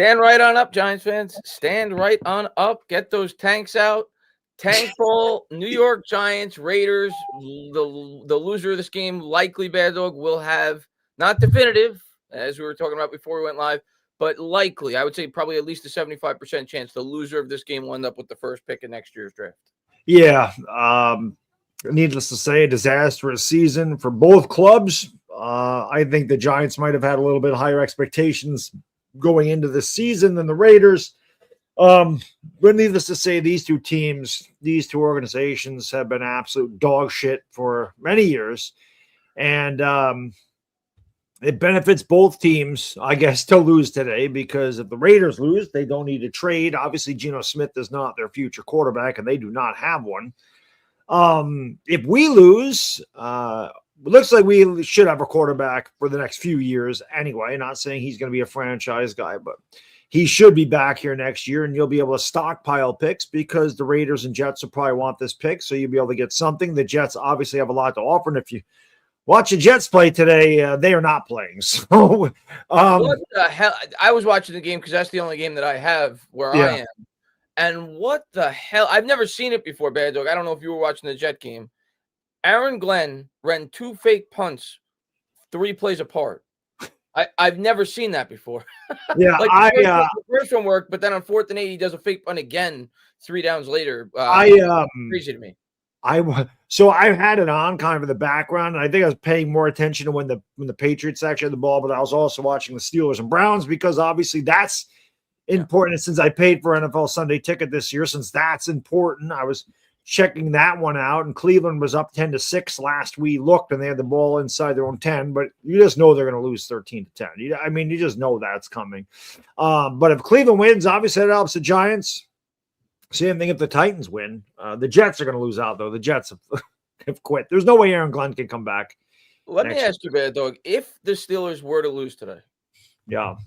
Stand right on up, Giants fans. Stand right on up. Get those tanks out. Tank ball, New York Giants, Raiders. The loser of this game, likely Bad Dog, will have, not definitive, as we were talking about before we went live, but likely, I would say probably at least a 75% chance the loser of this game will end up with the first pick in next year's draft. Yeah. Needless to say, a disastrous season for both clubs. I think the Giants might have had a little bit higher expectations going into the season than the Raiders. But needless to say, these two teams, these two organizations have been absolute dog shit for many years. And it benefits both teams, I guess, to lose today, because if the Raiders lose, they don't need to trade. Obviously, Geno Smith is not their future quarterback, and they do not have one. If we lose, it looks like we should have a quarterback for the next few years anyway. Not saying he's going to be a franchise guy, but he should be back here next year, and you'll be able to stockpile picks because the Raiders and Jets will probably want this pick, so you'll be able to get something. The Jets obviously have a lot to offer, and if you watch the Jets play today, they are not playing. So, what the hell? I was watching the game because that's the only game that I have where I am. And what the hell? I've never seen it before, Bad Dog. I don't know if you were watching the Jet game. Aaron Glenn ran 2 fake punts 3 plays apart. I've never seen that before. Yeah, like the first one worked, but then on 4th and 8, he does a fake punt again 3 downs later. Crazy to me. So I had it on kind of in the background, and I think I was paying more attention to when the Patriots actually had the ball, but I was also watching the Steelers and Browns because obviously that's important. And since I paid for NFL Sunday Ticket this year, since that's important, I was checking that one out. And Cleveland was up 10-6 last we looked, and they had the ball inside their own 10. But you just know they're going to lose 13-10. You just know that's coming. But if Cleveland wins, obviously that helps the Giants. Same thing if the Titans win. The Jets are going to lose out, though. The Jets have quit. There's no way Aaron Glenn can come back. Let me ask you, Bad Dog, if the Steelers were to lose today,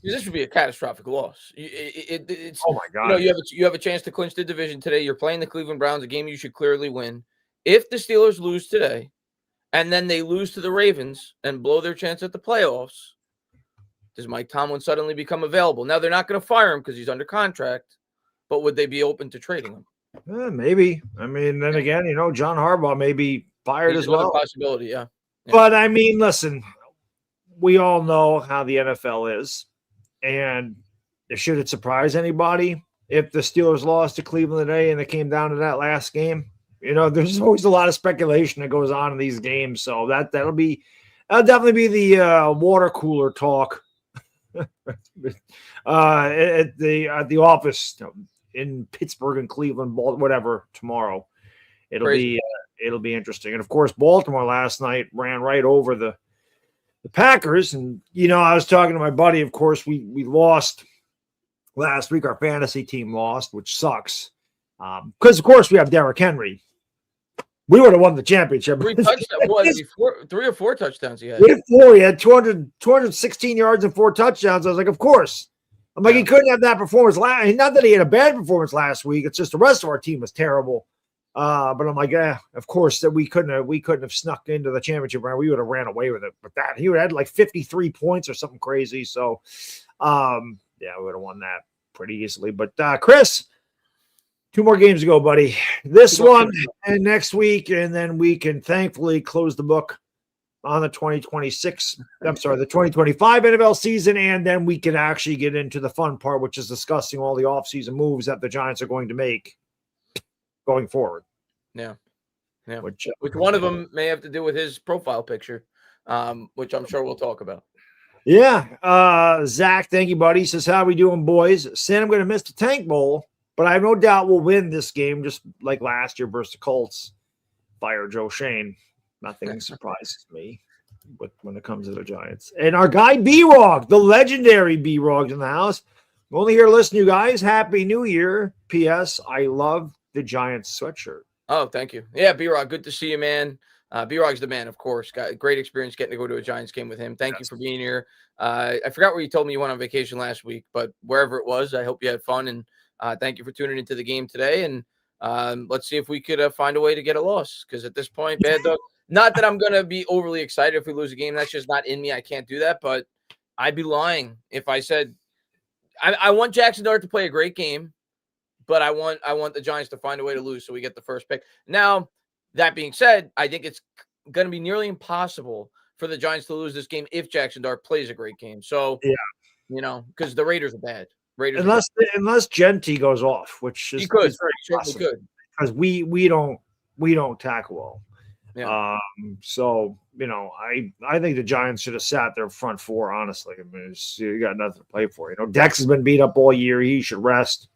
this would be a catastrophic loss. It's oh my God! You have a chance to clinch the division today. You're playing the Cleveland Browns, a game you should clearly win. If the Steelers lose today, and then they lose to the Ravens and blow their chance at the playoffs, does Mike Tomlin suddenly become available? Now they're not going to fire him because he's under contract, but would they be open to trading him? Maybe. I mean, then again, John Harbaugh may be fired as well. Possibility, yeah. But I mean, listen. We all know how the NFL is, and should it surprise anybody if the Steelers lost to Cleveland today and it came down to that last game? There's always a lot of speculation that goes on in these games, so that'll definitely be the water cooler talk at the office in Pittsburgh and Cleveland, whatever, tomorrow. It'll be interesting, and of course, Baltimore last night ran right over the Packers. And, I was talking to my buddy, of course, we lost last week. Our fantasy team lost, which sucks. Because, of course, we have Derrick Henry. We would have won the championship. 3 or 4 touchdowns he had. He had 216 yards and 4 touchdowns. I was like, of course. I'm like, he couldn't have that performance last. Not that he had a bad performance last week. It's just the rest of our team was terrible. But I'm like, of course that we couldn't have snuck into the championship round. We would have ran away with it. But that he would have had like 53 points or something crazy. So, we would have won that pretty easily. But Chris, 2 more games to go, buddy. This one and next week, and then we can thankfully close the book on the 2025 NFL season, and then we can actually get into the fun part, which is discussing all the offseason moves that the Giants are going to make going forward. Yeah. Which one of them may have to do with his profile picture, which I'm sure we'll talk about. Yeah. Zach, thank you, buddy. He says, how we doing, boys? Saying I'm going to miss the Tank Bowl, but I have no doubt we'll win this game, just like last year versus the Colts. Fire Joe Shane. Nothing surprises me when it comes to the Giants. And our guy B-Rog, the legendary B-Rog's in the house. I'm only here to listen to you guys. Happy New Year. P.S. I love the Giants sweatshirt. Oh, thank you. Yeah, B-Rog, good to see you, man. B-Rog's the man, of course. Got a great experience getting to go to a Giants game with him. Thank you for being here. I forgot where you told me you went on vacation last week, but wherever it was, I hope you had fun. And thank you for tuning into the game today. And let's see if we could find a way to get a loss. Because at this point, Bad Dog, not that I'm going to be overly excited if we lose a game. That's just not in me. I can't do that. But I'd be lying if I said I want Jackson Dart to play a great game, but I want the Giants to find a way to lose so we get the first pick. Now, that being said, I think it's going to be nearly impossible for the Giants to lose this game if Jackson Dart plays a great game. So, because the Raiders are bad. Unless Genty goes off, which is very certainly could, because we don't tackle well. Yeah. So I think the Giants should have sat their front four. Honestly, I mean, you got nothing to play for. Dex has been beat up all year. He should rest.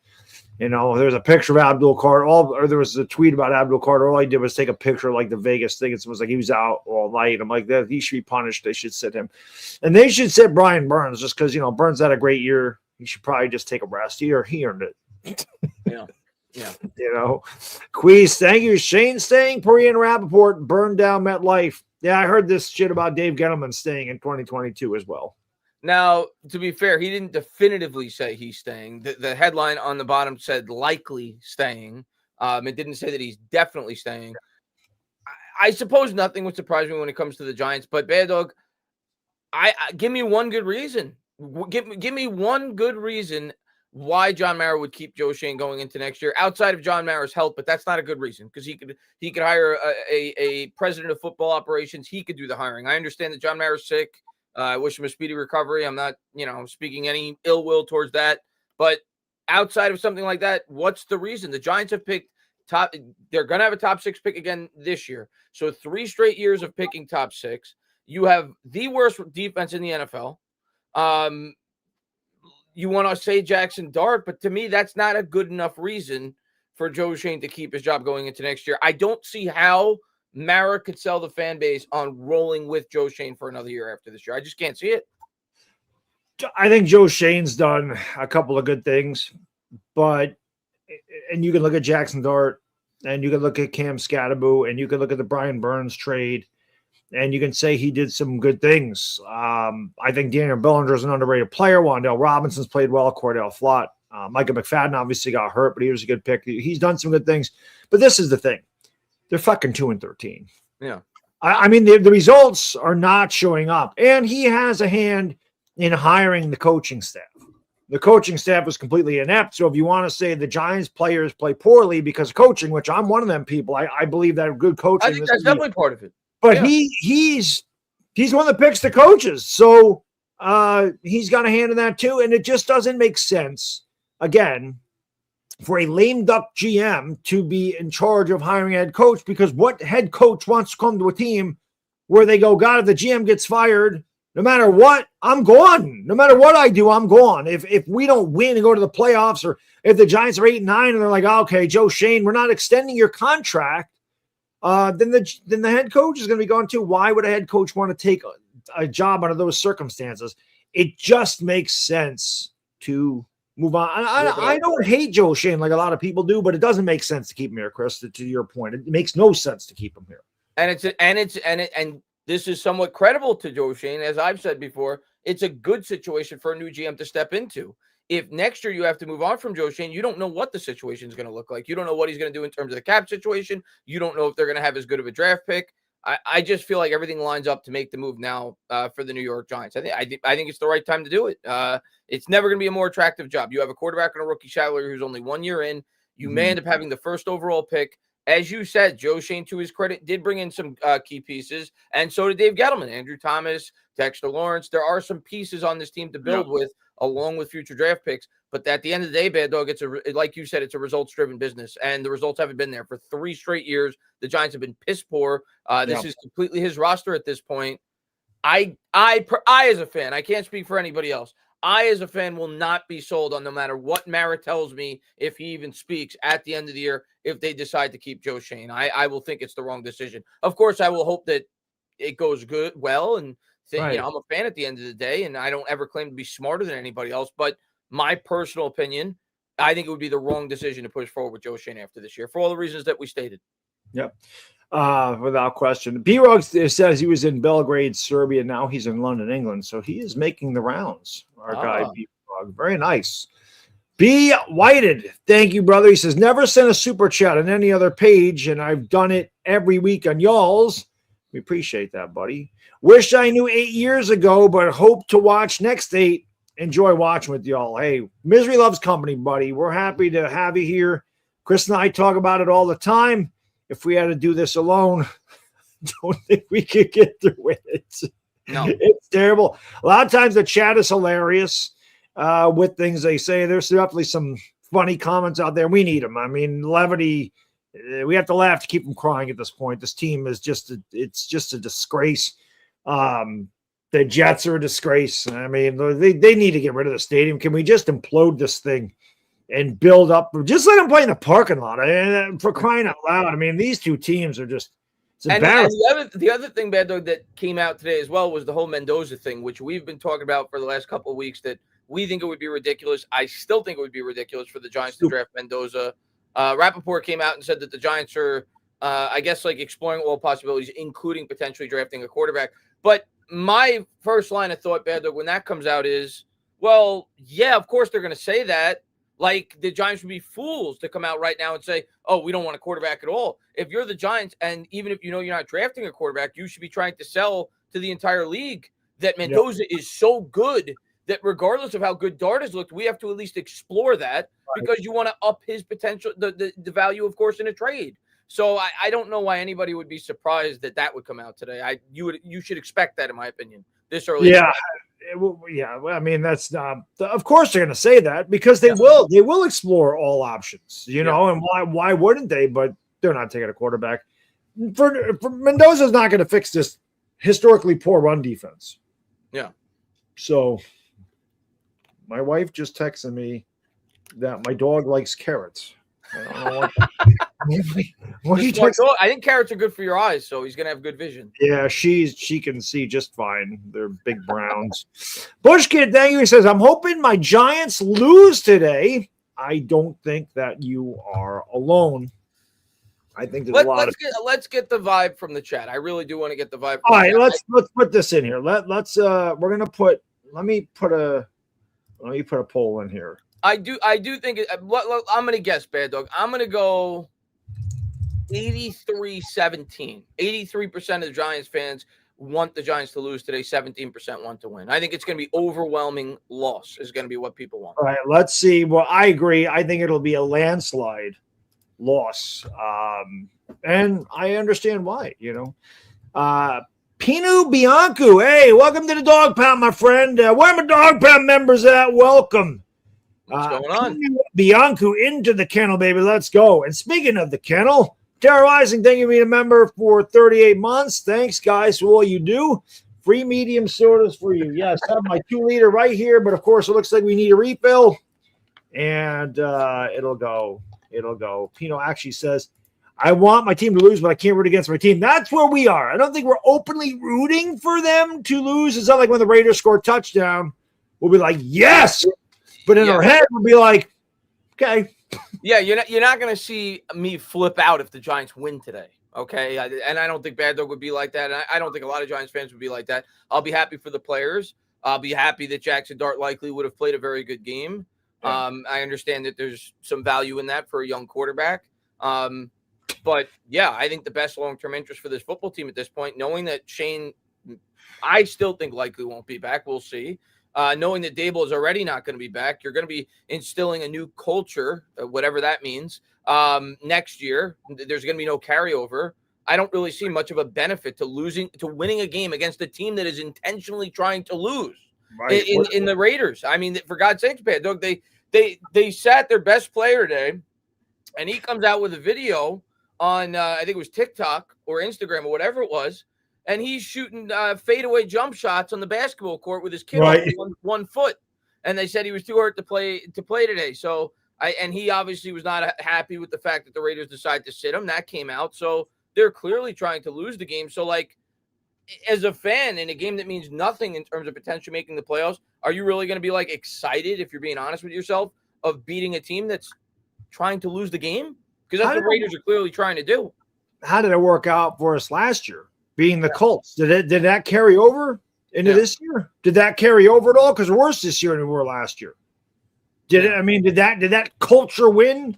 There's a picture of Abdul Carter. There was a tweet about Abdul Carter. All he did was take a picture of like the Vegas thing. It was like he was out all night. I'm like, that he should be punished. They should sit him, and they should sit Brian Burns just because Burns had a great year. He should probably just take a rest. He earned it. Yeah. Queez, thank you. Shane staying. Perry and Rappaport burned down MetLife. Yeah, I heard this shit about Dave Gettleman staying in 2022 as well. Now, to be fair, he didn't definitively say he's staying. The headline on the bottom said likely staying. It didn't say that he's definitely staying. I suppose nothing would surprise me when it comes to the Giants, but Bad Dog, I give me one good reason. Give me one good reason why John Mara would keep Joe Schoen going into next year outside of John Mara's health, but that's not a good reason because he could hire a president of football operations. He could do the hiring. I understand that John Mara's sick. I wish him a speedy recovery. I'm not, speaking any ill will towards that, but outside of something like that, what's the reason? The Giants have picked they're going to have a top 6 pick again this year. So 3 straight years of picking top 6. You have the worst defense in the NFL. You want to say Jackson Dart, but to me, that's not a good enough reason for Joe Schoen to keep his job going into next year. I don't see how Mara could sell the fan base on rolling with Joe Schoen for another year after this year. I just can't see it. I think Joe Schoen's done a couple of good things, and you can look at Jackson Dart, and you can look at Cam Scatterbo, and you can look at the Brian Burns trade, and you can say he did some good things. I think Daniel Bellinger is an underrated player. Wan'Dale Robinson's played well. Cordell Flott. Micah McFadden obviously got hurt, but he was a good pick. He's done some good things. But this is the thing. They're fucking 2-13. Yeah. I mean, the results are not showing up. And he has a hand in hiring the coaching staff. The coaching staff was completely inept. So if you want to say the Giants players play poorly because of coaching, which I'm one of them people, I believe that good coaching. I think that's definitely part of it. But he's one that picks the coaches. So he's got a hand in that too. And it just doesn't make sense, again, for a lame duck GM to be in charge of hiring a head coach, because what head coach wants to come to a team where they go, God, if the GM gets fired, no matter what, I'm gone. No matter what I do, I'm gone. If we don't win and go to the playoffs, or if the Giants are 8-9 and they're like, okay, Joe Schoen, we're not extending your contract, then the head coach is going to be gone too. Why would a head coach want to take a job under those circumstances? It just makes sense to move on. I don't hate Joe Schoen like a lot of people do, but it doesn't make sense to keep him here, Chris. To your point, it makes no sense to keep him here. And this is somewhat credible to Joe Schoen, as I've said before. It's a good situation for a new GM to step into. If next year you have to move on from Joe Schoen, you don't know what the situation is going to look like. You don't know what he's going to do in terms of the cap situation. You don't know if they're going to have as good of a draft pick. I just feel like everything lines up to make the move now for the New York Giants. I think it's the right time to do it. It's never going to be a more attractive job. You have a quarterback and a rookie salary who's only 1 year in. You may end up having the first overall pick. As you said, Joe Schoen, to his credit, did bring in some key pieces, and so did Dave Gettleman, Andrew Thomas, Dexter Lawrence. There are some pieces on this team to build with, along with future draft picks. But at the end of the day, Bad Dog, like you said, it's a results-driven business, and the results haven't been there for 3 straight years. The Giants have been piss poor. This is completely his roster at this point. I as a fan, I can't speak for anybody else. I, as a fan, will not be sold on, no matter what Mara tells me, if he even speaks at the end of the year, if they decide to keep Joe Schoen. I will think it's the wrong decision. Of course, I will hope that it goes well, and I'm a fan at the end of the day, and I don't ever claim to be smarter than anybody else. But my personal opinion, I think it would be the wrong decision to push forward with Joe Schoen after this year for all the reasons that we stated. Yep. Without question. B-Rog says he was in Belgrade, Serbia. Now he's in London, England. So he is making the rounds. Our guy, B-Rog. Very nice. B. Whited. Thank you, brother. He says, never send a super chat on any other page, and I've done it every week on y'all's. We appreciate that, buddy. Wish I knew 8 years ago, but hope to watch next 8. enjoy watching with y'all. Hey, misery loves company, buddy. We're happy to have you here. Chris and I talk about it all the time. If we had to do this alone, don't think we could get through it. No, it's terrible. A lot of times the chat is hilarious with things they say. There's definitely some funny comments out there. We need them. I mean, levity. We have to laugh to keep them crying at this point. This team is it's just a disgrace. The Jets are a disgrace. I mean, they need to get rid of the stadium. Can we just implode this thing and build up? Just let them play in the parking lot. For crying out loud. I mean, these two teams are just and the other thing, Bad Dog, that came out today as well was the whole Mendoza thing, which we've been talking about for the last couple of weeks, that we think it would be ridiculous. I still think it would be ridiculous for the Giants to draft Mendoza. Rappaport came out and said that the Giants are, I guess, like exploring all possibilities, including potentially drafting a quarterback. But my first line of thought, Bad Dog, when that comes out is, well, yeah, of course they're going to say that. Like, the Giants would be fools to come out right now and say, oh, we don't want a quarterback at all. If you're the Giants, and even if you know you're not drafting a quarterback, you should be trying to sell to the entire league that Mendoza is so good that regardless of how good Dart has looked, we have to at least explore that because you want to up his potential, the value, of course, in a trade. So I don't know why anybody would be surprised that would come out today. You should expect that, in my opinion, this early. Yeah. Yeah. I mean, that's not, of course they're going to say that because they will explore all options, you know, and why wouldn't they? But they're not taking a quarterback. For Mendoza's not going to fix this historically poor run defense. Yeah. So my wife just texted me that my dog likes carrots. I don't know what I think carrots are good for your eyes, so he's gonna have good vision. Yeah, she can see just fine. They're big browns. Bush Kid, thank you. He says, I'm hoping my Giants lose today. I don't think that you are alone. I think there's let's get the vibe from the chat. I really do want to get the vibe. All right, let's put this in here. Let's let me put a poll in here. I do think I'm going to guess, Bad Dog. I'm going to go 83-17. 83% of the Giants fans want the Giants to lose today. 17% want to win. I think it's going to be overwhelming loss is going to be what people want. All right, let's see. Well, I agree. I think it'll be a landslide loss. And I understand why, you know. Pinu Bianco, hey, welcome to the Dog Pound, my friend. Where are my Dog Pound members at? Welcome. What's going on? Bianco into the kennel, baby. Let's go. And speaking of the kennel, Terrorizing, thank you for being a member for 38 months. Thanks, guys, for all you do. Free medium sodas for you. Yes, I have my 2-liter right here, but of course, it looks like we need a refill. And it'll go. Pino actually says, I want my team to lose, but I can't root against my team. That's where we are. I don't think we're openly rooting for them to lose. It's not like when the Raiders score a touchdown, we'll be like, yes. But in our head, we'll be like, okay. Yeah, you're not going to see me flip out if the Giants win today, okay? And I don't think Bad Dog would be like that. And I don't think a lot of Giants fans would be like that. I'll be happy for the players. I'll be happy that Jackson Dart likely would have played a very good game. Yeah. I understand that there's some value in that for a young quarterback. But, yeah, I think the best long-term interest for this football team at this point, knowing that Shane, I still think likely won't be back. We'll see. Knowing that Dable is already not going to be back, you're going to be instilling a new culture, whatever that means, next year. There's going to be no carryover. I don't really see much of a benefit to winning a game against a team that is intentionally trying to lose in the Raiders. I mean, for God's sakes, Bad Dog, they sat their best player today, and he comes out with a video on, I think it was TikTok or Instagram or whatever it was, and he's shooting fadeaway jump shots on the basketball court with his kid on one foot. And they said he was too hurt to play today. So and he obviously was not happy with the fact that the Raiders decided to sit him. That came out. So they're clearly trying to lose the game. So, like, as a fan in a game that means nothing in terms of potentially making the playoffs, are you really going to be, like, excited, if you're being honest with yourself, of beating a team that's trying to lose the game? Because that's what the Raiders are clearly trying to do. How did it work out for us last year? Being the Colts, did that carry over into this year? Did that carry over at all? Because we're worse this year than we were last year. Did that culture win?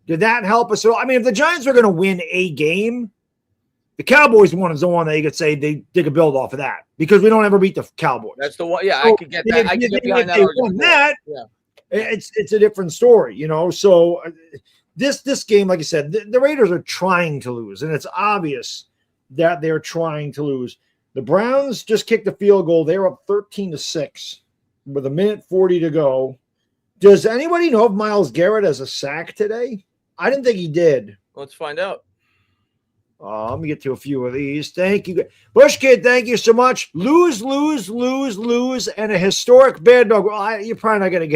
Did that help us at all? I mean, if the Giants are going to win a game, The Cowboys one is the one that you could say they could build off of that because we don't ever beat the Cowboys. That's the one. Yeah, so I could get that. I could get behind that argument. It's a different story, So this game, like I said, the Raiders are trying to lose, and it's obvious that they're trying to lose. The Browns just kicked a field goal. They're up 13-6 with 1:40 to go. Does anybody know if Myles Garrett has a sack today? I didn't think he did. Let's find out. Let me get to a few of these. Thank you. Bush Kid, thank you so much. Lose, and a historic bad dog. Well, you're probably not going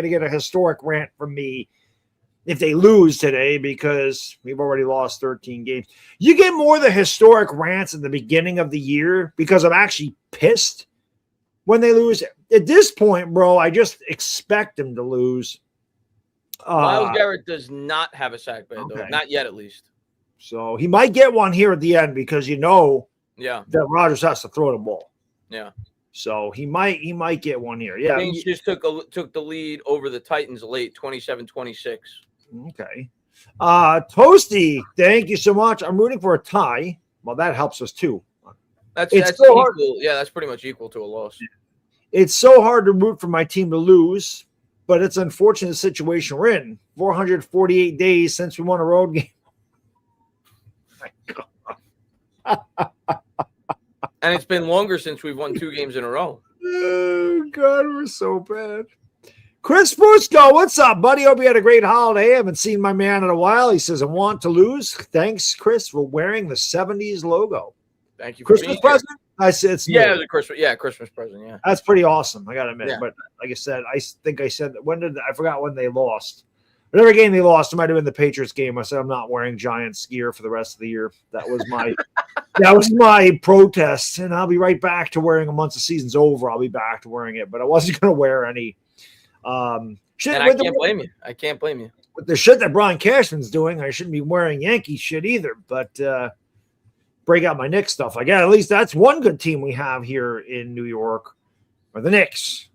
to get a historic rant from me if they lose today because we've already lost 13 games. You get more of the historic rants at the beginning of the year because I'm actually pissed when they lose. At this point, bro, I just expect them to lose. Myles Garrett does not have a sack, bad dog. Not yet, at least. So he might get one here at the end because that Rodgers has to throw the ball. Yeah. So he might get one here. Yeah. Saints just took the lead over the Titans late, 27-26. Okay. Toasty, thank you so much. I'm rooting for a tie. Well, that helps us too. That's so equal. Hard. Yeah, that's pretty much equal to a loss. It's so hard to root for my team to lose, but it's an unfortunate situation we're in. 448 days since we won a road game. And it's been longer since we've won 2 games in a row. Oh, God, we're so bad. Chris Fusco, what's up, buddy? Hope you had a great holiday. I haven't seen my man in a while. He says, I want to lose. Thanks, Chris, for wearing the 70s logo. Thank you. Christmas present? I said it's it was a Christmas present, yeah. That's pretty awesome, I got to admit. Yeah. But like I said, I said, I forgot when they lost. Whatever game they lost, it might have been the Patriots game. I said I'm not wearing Giants gear for the rest of the year. That was my protest, and I'll be right back to wearing them once the season's over. I'll be back to wearing it, but I wasn't going to wear any shit. And I can't blame you. I can't blame you. With the shit that Brian Cashman's doing, I shouldn't be wearing Yankee shit either. But break out my Knicks stuff. At least that's one good team we have here in New York, or the Knicks.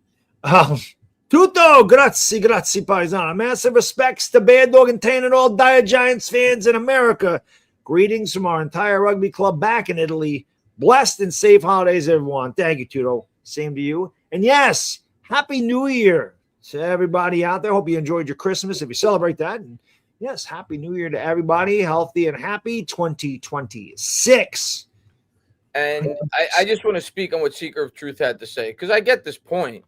Tutto, grazie, paisano. Massive respects to Bad Dog and Tane and all Dire Giants fans in America. Greetings from our entire rugby club back in Italy. Blessed and safe holidays, everyone. Thank you, Tutto. Same to you. And yes, Happy New Year to everybody out there. Hope you enjoyed your Christmas if you celebrate that. And yes, Happy New Year to everybody. Healthy and happy 2026. And I just want to speak on what Seeker of Truth had to say because I get this point.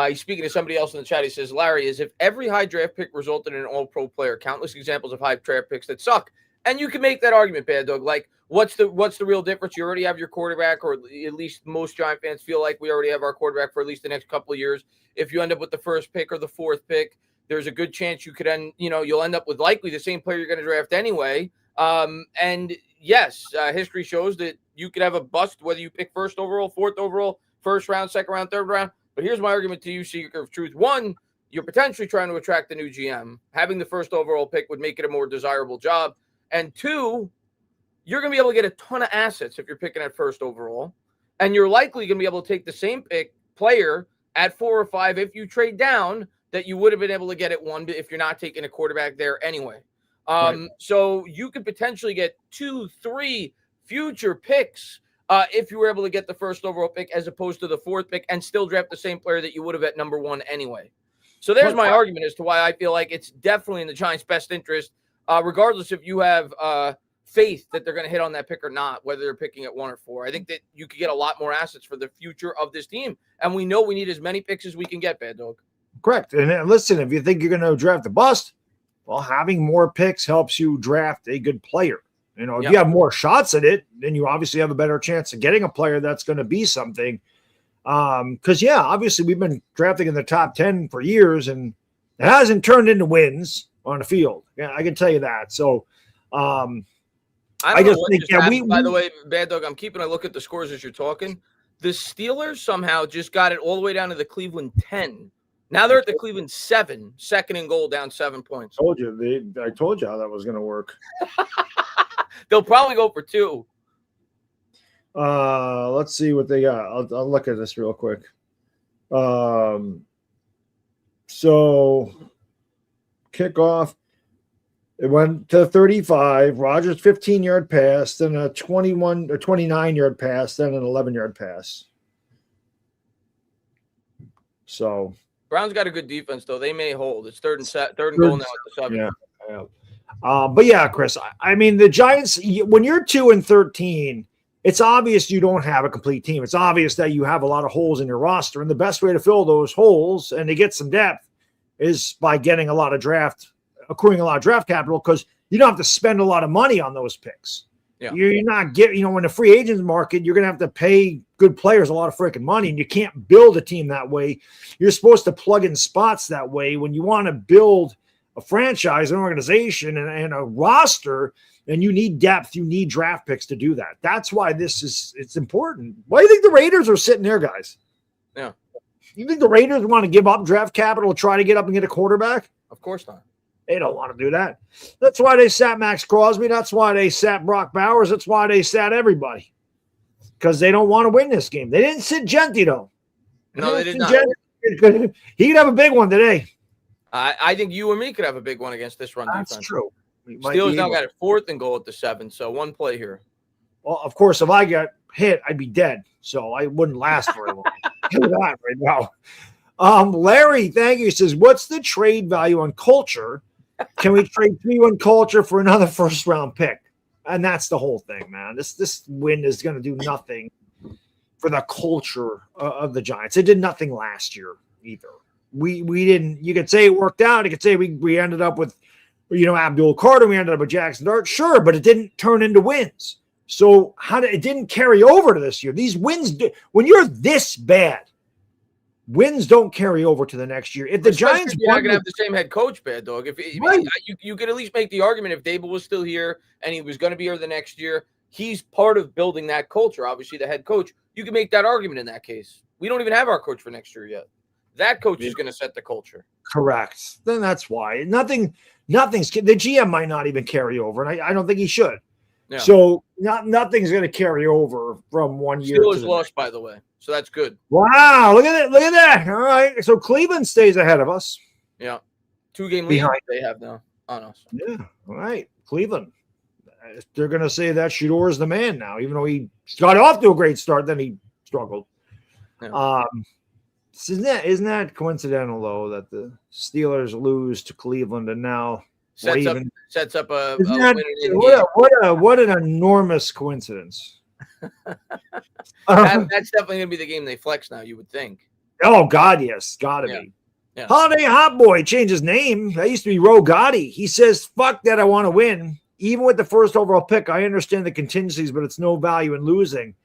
He's speaking to somebody else in the chat. He says, Larry, as if every high draft pick resulted in an all-pro player, countless examples of high draft picks that suck. And you can make that argument, Bad Dog. Like, what's the real difference? You already have your quarterback, or at least most Giant fans feel like we already have our quarterback for at least the next couple of years. If you end up with the first pick or the fourth pick, there's a good chance you'll end up with likely the same player you're going to draft anyway. And yes, history shows that you could have a bust whether you pick first overall, fourth overall, first round, second round, third round. But here's my argument to you, Seeker of Truth. One, you're potentially trying to attract a new GM. Having the first overall pick would make it a more desirable job. And two, you're going to be able to get a ton of assets if you're picking at first overall. And you're likely going to be able to take the same player at 4 or 5 if you trade down that you would have been able to get at 1 if you're not taking a quarterback there anyway. Right. So you could potentially get 2, 3 future picks if you were able to get the first overall pick as opposed to the 4th pick and still draft the same player that you would have at number 1 anyway. So there's my argument as to why I feel like it's definitely in the Giants' best interest, regardless if you have faith that they're going to hit on that pick or not, whether they're picking at 1 or 4. I think that you could get a lot more assets for the future of this team. And we know we need as many picks as we can get, Bad Dog. Correct. And listen, if you think you're going to draft a bust, well, having more picks helps you draft a good player. If you have more shots at it, then you obviously have a better chance of getting a player that's going to be something. Because, obviously we've been drafting in the top 10 for years, and it hasn't turned into wins on the field. Yeah, I can tell you that. So I just think, by the way, Bad Dog, I'm keeping a look at the scores as you're talking. The Steelers somehow just got it all the way down to the Cleveland 10. Now they're at the Cleveland 7, second and goal, down 7 points. I told you how that was going to work. They'll probably go for 2. Let's see what they got. I'll look at this real quick. So kickoff. It went to 35. Rodgers 15-yard pass, then a 21 or 29-yard pass, then an 11-yard pass. So Browns got a good defense, though. They may hold. It's third and goal now at the 7. Yeah. But yeah, Chris, I mean, the Giants, when you're 2-13, it's obvious you don't have a complete team. It's obvious that you have a lot of holes in your roster. And the best way to fill those holes and to get some depth is by accruing a lot of draft capital, because you don't have to spend a lot of money on those picks. Yeah. You're not getting, in the free agents market, you're going to have to pay good players a lot of freaking money, and you can't build a team that way. You're supposed to plug in spots that way. When you want to build a franchise, an organization, and a roster, and you need depth, you need draft picks to do that. That's why it's important. Why do you think the Raiders are sitting there, guys? Yeah. You think the Raiders want to give up draft capital to try to get up and get a quarterback? Of course not. They don't want to do that. That's why they sat Max Crosby. That's why they sat Brock Bowers. That's why they sat everybody. Because they don't want to win this game. They didn't sit Genti, though. No, they did not. He could have a big one today. I think you and me could have a big one against this run defense. That's true. Steelers now got it 4th and goal at the 7, so one play here. Well, of course, if I got hit, I'd be dead, so I wouldn't last very long. Right now. Larry, thank you, says, what's the trade value on culture? Can we trade 3-1 culture for another first-round pick? And that's the whole thing, man. This win is going to do nothing for the culture of the Giants. It did nothing last year either. We didn't. You could say it worked out. You could say we ended up with, Abdul Carter. We ended up with Jackson Dart. Sure, but it didn't turn into wins. So it didn't carry over to this year. These wins, when you're this bad, wins don't carry over to the next year. If the Giants, you're not going to have the same head coach, Baddog. You could at least make the argument if Dable was still here and he was going to be here the next year, he's part of building that culture. Obviously, the head coach. You can make that argument in that case. We don't even have our coach for next year yet. That coach is going to set the culture. Correct. Then that's why nothing's the GM might not even carry over, and I don't think he should. Yeah. So nothing's going to carry over from one year. Steelers lost, by the way, so that's good. Wow, look at that! All right, so Cleveland stays ahead of us. Yeah, 2-game lead they have now on us. Yeah, all right, Cleveland. They're going to say that Shador's the man now, even though he got off to a great start, then he struggled. Yeah. Isn't that coincidental though that the Steelers lose to Cleveland and now sets up a what an enormous coincidence. That's definitely gonna be the game they flex now, you would think. Oh God, yes, gotta be. Yeah. Holiday Hot Boy changed his name. That used to be Ro Gotti. He says, "Fuck that, I want to win. Even with the first overall pick, I understand the contingencies, but it's no value in losing."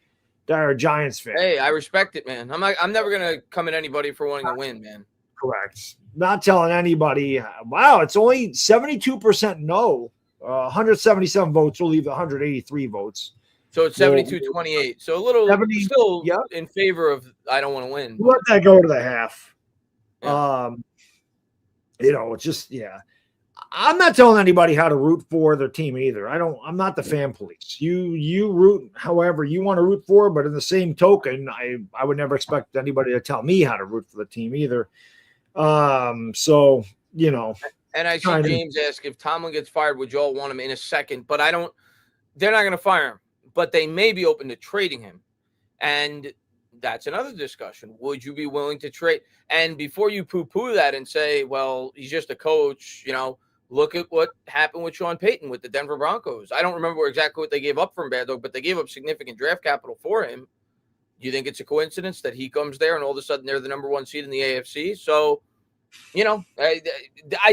Dire Giants fan. Hey, I respect it, man. I'm never gonna come at anybody for wanting to win, man. Correct. Not telling anybody. Wow, it's only 72% no. 177 votes will leave 183 votes. So it's 72-28. So a little still in favor of I don't want to win. Let that go to the half. Yeah. It's just I'm not telling anybody how to root for their team either. I'm not the fan police. You root however you want to root for, but in the same token, I would never expect anybody to tell me how to root for the team either. So, And I see James ask, if Tomlin gets fired, would you all want him in a second? But they're not going to fire him, but they may be open to trading him. And that's another discussion. Would you be willing to trade? And before you poo-poo that and say, well, he's just a coach, look at what happened with Sean Payton with the Denver Broncos. I don't remember exactly what they gave up for him, Baddog, but they gave up significant draft capital for him. You think it's a coincidence that he comes there and all of a sudden they're the number 1 seed in the AFC? So, I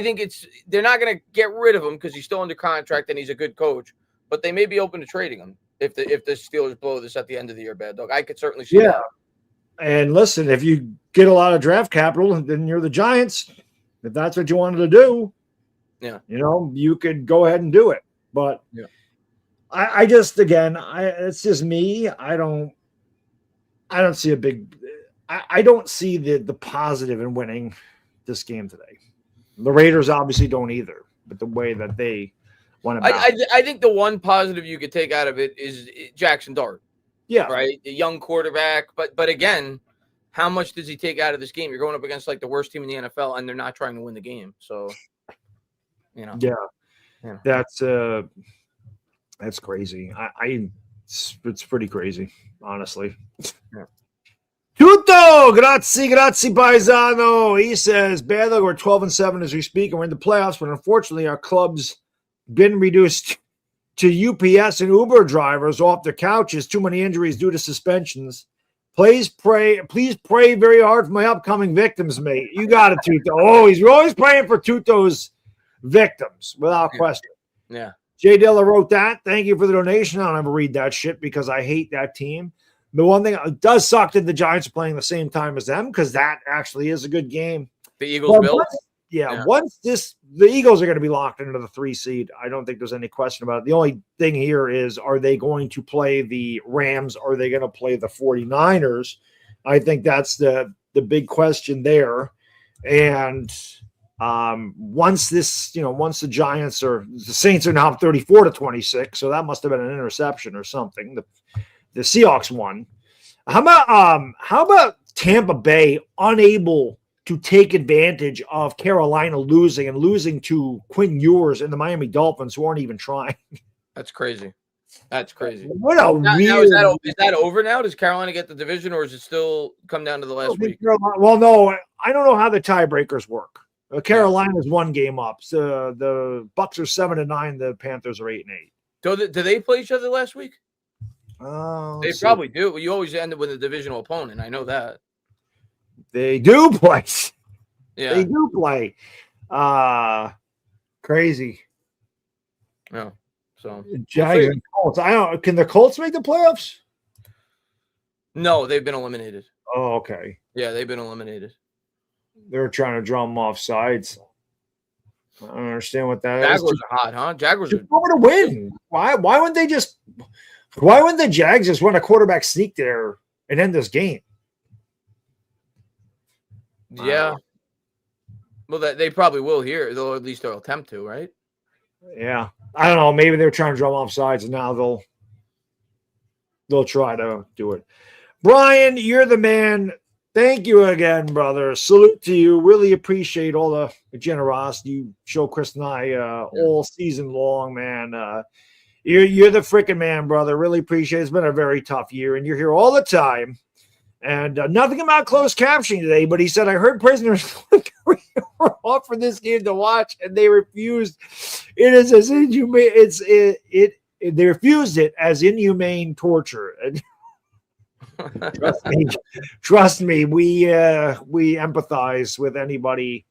think they're not going to get rid of him because he's still under contract and he's a good coach, but they may be open to trading him if the Steelers blow this at the end of the year, Baddog. I could certainly see that. And listen, if you get a lot of draft capital, then you're the Giants. If that's what you wanted to do, you could go ahead and do it. But I just, again, it's just me. I don't see a big. I don't see the positive in winning this game today. The Raiders obviously don't either, but the way that they went about I think the one positive you could take out of it is Jackson Dart. Yeah. Right? A young quarterback. But again, how much does he take out of this game? You're going up against like the worst team in the NFL, and they're not trying to win the game. So, Yeah. Yeah. That's crazy. It's pretty crazy, honestly. Yeah. Tutto, grazie, paisano. He says, Baddog, we're 12-7 as we speak, and we're in the playoffs, but unfortunately our club's been reduced to UPS and Uber drivers off their couches. Too many injuries due to suspensions. Please pray very hard for my upcoming victims, mate. You got it, Tutto. We're always praying for Tutto's victims, without question. Yeah. Jay Dilla wrote that. Thank you for the donation. I'll never read that shit because I hate that team. The one thing it does suck that the Giants are playing the same time as them, because that actually is a good game. The Eagles-Bills? Once the Eagles are going to be locked into the 3 seed. I don't think there's any question about it. The only thing here is, are they going to play the Rams? Are they going to play the 49ers? I think that's the big question there. And once the Saints are now 34-26, so that must have been an interception or something. The Seahawks won. How about Tampa Bay unable to take advantage of Carolina losing to Quinn Ewers and the Miami Dolphins, who aren't even trying? That's crazy. What a weird. Is that over now? Does Carolina get the division, or does it still come down to the last week? Well, no, I don't know how the tiebreakers work. Carolina's 1 game up. So the Bucks are 7-9. The Panthers are 8-8. Do they play each other last week? They probably do. You always end up with a divisional opponent. I know that. They do play. Yeah. They do play. Crazy. Yeah. So Jags and Colts. Can the Colts make the playoffs? No, they've been eliminated. Oh, okay. Yeah, they've been eliminated. They're trying to draw them off sides. I don't understand what that Jaguars is. Are hot, huh? Jaguars are over to win. Why wouldn't they just? Why wouldn't the Jags just run a quarterback sneak there and end this game? Yeah. Well, they probably will here. They'll at least attempt to, right? Yeah. I don't know. Maybe they're trying to draw them off sides, and now they'll try to do it. Brian, you're the man. Thank you again, brother. Salute to you. Really appreciate all the generosity you show Chris and I all season long, man. You're the freaking man, brother. Really appreciate it. It's been a very tough year, and you're here all the time. And nothing about closed captioning today, but he said, I heard prisoners were offered this game to watch, and they refused. It is as inhumane. They refused it as inhumane torture. And trust me, we empathize with anybody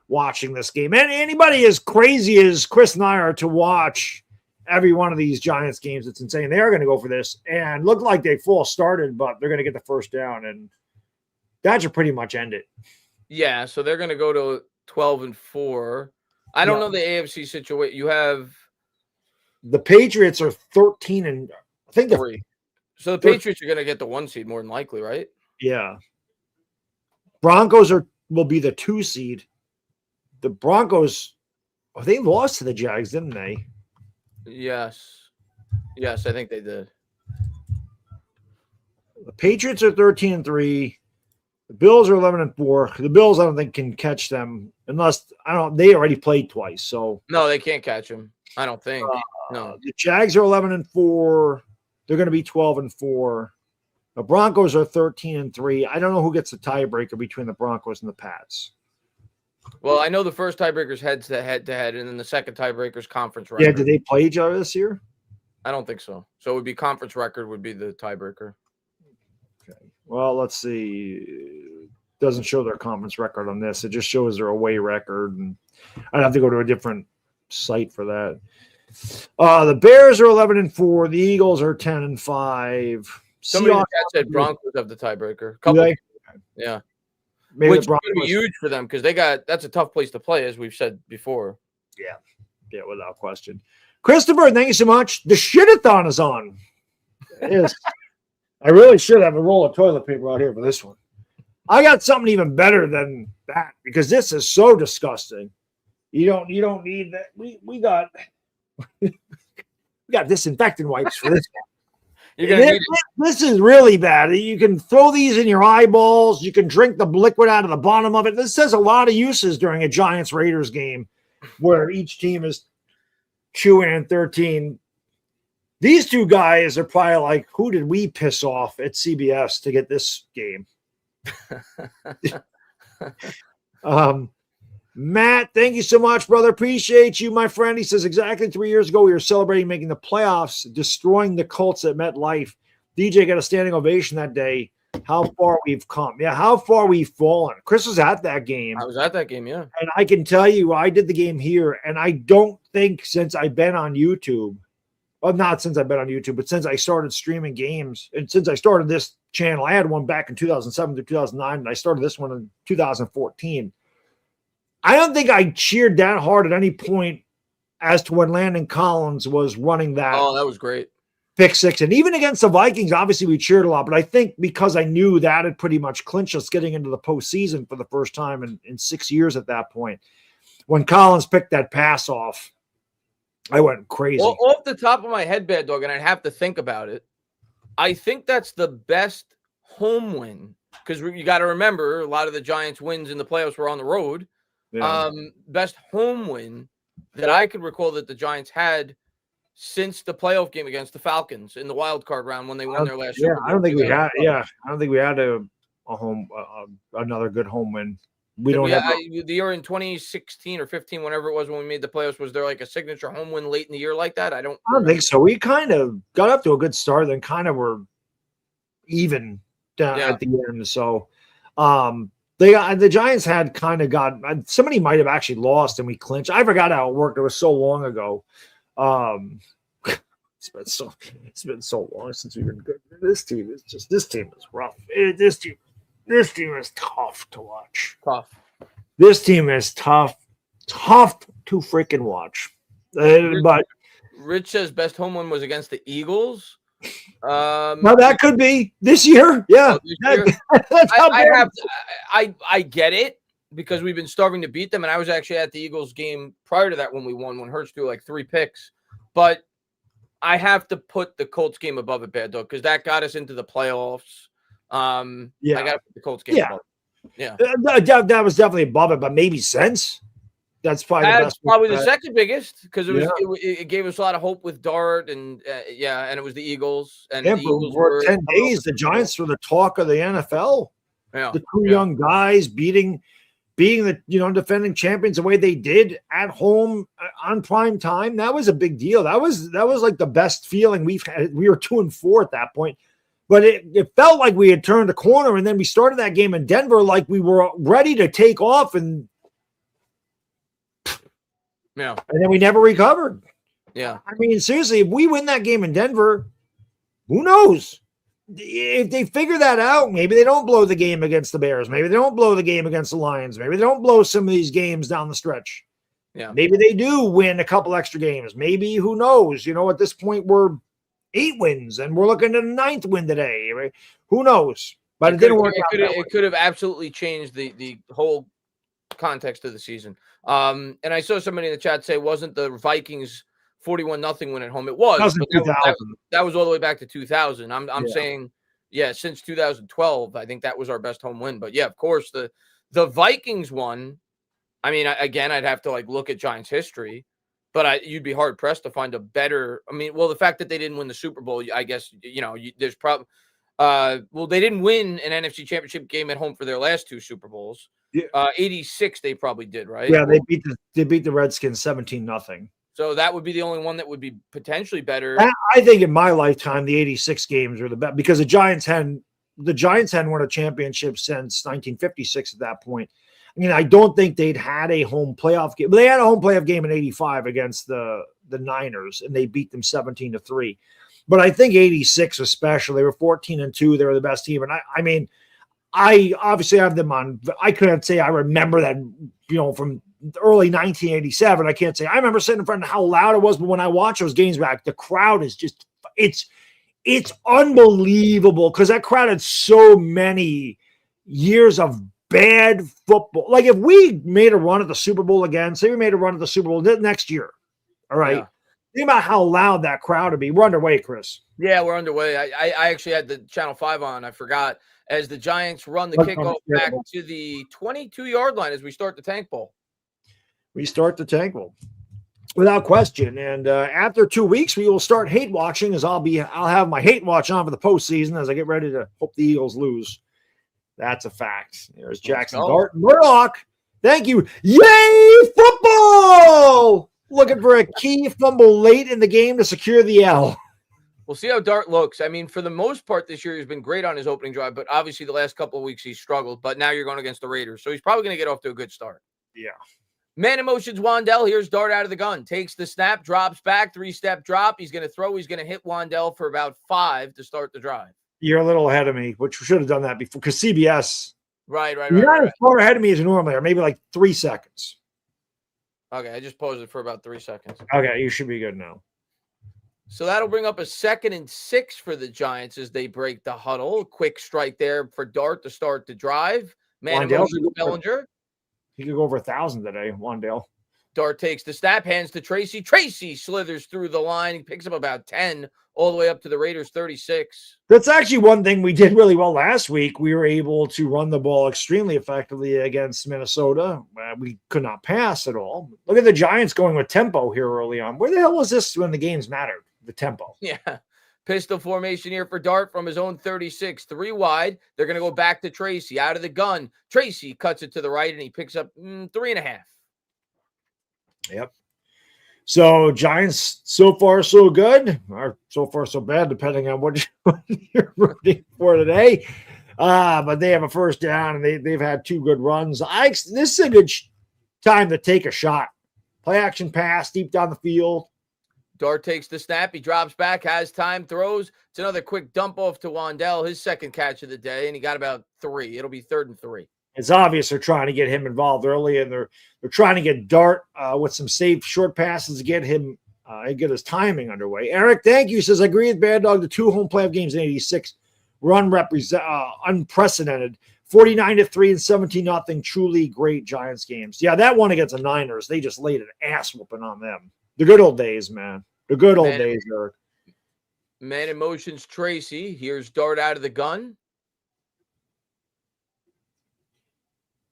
watching this game, and anybody as crazy as Chris and I are to watch every one of these Giants games. It's insane. They are going to go for this, and look like they full started, but they're going to get the first down, and that should pretty much end it. Yeah, so they're going to go to 12-4. I don't know the AFC situation. You have the Patriots are 13 and I think 3. So the Patriots are going to get the 1 seed more than likely, right? Yeah. Broncos will be the 2 seed. The Broncos, they lost to the Jags, didn't they? Yes, I think they did. The Patriots are 13-3. The Bills are 11-4. The Bills, I don't think, can catch them unless they already played twice. So no, they can't catch them. I don't think. No, the Jags are 11-4. They're going to be 12-4. The Broncos are 13-3. I don't know who gets the tiebreaker between the Broncos and the Pats. Well, I know the first tiebreaker's head-to-head, and then the second tiebreaker's conference record. Yeah, did they play each other this year? I don't think so. So it would be conference record would be the tiebreaker. Okay. Well, let's see. It doesn't show their conference record on this. It just shows their away record, and I'd have to go to a different site for that. The Bears are 11-4. The Eagles are 10-5. Somebody in the chat said Broncos have the tiebreaker. Yeah. Maybe which is going to be huge for them because that's a tough place to play, as we've said before. Yeah, without question. Christopher, thank you so much. The shit-a-thon is on. It is. I really should have a roll of toilet paper out here for this one. I got something even better than that because this is so disgusting. You don't need that. We got disinfectant wipes for this one. This is really bad. You can throw these in your eyeballs. You can drink the liquid out of the bottom of it. This has a lot of uses during a Giants-Raiders game where each team is 2-13. These two guys are probably like, who did we piss off at CBS to get this game? Matt, thank you so much, brother. Appreciate you, my friend. He says, exactly 3 years ago, we were celebrating making the playoffs, destroying the Colts at MetLife. DJ got a standing ovation that day. How far we've come. Yeah, how far we've fallen. Chris was at that game. I was at that game, yeah. And I can tell you, I did the game here, and I don't think since I've been on YouTube, well, not since I've been on YouTube, but since I started streaming games, and since I started this channel, I had one back in 2007 to 2009, and I started this one in 2014. I don't think I cheered that hard at any point as to when Landon Collins was running that. Oh, that was great. Pick six. And even against the Vikings, obviously we cheered a lot, but I think because I knew that had pretty much clinched us getting into the postseason for the first time in 6 years at that point. When Collins picked that pass off, I went crazy. Well, off the top of my head, Bad Dog, and I'd have to think about it, I think that's the best home win because you got to remember a lot of the Giants' wins in the playoffs were on the road. Yeah. Best home win that I could recall that the Giants had since the playoff game against the Falcons in the wild card round when they won their last. Yeah, I don't think we had. Yeah, I don't think we had a home another good home win. We don't have the year in 2016 or 15, whenever it was when we made the playoffs. Was there like a signature home win late in the year like that? I don't think so. We kind of got up to a good start, then kind of were even down at the end. So, the Giants had kind of got somebody might have actually lost and we clinched. I forgot how it worked. It was so long ago. It's been so long since we've been good. This team is rough. This team is tough to watch. Tough. This team is tough to freaking watch. But Rich says best home win was against the Eagles. Now that could be this year. Yeah, I get it because we've been starving to beat them, and I was actually at the Eagles game prior to that when we won, when Hurts threw like 3 picks. But I have to put the Colts game above it, Bad Dog, because that got us into the playoffs. I got to put the Colts game above it. Yeah, that was definitely above it, but maybe since. That's probably the second biggest because it gave us a lot of hope with Dart and and it was the Eagles and the Eagles for 10 days. The Giants were the talk of the NFL. Yeah, the two young guys being the defending champions the way they did at home on prime time. That was a big deal. That was like the best feeling we've had. We were 2-4 at that point, but it felt like we had turned a corner, and then we started that game in Denver like we were ready to take off and. Yeah. And then we never recovered. Yeah. I mean, seriously, if we win that game in Denver, who knows? If they figure that out, maybe they don't blow the game against the Bears. Maybe they don't blow the game against the Lions. Maybe they don't blow some of these games down the stretch. Yeah. Maybe they do win a couple extra games. Maybe, who knows? At this point, we're 8 wins, and we're looking at a 9th win today. Right? Who knows? But it didn't work out. It could have absolutely changed the whole context of the season. And I saw somebody in the chat say, wasn't the Vikings 41-0 win at home? It was. That was all the way back to 2000. I'm saying, since 2012, I think that was our best home win. But of course, the Vikings won. I mean, again, I'd have to look at Giants history, but you'd be hard pressed to find a better. I mean, the fact that they didn't win the Super Bowl, I guess there's probably. They didn't win an NFC Championship game at home for their last 2 Super Bowls. 86 they probably did, right? Yeah, they beat the Redskins 17-0. So that would be the only one that would be potentially better. I think in my lifetime the 86 games are the best because the Giants hadn't won a championship since 1956 at that point. I mean, I don't think they'd had a home playoff game. They had a home playoff game in 85 against the Niners, and they beat them 17-3. But I think 86 especially, they were 14-2. They were the best team. And I mean, I obviously have them on. I couldn't say I remember that, from early 1987. I can't say I remember sitting in front of how loud it was. But when I watch those games back, the crowd is just, it's unbelievable because that crowd had so many years of bad football. Like if we made a run at the Super Bowl again, say we made a run at the Super Bowl next year. All right. Yeah. Think about how loud that crowd would be. We're underway, Chris. Yeah, we're underway. I actually had the Channel 5 on. I forgot. As the Giants run the kickoff back to the 22-yard line as we start the Tank Bowl. We start the Tank Bowl. Without question. And after 2 weeks, we will start hate watching as I'll have my hate watch on for the postseason as I get ready to hope the Eagles lose. That's a fact. There's Jackson Dart Murdoch. Thank you. Yay, football! Looking for a key fumble late in the game to secure the L. We'll see how Dart looks. I mean, for the most part this year, he's been great on his opening drive, but obviously the last couple of weeks he's struggled. But now you're going against the Raiders, so he's probably going to get off to a good start. Yeah. Man in motion's Wandell. Here's Dart out of the gun. Takes the snap, drops back, 3-step drop. He's going to throw. He's going to hit Wandell for about 5 to start the drive. You're a little ahead of me, which we should have done that before because CBS. Right. You're not as far ahead of me as you normally are, maybe like 3 seconds. Okay, I just paused it for about 3 seconds. Okay, you should be good now. So that'll bring up a 2nd and 6 for the Giants as they break the huddle. Quick strike there for Dart to start the drive. Man in motion, Bellinger. He could go over 1,000 today, Wandale. Dart takes the snap, hands to Tracy. Tracy slithers through the line. He picks up about 10 all the way up to the Raiders' 36. That's actually one thing we did really well last week. We were able to run the ball extremely effectively against Minnesota. We could not pass at all. Look at the Giants going with tempo here early on. Where the hell was this when the games mattered? The tempo. Yeah. Pistol formation here for Dart from his own 36. 3 wide. They're going to go back to Tracy. Out of the gun. Tracy cuts it to the right, and he picks up 3.5. Yep. So Giants, so far so good, or so far so bad, depending on what you're rooting for today. But they have a first down, and they've had 2 good runs. This is a good time to take a shot. Play action pass deep down the field. Dart takes the snap. He drops back, has time, throws. It's another quick dump off to Wandell, his 2nd catch of the day, and he got about 3. It'll be 3rd and 3. It's obvious they're trying to get him involved early, and they're trying to get Dart with some safe short passes to get him get his timing underway. Eric, thank you. Says I agree with Bad Dog. The 2 home playoff games in '86 run unprecedented. 49-3 and 17-0. Truly great Giants games. Yeah, that one against the Niners, they just laid an ass whooping on them. The good old days, man. The good old days, Eric. Man in motion's Tracy. Here's Dart out of the gun.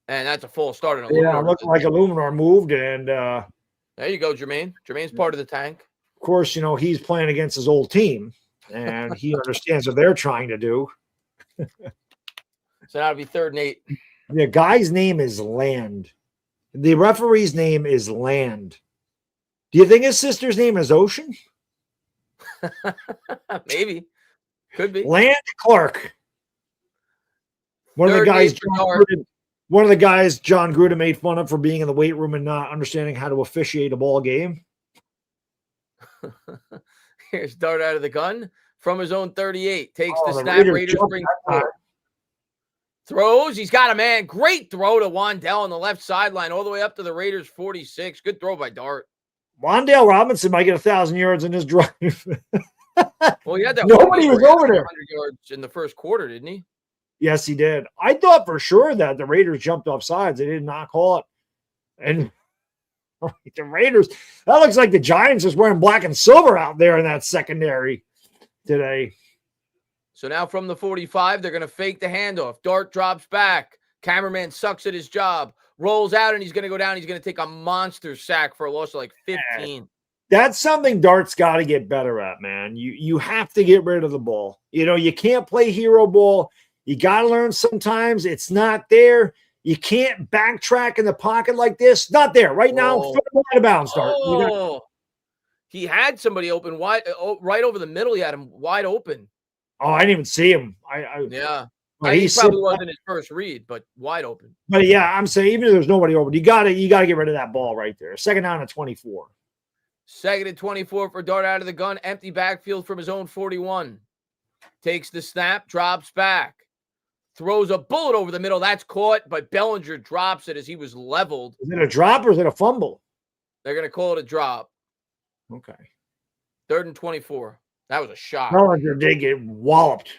And that's a false start. Yeah, it looked like Illuminor moved, and there you go, Jermaine. Jermaine's part of the tank. Of course, he's playing against his old team, and he understands what they're trying to do. So that'll be 3rd and 8. The guy's name is Land. The referee's name is Land. Do you think his sister's name is Ocean? Maybe. Could be. Land Clark. One of the guys John Gruden made fun of for being in the weight room and not understanding how to officiate a ball game. Here's Dart out of the gun from his own 38. Takes the snap. Raiders bring throws. He's got a man. Great throw to Wandell on the left sideline all the way up to the Raiders' 46. Good throw by Dart. Wandale Robinson might get 1,000 yards in his drive. Well, he had that. Nobody was over there. 100 yards in the first quarter, didn't he? Yes, he did. I thought for sure that the Raiders jumped off sides. They did not call it. And the Raiders, that looks like the Giants is wearing black and silver out there in that secondary today. So now from the 45, they're going to fake the handoff. Dart drops back. Cameraman sucks at his job. Rolls out, and he's going to go down. He's going to take a monster sack for a loss of like 15. That's something Dart's got to get better at, man. You have to get rid of the ball. You can't play hero ball. You got to learn sometimes it's not there. You can't backtrack in the pocket like this. Not there. Right now, wide of bounds, Dart. He had somebody open wide, right over the middle. He had him wide open. Oh, I didn't even see him. Yeah. He probably wasn't his first read, but wide open. But yeah, I'm saying even if there's nobody open, you gotta get rid of that ball right there. 2nd down at 24. 2nd and 24 for Dart out of the gun. Empty backfield from his own 41. Takes the snap, drops back. Throws a bullet over the middle. That's caught, but Bellinger drops it as he was leveled. Is it a drop or is it a fumble? They're going to call it a drop. Okay. 3rd and 24. That was a shot. Bellinger did get walloped.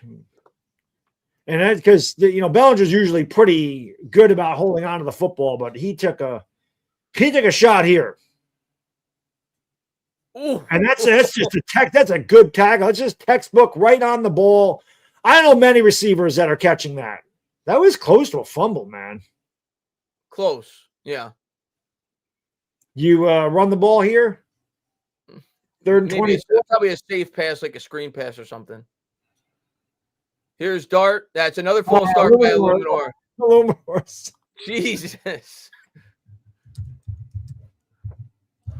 And that's because, Bellinger's usually pretty good about holding on to the football, but he took a shot here. Ooh. And that's just that's a good tackle. It's just textbook right on the ball. I don't know many receivers that are catching that. That was close to a fumble, man. Close. Yeah. You run the ball here? Third and Maybe 20. it's probably a safe pass, like a screen pass or something. Here's Dart. That's another false start by Illuminor. Jesus.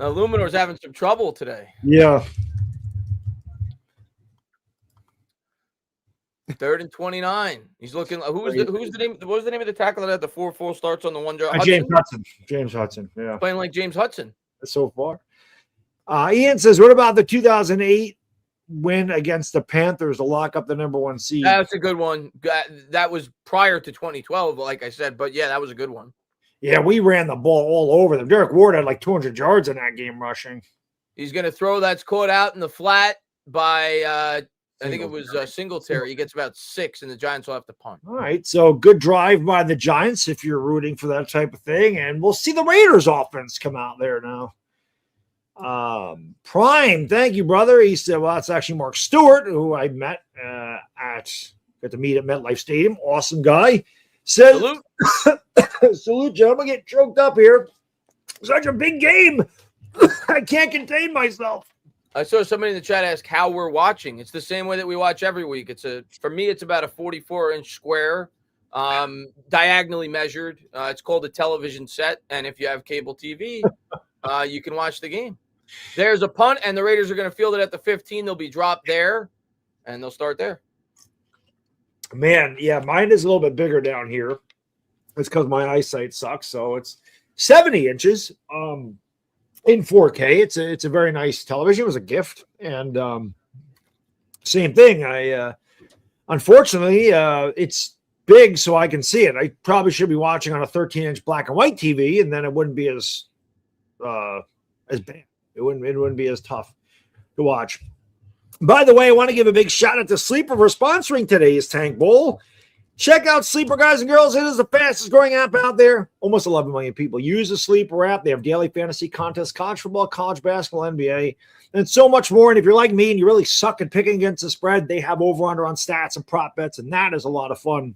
Illuminor's having some trouble today. Yeah. 3rd and 29. He's looking. Who's the name? What was the name of the tackle that had the 4 full starts on the one drive? James Hudson. James Hudson. Yeah. Playing like James Hudson so far. Ian says, what about the 2008 win against the Panthers to lock up the number 1 seed? That's a good one. That was prior to 2012, like I said. But yeah, that was a good one. Yeah, we ran the ball all over them. Derek Ward had like 200 yards in that game rushing. He's going to throw. That's caught out in the flat by I think it was Singletary. He gets about 6, and the Giants will have to punt. All right, so good drive by the Giants if you're rooting for that type of thing, and we'll see the Raiders offense come out there now. Prime, thank you, brother. He said, well, that's actually Mark Stewart, who I met got to meet at MetLife Stadium. Awesome guy. Says, Salute. Salute, gentlemen. Get choked up here. Such a big game. I can't contain myself. I saw somebody in the chat ask how we're watching. It's the same way that we watch every week. For me, it's about a 44-inch square, diagonally measured. It's called a television set, and if you have cable TV, you can watch the game. There's a punt, and the Raiders are going to field it at the 15. They'll be dropped there, and they'll start there. Man, yeah, mine is a little bit bigger down here. It's because my eyesight sucks, so it's 70 inches. In 4K, it's a very nice television. It was a gift, and same thing. Unfortunately, it's big, so I can see it. I probably should be watching on a 13-inch black and white TV, and then it wouldn't be as bad. It wouldn't be as tough to watch. By the way, I want to give a big shout out to Sleeper for sponsoring today's Tank Bowl. Check out Sleeper, guys and girls. It is the fastest growing app out there. Almost 11 million people use the Sleeper app. They have daily fantasy contests, college football, college basketball, NBA, and so much more. And if you're like me and you really suck at picking against the spread, they have over-under on stats and prop bets, and that is a lot of fun.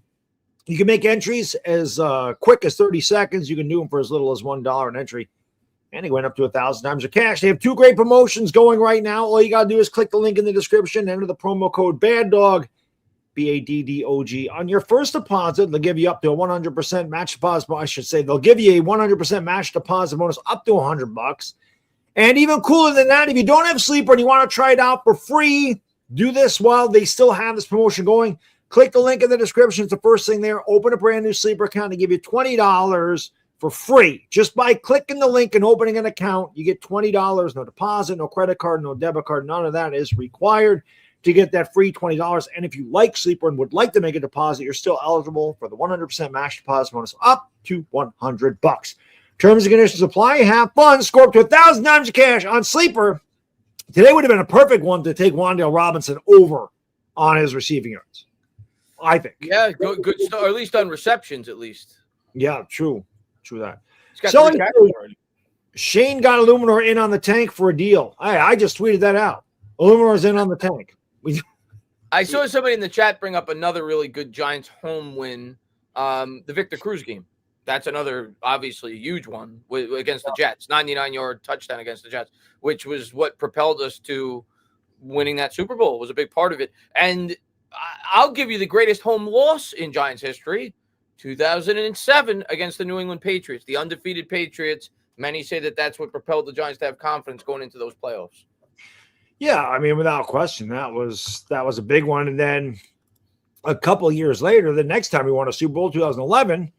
You can make entries as quick as 30 seconds. You can do them for as little as $1 an entry. And he went up to 1,000 times your cash. They have 2 great promotions going right now. All you got to do is click the link in the description, enter the promo code BADDOG, BADDOG. On your first deposit, they'll give you up to a 100% match deposit. I should say they'll give you a 100% match deposit bonus up to $100. And even cooler than that, if you don't have Sleeper and you want to try it out for free, do this while they still have this promotion going. Click the link in the description. It's the first thing there. Open a brand new Sleeper account. They give you $20 for free. Just by clicking the link and opening an account, you get $20. No deposit, no credit card, no debit card. None of that is required to get that free $20. And if you like Sleeper and would like to make a deposit, you're still eligible for the 100% match deposit bonus up to $100. Terms and conditions apply. Have fun. Score up to 1,000 times your cash on Sleeper. Today would have been a perfect one to take Wan'Dale Robinson over on his receiving yards, I think. Yeah, good start, or at least on receptions, at least. Yeah, true that. So Shane got Illuminor in on the tank for a deal. I just tweeted that out. Illuminor's in on the tank. I saw somebody in the chat bring up another really good Giants home win, the Victor Cruz game. That's another obviously huge one against the Jets, 99-yard touchdown against the Jets, which was what propelled us to winning that Super Bowl. It was a big part of it. And I'll give you the greatest home loss in Giants history. 2007 against the New England Patriots, the undefeated Patriots. Many say that that's what propelled the Giants to have confidence going into those playoffs. Yeah, I mean, without question, that was a big one. And then a couple of years later, the next time we won a Super Bowl, 2011,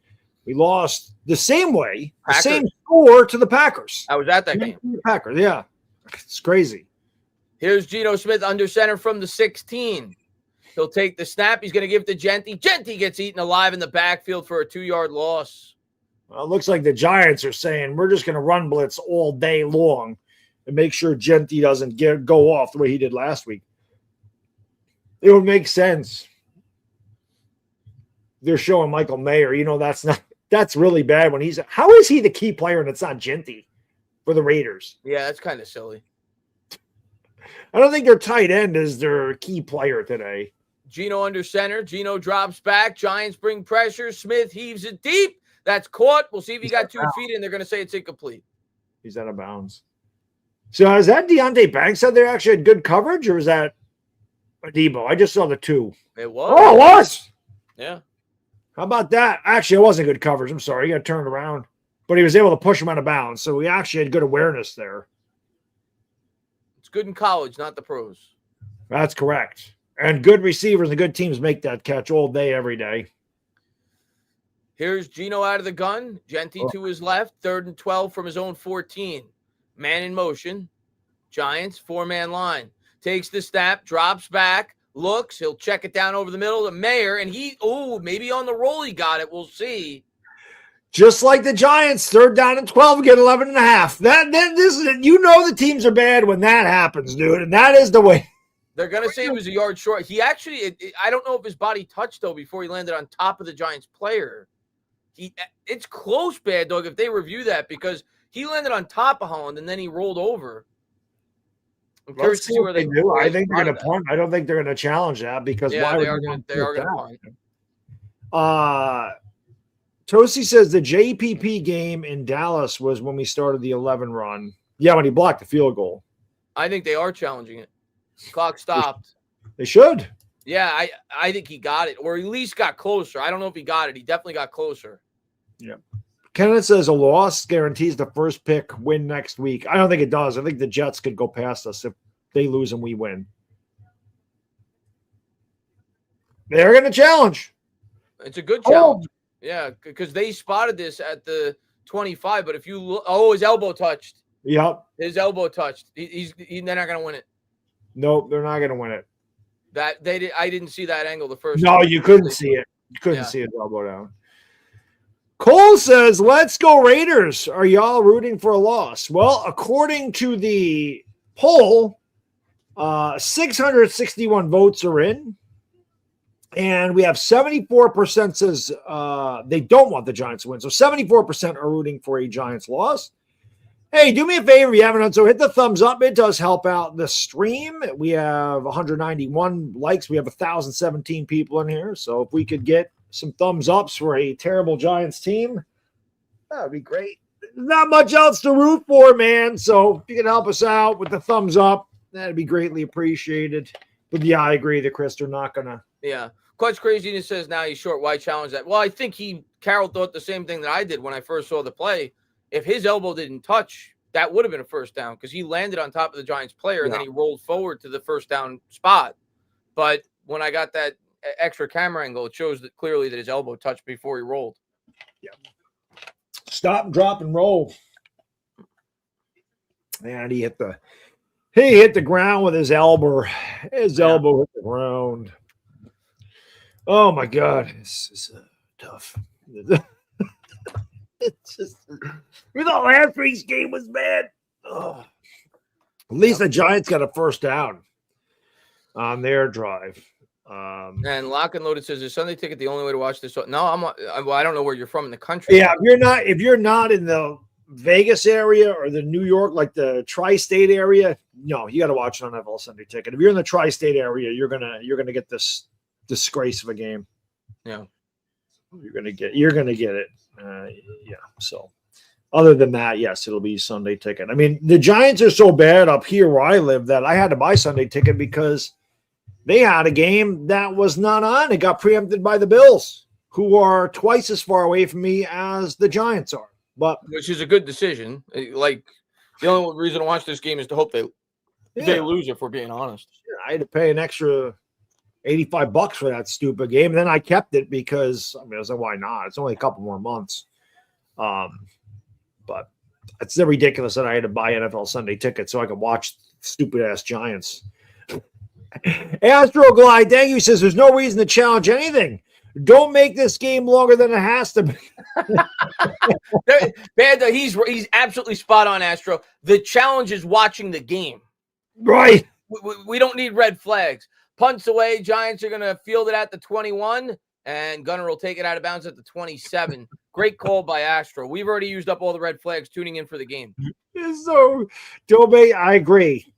we lost the same way, the same score to the Packers. I was at that game. Packers, yeah. It's crazy. Here's Geno Smith under center from the 16. He'll take the snap. He's going to give it to Genty. Genty gets eaten alive in the backfield for a 2-yard loss. Well, it looks like the Giants are saying we're just going to run blitz all day long and make sure Genty doesn't go off the way he did last week. It would make sense. They're showing Michael Mayer. That's really bad when how is he the key player and it's not Genty for the Raiders? Yeah, that's kind of silly. I don't think their tight end is their key player today. Geno under center. Geno drops back. Giants bring pressure. Smith heaves it deep. That's caught. We'll see if he got 2 feet in. They're going to say it's incomplete. He's out of bounds. So is that Deontay Banks out there actually had good coverage, or was that Debo? I just saw the two. It was. Oh, it was. Yeah. How about that? Actually, it wasn't good coverage. I'm sorry. He got turned around. But he was able to push him out of bounds. So he actually had good awareness there. It's good in college, not the pros. That's correct. And good receivers and good teams make that catch all day, every day. Here's Geno out of the gun. Genty to his left. 3rd and 12 from his own 14. Man in motion. Giants, 4-man line. Takes the snap, drops back, looks. He'll check it down over the middle to Mayer. And maybe on the roll he got it. We'll see. Just like the Giants, 3rd down and 12, get 11 and a half. This is, the teams are bad when that happens, dude. And that is the way. They're going to say he was a yard short. He actually, I don't know if his body touched, though, before he landed on top of the Giants player. It's close, Bad Dog, if they review that, because he landed on top of Holland and then he rolled over. I'm curious to see where they do. I think they're going to punt. I don't think they're going to challenge that because why would they are going to punt. Tosi says the JPP game in Dallas was when we started the 11 run. Yeah, when he blocked the field goal. I think they are challenging it. Clock stopped. They should. Yeah, I think he got it, or at least got closer. I don't know if he got it. He definitely got closer. Yeah. Kenneth says a loss guarantees the first pick win next week. I don't think it does. I think the Jets could go past us if they lose and we win. They're going to challenge. It's a good challenge. Yeah, because they spotted this at the 25. But if you look, his elbow touched. Yep. His elbow touched. They're not going to win it. Nope, they're not going to win it. I didn't see that angle the first time. No, you couldn't see it. You couldn't see his elbow down. Cole says, let's go Raiders. Are y'all rooting for a loss? Well, according to the poll, 661 votes are in. And we have 74% says they don't want the Giants to win. So 74% are rooting for a Giants loss. Hey, do me a favor if you haven't done so. Hit the thumbs up. It does help out the stream. We have 191 likes. We have 1,017 people in here. So if we could get some thumbs ups for a terrible Giants team, that would be great. There's not much else to root for, man. So if you can help us out with the thumbs up, that'd be greatly appreciated. But yeah, I agree that Chris, they're not going to. Yeah. Clutch Craziness says now he's short. Why challenge that? Well, I think Carroll thought the same thing that I did when I first saw the play. If his elbow didn't touch, that would have been a first down because he landed on top of the Giants player and then he rolled forward to the first down spot. But when I got that extra camera angle, it shows that clearly that his elbow touched before he rolled. Yeah. Stop, drop, and roll. And he hit the ground with his elbow. His elbow hit the ground. Oh my God, this is tough. It's just, we thought last week's game was bad. Oh. At least the Giants got a first down on their drive. And Lock and Loaded says, "Is Sunday ticket the only way to watch this?" No, I don't know where you're from in the country. Yeah, if you're not in the Vegas area or the New York, like the tri-state area, no, you got to watch it on NFL Sunday ticket. If you're in the tri-state area, you're gonna get this disgrace of a game. Yeah, you're gonna get it. Yeah. So, other than that, yes, it'll be Sunday ticket. I mean, the Giants are so bad up here where I live that I had to buy Sunday ticket because they had a game that was not on. It got preempted by the Bills, who are twice as far away from me as the Giants are. But which is a good decision. Like the only reason to watch this game is to hope they lose. If we're being honest, I had to pay an extra $85 for that stupid game. And then I kept it because I was like, why not? It's only a couple more months. But it's ridiculous that I had to buy NFL Sunday tickets so I could watch stupid ass Giants. Astro Glide, thank you. Says there's no reason to challenge anything. Don't make this game longer than it has to be. He's absolutely spot on, Astro. The challenge is watching the game. Right. We don't need red flags. Punts away. Giants are going to field it at the 21, and Gunner will take it out of bounds at the 27. Great call by Astro. We've already used up all the red flags tuning in for the game. So, Tobe, I agree.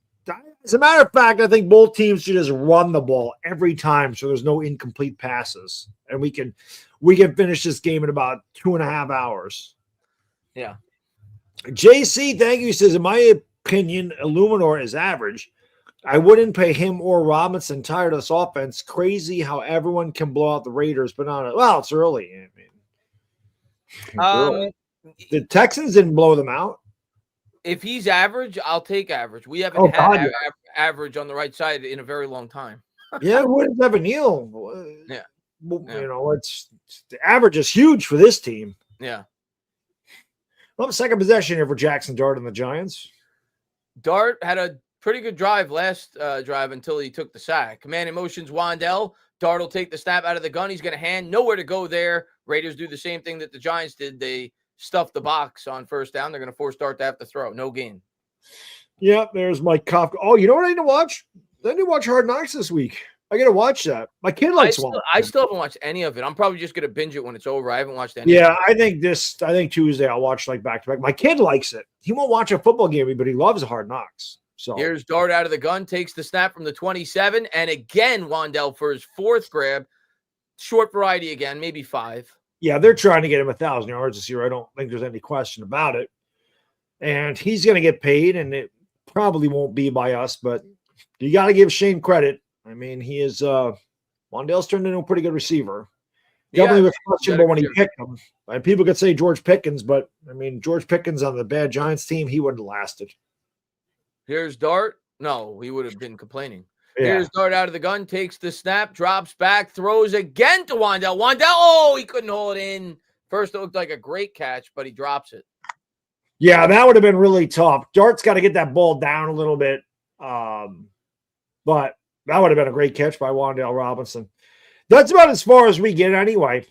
As a matter of fact, I think both teams should just run the ball every time so there's no incomplete passes. And we can finish this game in about 2.5 hours. Yeah. JC, thank you. He says, in my opinion, Illuminor is average. I wouldn't pay him or Robinson. Tired of this offense. Crazy how everyone can blow out the Raiders, but not. Well, it's early. I mean, it's early. The Texans didn't blow them out. If he's average, I'll take average. We haven't had average on the right side in a very long time. Yeah, what is Evan Neal? Yeah. You know, it's the average is huge for this team. Yeah. Well, second possession here for Jackson Dart and the Giants. Dart had a pretty good drive last drive until he took the sack. Man in motion's Wandell. Dart will take the snap out of the gun. He's going to hand. Nowhere to go there. Raiders do the same thing that the Giants did. They stuff the box on first down. They're going to force Dart to have to throw. No gain. Yep, there's Mike Kafka. Oh, you know what I need to watch? I need to watch Hard Knocks this week. I got to watch that. My kid likes one. I still haven't watched any of it. I'm probably just going to binge it when it's over. I haven't watched any. Yeah, I think Tuesday I'll watch like back to back. My kid likes it. He won't watch a football game, but he loves Hard Knocks. So here's Dart out of the gun, takes the snap from the 27, and again Wandell for his fourth grab. Short variety again, maybe 5. Yeah, they're trying to get him 1,000 yards this year. I don't think there's any question about it. And he's going to get paid, and it probably won't be by us, but you got to give Shane credit. I mean, he is Wandell's turned into a pretty good receiver. Definitely was questionable when he picked him. And people could say George Pickens, but I mean, George Pickens on the bad Giants team, he wouldn't have lasted. Here's Dart. No, he would have been complaining. Yeah. Here's Dart out of the gun, takes the snap, drops back, throws again to Wandell. Wandell, he couldn't hold it in. First, it looked like a great catch, but he drops it. Yeah, that would have been really tough. Dart's got to get that ball down a little bit. But that would have been a great catch by Wandell Robinson. That's about as far as we get anyway.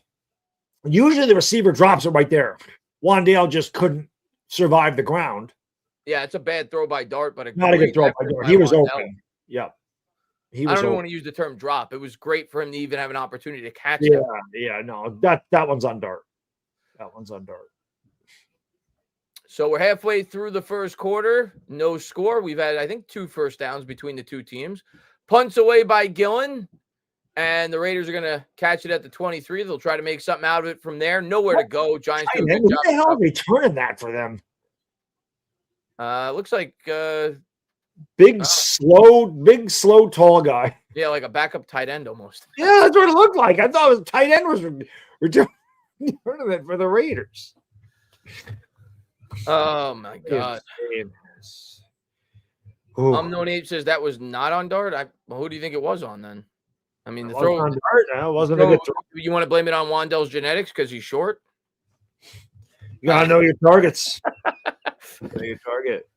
Usually the receiver drops it right there. Wandell just couldn't survive the ground. Yeah, it's a bad throw by Dart, but not a good throw by Dart. He was open. Yeah. I don't even want to use the term drop. It was great for him to even have an opportunity to catch it. Yeah, no. That one's on Dart. That one's on Dart. So we're halfway through the first quarter. No score. We've had, I think, 2 first downs between the two teams. Punts away by Gillen, and the Raiders are going to catch it at the 23. They'll try to make something out of it from there. Nowhere to go. Giants do a good job. What the hell are they turning that for them? Looks like big, slow, tall guy. Yeah, like a backup tight end almost. Yeah, that's what it looked like. I thought it was tight end was returning it for the Raiders. Oh my God. Unknown Ape says that was not on Dart. Who do you think it was on then? I mean, the throw on Dart. No, it wasn't a good throw. You want to blame it on Wandell's genetics because he's short? You gotta know your targets. Know your target.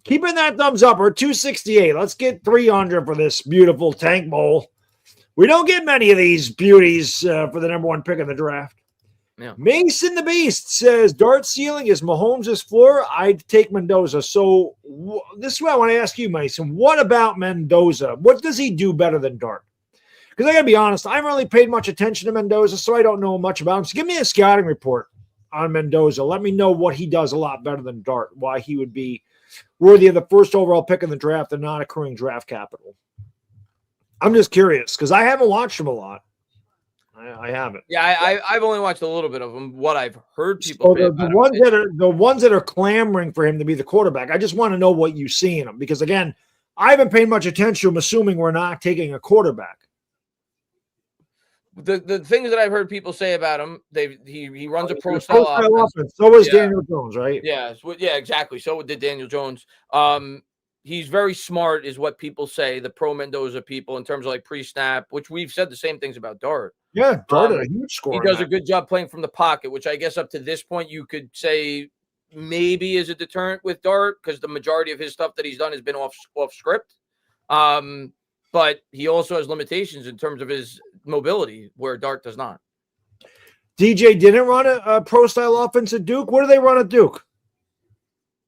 Keeping that thumbs up. We're 268. Let's get 300 for this beautiful tank bowl. We don't get many of these beauties for the number 1 pick in the draft. Yeah. Mason the Beast says Dart's ceiling is Mahomes' floor. I'd take Mendoza. So this is what I want to ask you, Mason. What about Mendoza? What does he do better than Dart? Because I got to be honest, I haven't really paid much attention to Mendoza, so I don't know much about him. So give me a scouting report on Mendoza. Let me know what he does a lot better than Dart, why he would be worthy of the first overall pick in the draft and not accruing draft capital. I'm just curious because I haven't watched him a lot. I haven't. Yeah, I've only watched a little bit of him. What I've heard people say the ones that are clamoring for him to be the quarterback. I just want to know what you see in him because again, I haven't paid much attention. I'm assuming we're not taking a quarterback. The things that I've heard people say about him, he runs a pro style offense. So was Daniel Jones, right? Yeah, exactly. So did Daniel Jones. He's very smart, is what people say. The pro Mendoza people in terms of like pre-snap, which we've said the same things about Dart. Yeah, Dart had a huge score. He does a good job playing from the pocket, which I guess up to this point you could say maybe is a deterrent with Dart because the majority of his stuff that he's done has been off script. But he also has limitations in terms of his mobility where Dart does not. DJ didn't run a pro style offense at Duke. What do they run at Duke?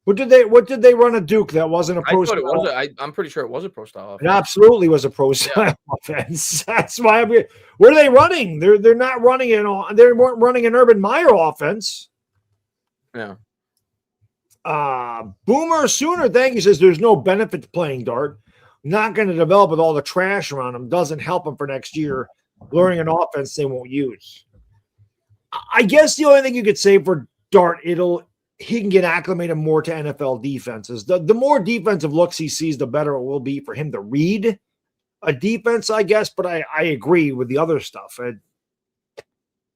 What did they run at Duke that wasn't a pro style? I'm pretty sure it was a pro style offense. It absolutely was a pro style offense. That's why what are they running? They're not running it on. They weren't running an Urban Meyer offense. Yeah. Boomer Sooner, thank you, says there's no benefit to playing Dart. Not going to develop with all the trash around him. Doesn't help him for next year. Learning an offense they won't use. I guess the only thing you could say for Dart, it'll he can get acclimated more to NFL defenses. The more defensive looks he sees, the better it will be for him to read a defense, I guess. But I agree with the other stuff.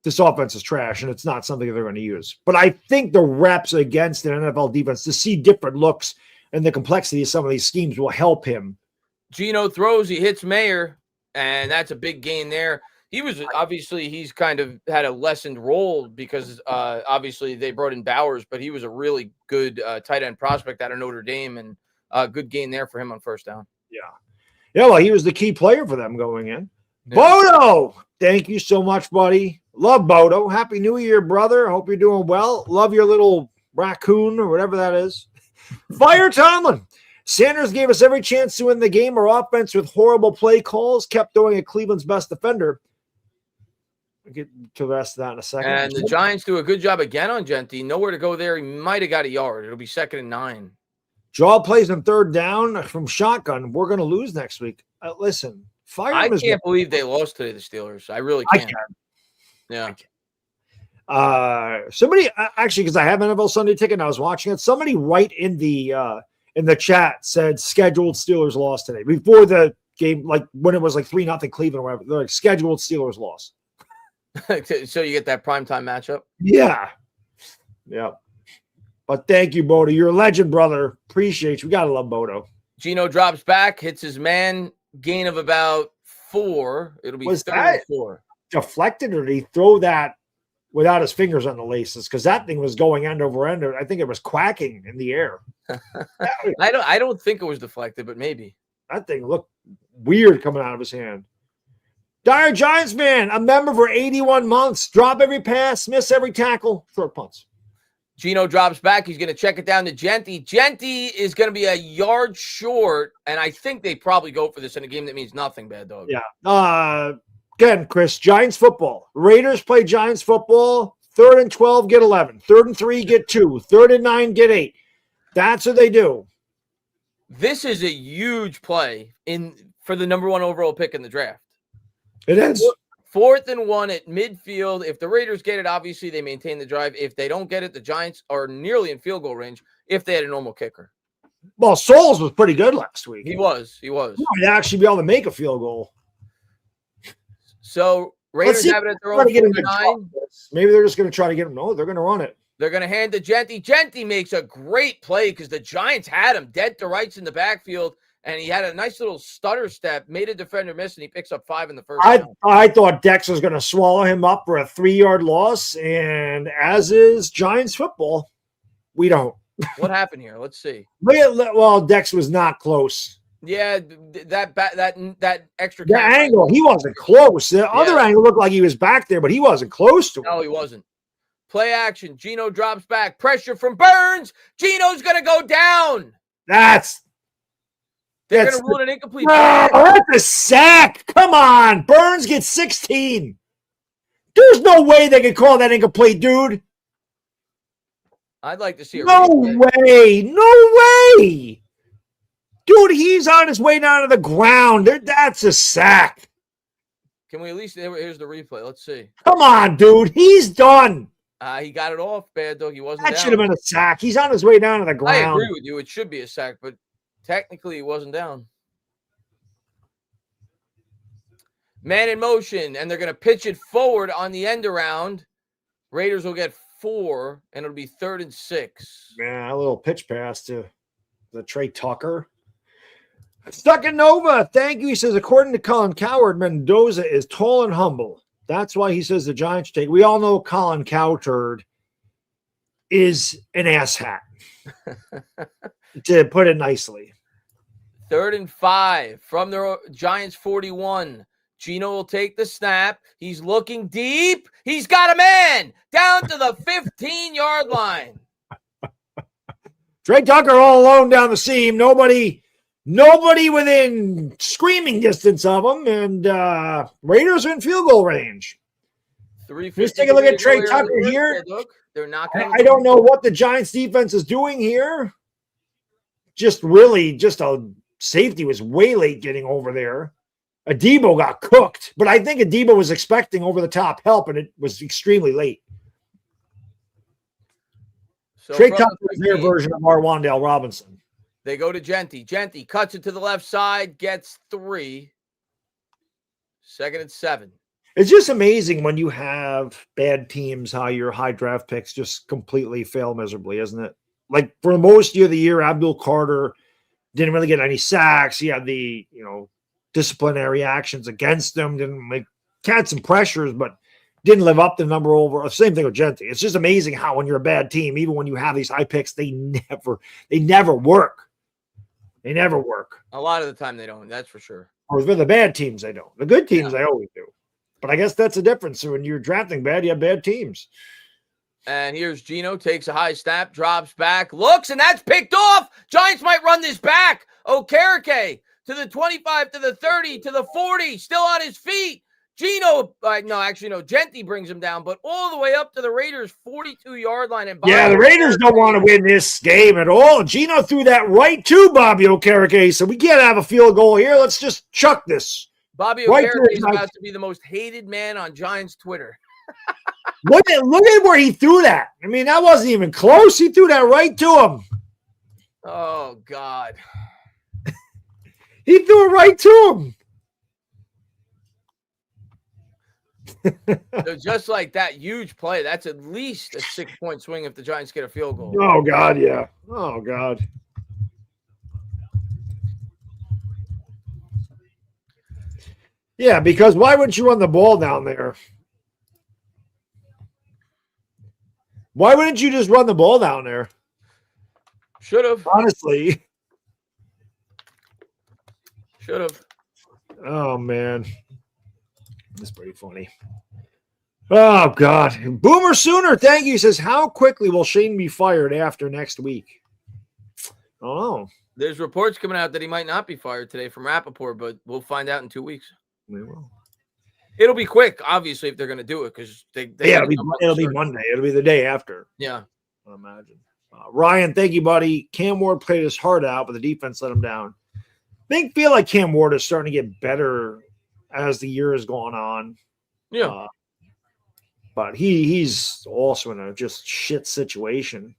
This offense is trash, and it's not something they're going to use. But I think the reps against an NFL defense to see different looks and the complexity of some of these schemes will help him. Gino throws, he hits Mayer, and that's a big gain there. He was obviously, he's kind of had a lessened role because obviously they brought in Bowers, but he was a really good tight end prospect out of Notre Dame, and a good gain there for him on first down. Yeah, well, he was the key player for them going in. Yeah. Bodo, thank you so much, buddy. Love Bodo. Happy New Year, brother. Hope you're doing well. Love your little raccoon or whatever that is. Fire Tomlin. Sanders gave us every chance to win the game. Our offense with horrible play calls kept throwing at Cleveland's best defender. We'll get to the rest of that in a second. And the Giants do a good job again on Genty. Nowhere to go there. He might have got a yard. It'll be 2nd and 9. Jaw plays on 3rd down from shotgun. We're going to lose next week. Listen, fire. I can't believe they lost today, the Steelers. I really can't. Yeah. Somebody actually, because I have NFL Sunday Ticket and I was watching it, somebody right in the chat said scheduled Steelers loss today before the game, like when it was like 3-0 Cleveland or whatever. They're like scheduled Steelers loss. So you get that primetime matchup. Yeah. But thank you, Bodo. You're a legend, brother. Appreciate you. We gotta love Bodo. Gino drops back, hits his man, gain of about 4. It'll be 3rd and 4. Deflected, or did he throw that without his fingers on the laces? Because that thing was going end over end. I think it was quacking in the air. I don't think it was deflected, but maybe. That thing looked weird coming out of his hand. Dire Giants man, a member for 81 months. Drop every pass, miss every tackle, short punts. Gino drops back. He's going to check it down to Genty. Genty is going to be a yard short, and I think they probably go for this in a game that means nothing, Bad Dog. Yeah. Again, Chris, Giants football. Raiders play Giants football. 3rd and 12, get 11. 3rd and 3, get 2. 3rd and 9, get 8. That's what they do. This is a huge play for the number 1 overall pick in the draft. It is. 4th and 1 at midfield. If the Raiders get it, obviously they maintain the drive. If they don't get it, the Giants are nearly in field goal range if they had a normal kicker. Well, Souls was pretty good last week. He was. He'd actually be able to make a field goal. So Raiders have it at their own 49. Maybe they're just going to try to get him. No, they're going to run it. They're going to hand to Genty. Genty makes a great play because the Giants had him dead to rights in the backfield, and he had a nice little stutter step, made a defender miss, and he picks up 5 in the first round. I thought Dex was going to swallow him up for a 3-yard loss, and as is Giants football, we don't. What happened here? Let's see. Well, Dex was not close. Yeah, that extra angle, he wasn't close. The other angle looked like he was back there, but he wasn't close to him. No, he wasn't. Play action. Gino drops back. Pressure from Burns. Gino's going to go down. They're going to rule an incomplete. No, that's a sack. Come on. Burns gets 16. There's no way they could call that incomplete, dude. I'd like to see it. No way. Dude, he's on his way down to the ground. That's a sack. Can we at least – here's the replay. Let's see. Come on, dude. He's done. He got it off, Bad Dog. He wasn't That down. should have been a sack. He's on his way down to the ground. I agree with you. It should be a sack, but technically he wasn't down. Man in motion, and they're going to pitch it forward on the end around. Raiders will get 4, and it'll be 3rd and 6. Man, a little pitch pass to the Trey Tucker. Stuck in Nova. Thank you. He says, according to Colin Cowherd, Mendoza is tall and humble. That's why he says the Giants take. We all know Colin Cowherd is an asshat, to put it nicely. 3rd and 5 from the Giants 41. Gino will take the snap. He's looking deep. He's got a man down to the 15-yard line. Trey Tucker all alone down the seam. Nobody within screaming distance of him, and Raiders are in field goal range. Let's take a look at Trey Tucker here. They're not. I don't know what the Giants defense is doing here. Just a safety was way late getting over there. Adebo got cooked, but I think Adebo was expecting over the top help, and it was extremely late. So Trey from Tucker the is their 15, version of our Wandale Robinson. they go to Genty. Genty cuts it to the left side, gets 3. 2nd and 7. It's just amazing when you have bad teams how your high draft picks just completely fail miserably, isn't it? Like for most of the year, Abdul Carter didn't really get any sacks. He had the disciplinary actions against him. Had some pressures, but didn't live up to the number over. Same thing with Genty. It's just amazing how when you're a bad team, even when you have these high picks, they never work. They never work. A lot of the time they don't. That's for sure. Or for the bad teams, they don't. The good teams, they always do. But I guess that's the difference. So when you're drafting bad, you have bad teams. And here's Gino, takes a high snap, drops back, looks, and that's picked off. Giants might run this back. Okereke to the 25, to the 30, to the 40, still on his feet. Gino, Genty brings him down, but all the way up to the Raiders' 42-yard line. And the Raiders don't want to win this game at all. Gino threw that right to Bobby Okereke, so we can't have a field goal here. Let's just chuck this. Bobby Okereke is about to be the most hated man on Giants Twitter. Look at where he threw that. I mean, that wasn't even close. He threw that right to him. Oh, God. He threw it right to him. So just like that huge play, that's at least a 6-point swing if the Giants get a field goal. Oh, God, yeah. Oh, God. Yeah, because why wouldn't you run the ball down there? Why wouldn't you just run the ball down there? Should have. Honestly. Should have. Oh, man. That's pretty funny. Oh, God. Boomer Sooner, thank you. He says, how quickly will Shane be fired after next week? I don't know. There's reports coming out that he might not be fired today from Rappaport, but we'll find out in 2 weeks. We will. It'll be quick, obviously, if they're going to do it, because it'll be Monday. It'll be the day after. Yeah. I imagine. Ryan, thank you, buddy. Cam Ward played his heart out, but the defense let him down. I feel like Cam Ward is starting to get better as the year has gone on. Yeah. But he's also in a just shit situation.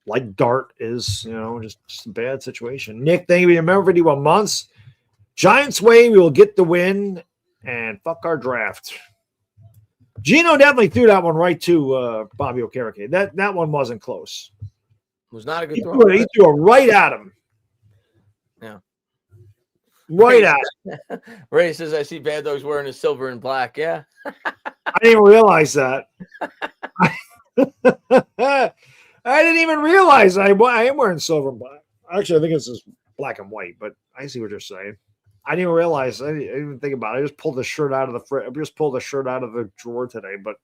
Like Dart is, just a bad situation. Nick, thank you. Remember 51 months. Giants way, we will get the win and fuck our draft. Gino definitely threw that one right to Bobby Okereke. That one wasn't close. It was not a good throw. He threw it right at him. Yeah. Right at him. Ray says, I see Baddog's wearing his silver and black. Yeah. I didn't even realize that. I didn't even realize I am wearing silver and black. Actually, I think it's just black and white, but I see what you're saying. I didn't even realize. I didn't even think about it. I just pulled the shirt out of the drawer today, but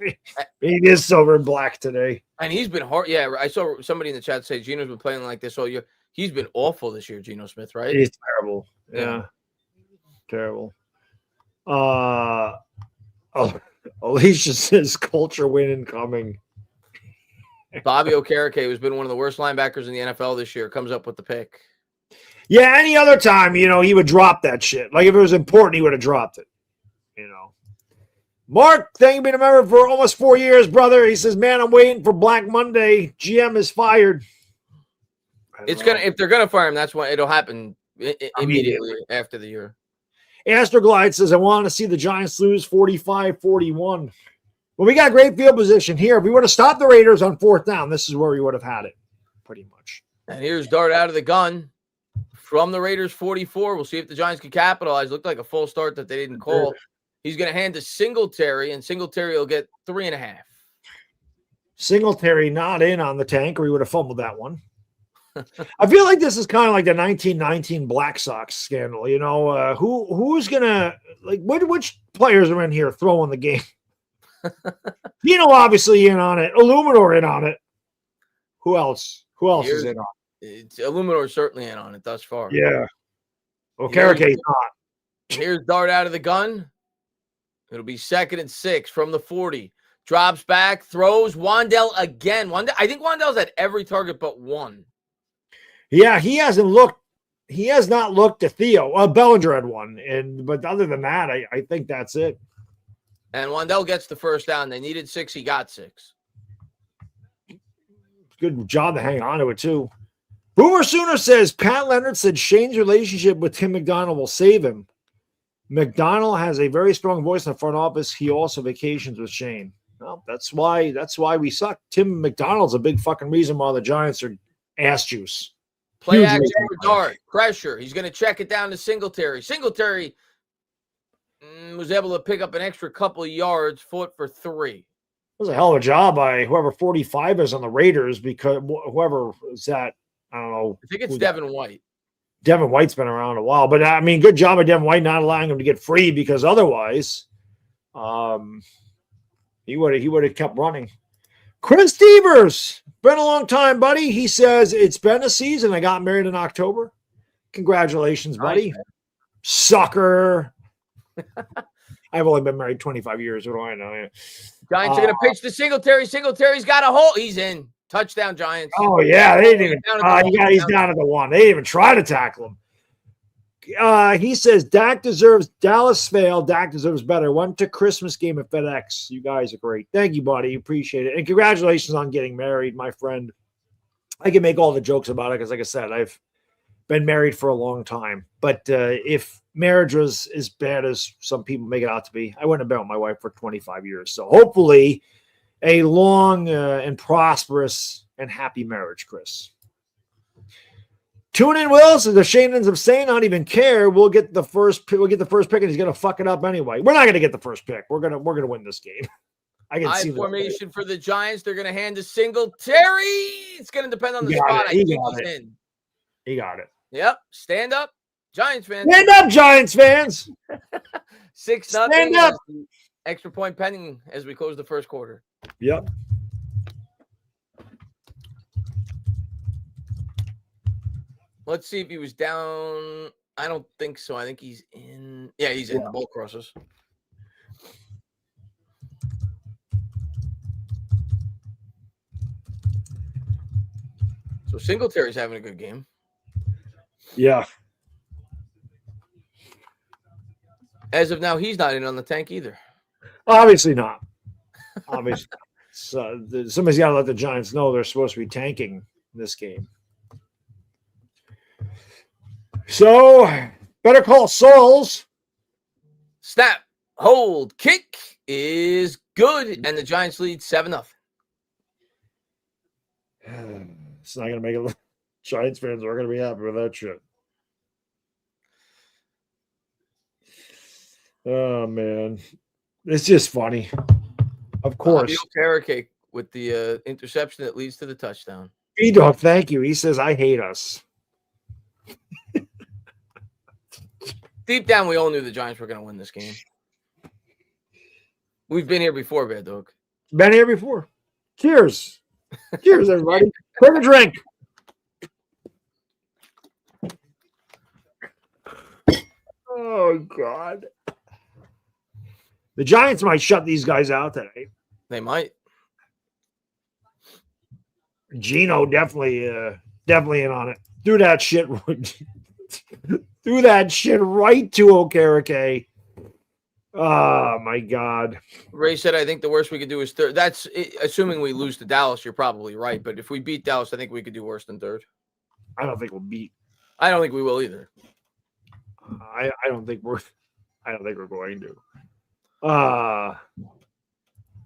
it is silver and black today. And he's been hard. Yeah, I saw somebody in the chat say Gino's been playing like this all year. He's been awful this year, Geno Smith, right? He's terrible. Yeah. Terrible. Alicia says culture win incoming. Bobby Okereke, who's been one of the worst linebackers in the NFL this year, comes up with the pick. Yeah, any other time, he would drop that shit. Like if it was important, he would have dropped it. Mark, thank you for being a member for almost 4 years, brother. He says, man, I'm waiting for Black Monday. GM is fired. If they're gonna fire him, that's when it'll happen immediately after the year. Astroglide says, I want to see the Giants lose 45-41. Well, we got great field position here. If we would have stopped the Raiders on 4th down, this is where we would have had it, pretty much. And here's Dart out of the gun from the Raiders 44. We'll see if the Giants can capitalize. Looked like a full start that they didn't call. He's going to hand to Singletary, and Singletary will get 3.5. Singletary not in on the tank, or he would have fumbled that one. I feel like this is kind of like the 1919 Black Sox scandal. Who's gonna which players are in here throwing the game? Obviously in on it. Illuminor in on it. Who else? Is in on it? Illuminor certainly in on it thus far. Yeah. Okereke's not. Here's Dart out of the gun. It'll be 2nd and 6 from the 40. Drops back, throws. Wandale again. I think Wandale's at every target but one. Yeah, he has not looked at Theo. Bellinger had one, but other than that, I think that's it. And Wandale gets the first down. They needed 6. He got 6. good job to hang on to it, too. Boomer Sooner says, Pat Leonard said Shane's relationship with Tim McDonald will save him. McDonald has a very strong voice in the front office. He also vacations with Shane. Well, that's why we suck. Tim McDonald's a big fucking reason why the Giants are ass juice. Play Huge action reason. for Dart. Pressure. He's going to check it down to Singletary. Singletary was able to pick up an extra couple of yards, fought for 3. It was a hell of a job by whoever 45 is on the Raiders, because whoever is that, I don't know. I think it's Devin White. Devin White's been around a while, but I mean, good job of Devin White not allowing him to get free, because otherwise, he would have kept running. Chris Devers, been a long time, buddy. He says it's been a season. I got married in October. Congratulations, buddy. Nice, Sucker. I've only been married 25 years. What do I know? Giants are going to pitch to Singletary. Singletary got a hole. He's in. Touchdown, Giants. Oh, yeah. They didn't even. He's down at the 1. They didn't even try to tackle him. He says Dallas failed. Dak deserves better. Went to Christmas game at FedEx. You guys are great. Thank you, buddy. Appreciate it. And congratulations on getting married, my friend. I can make all the jokes about it because, like I said, I've been married for a long time. But if marriage was as bad as some people make it out to be, I wouldn't have been with my wife for 25 years. So hopefully a long and prosperous and happy marriage, Chris. Tune in, Will. So the Shane ends up saying, "I don't even care. We'll get the first pick. And he's gonna fuck it up anyway. We're not gonna get the first pick. We're gonna win this game." I can see formation for the Giants. They're gonna hand to Singletary. It's gonna depend on the spot. I think he's in. He got it. Yep. Stand up, Giants fans. Stand up, Giants fans. 6-0. Stand up. Extra point pending as we close the first quarter. Yep. Let's see if he was down. I don't think so. I think he's in. Yeah, he's in. The ball crosses. So Singletary's having a good game. Yeah. As of now, he's not in on the tank either. Obviously not. Obviously not. So somebody's got to let the Giants know they're supposed to be tanking this game. So, better call Sauls. Snap, hold, kick is good, and the Giants lead 7-0. It's not going to make it. Giants fans are going to be happy with that shit. Oh, man. It's just funny. Of course. Carricake with the interception that leads to the touchdown. B-Dog, thank you. He says, I hate us. Deep down, we all knew the Giants were going to win this game. We've been here before, Bad Dog. Been here before. Cheers. Cheers, everybody. Take a drink. Oh, God. The Giants might shut these guys out today. They might. Gino definitely in on it. Do that shit. Do that shit right to Okereke. Oh, my God. Ray said, I think the worst we could do is third. That's assuming we lose to Dallas. You're probably right. But if we beat Dallas, I think we could do worse than third. I don't think we'll beat. I don't think we will either. I don't think we're going to.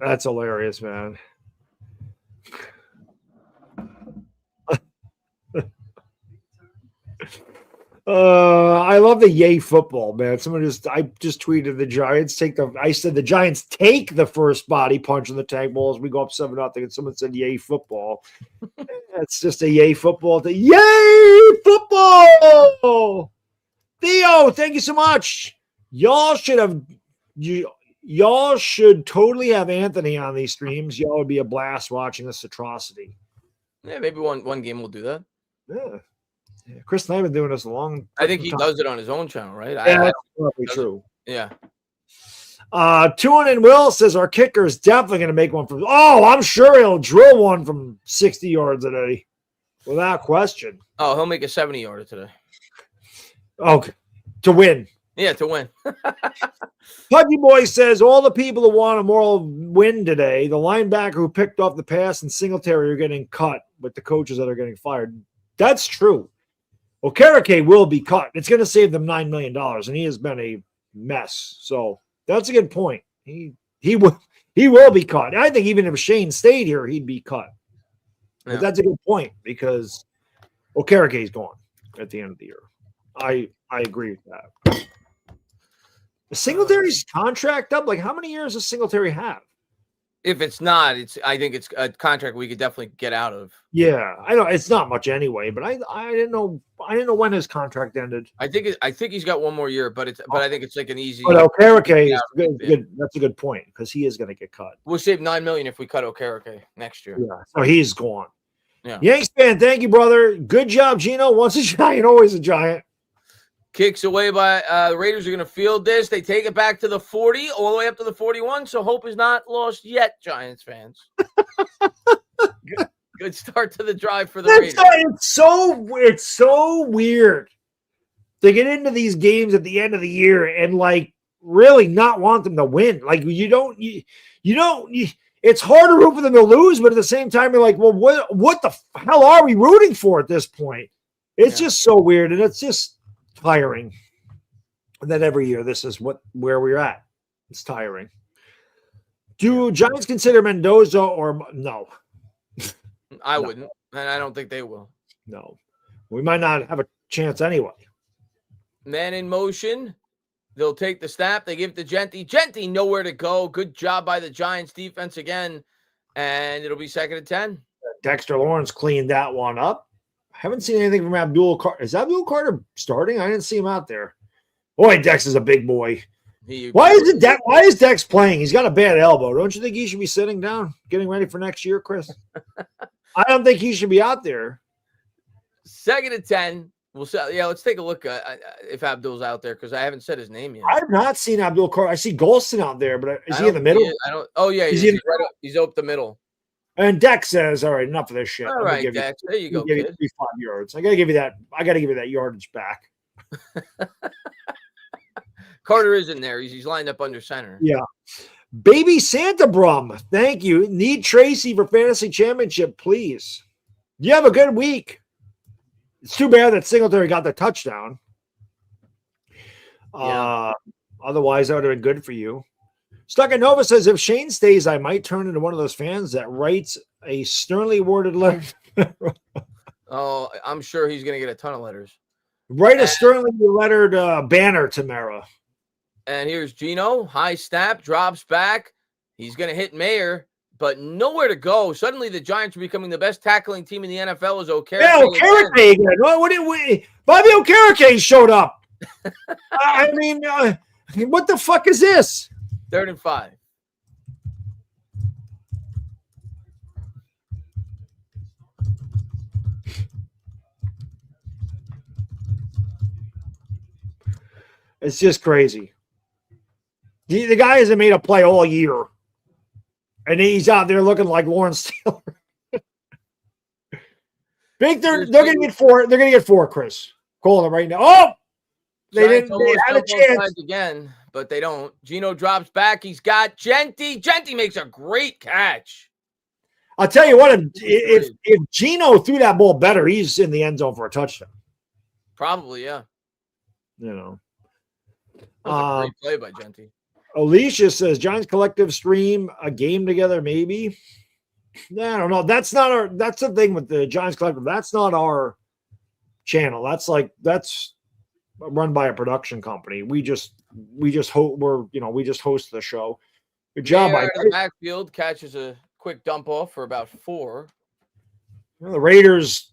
That's hilarious, man. I love the yay football, man. I just tweeted the Giants I said the Giants take the first body punch in the tank balls. We go up 7-0, and someone said yay football. It's just a yay football. Yay football! Theo, thank you so much. Y'all should totally have Anthony on these streams. Y'all would be a blast watching this atrocity. Yeah, maybe one game we'll do that. Yeah. Chris and I have been doing this a long time. I think he does it on his own channel, right? Yeah, that's probably true. Yeah. Tuan and Will says our kicker is definitely going to make one from. Oh, I'm sure he'll drill one from 60 yards today, without question. Oh, he'll make a 70-yarder today. Okay, to win. Yeah, to win. Pudgy Boy says all the people who want a moral win today, the linebacker who picked off the pass and Singletary are getting cut with the coaches that are getting fired. That's true. Okereke will be cut. It's going to save them $9 million, and he has been a mess. So that's a good point. He will be cut. I think even if Shane stayed here, he'd be cut. Yeah. That's a good point because Okereke is gone at the end of the year. I agree with that. Singletary's contract up? Like, how many years does Singletary have? If it's not, I think it's a contract we could definitely get out of. Yeah, I know it's not much anyway, but I didn't know when his contract ended. I think he's got one more year, but I think it's like an easy. But Okereke is good. That's a good point because he is going to get cut. We'll save $9 million if we cut Okereke next year. Yeah, so he's gone. Yeah, Yanks fan, thank you, brother. Good job, Gino. Once a giant, always a giant. Kicks away by the Raiders are going to field this. They take it back to the 40, all the way up to the 41. So hope is not lost yet, Giants fans. Good start to the drive for the Raiders. It's so weird to get into these games at the end of the year and like really not want them to win. Like you don't. It's hard to root for them to lose, but at the same time, you're like, well, what the hell are we rooting for at this point? It's just so weird, and it's just tiring. And then every year, this is where we're at. It's tiring. Do Giants consider Mendoza or no? I wouldn't, and I don't think they will. No, we might not have a chance anyway. Man in motion. They'll take the snap. They give it to Genty. Genty nowhere to go. Good job by the Giants defense again, and it'll be 2nd and 10. Dexter Lawrence cleaned that one up. I haven't seen anything from Abdul Carter. Is Abdul Carter starting? I didn't see him out there. Boy, Dex is a big boy. Why is Dex playing? He's got a bad elbow. Don't you think he should be sitting down, getting ready for next year, Chris? I don't think he should be out there. 2nd and 10. We'll see. Yeah, let's take a look if Abdul's out there because I haven't said his name yet. I have not seen Abdul Carter. I see Golston out there, but is he in the middle? Oh yeah, he's up the middle. And Dex says, "All right, enough of this shit." All right, Dex. There you go. Give 5 yards. I gotta give you that. I gotta give you that yardage back. Carter is in there. He's lined up under center. Yeah. Baby Santa Brum, thank you. Need Tracy for fantasy championship, please. You have a good week. It's too bad that Singletary got the touchdown. Yeah. Otherwise, that would have been good for you. Stuck in Nova says, if Shane stays, I might turn into one of those fans that writes a sternly worded letter. Oh, I'm sure he's going to get a ton of letters. Write a sternly lettered banner to Mara. And here's Gino. High snap, drops back. He's going to hit Mayer, but nowhere to go. Suddenly, the Giants are becoming the best tackling team in the NFL. Is Okereke? Yeah, Okereke again. What did we? Bobby Okereke showed up. I mean, what the fuck is this? 3rd and 5. It's just crazy. The guy hasn't made a play all year, and he's out there looking like Lawrence Taylor. Big, they're going to get 4. They're going to get 4, Chris. Calling it right now. Oh, they had a chance again, but they don't. Gino drops back. He's got Genty. Genty makes a great catch. I'll tell you what, if Gino threw that ball better, he's in the end zone for a touchdown. Probably, yeah. You know. That was a great play by Genty. Alicia says, Giants collective stream a game together, maybe. I don't know. That's the thing with the Giants collective. That's not our channel. That's run by a production company. We just host the show. Good job. The backfield catches a quick dump off for about 4. The Raiders,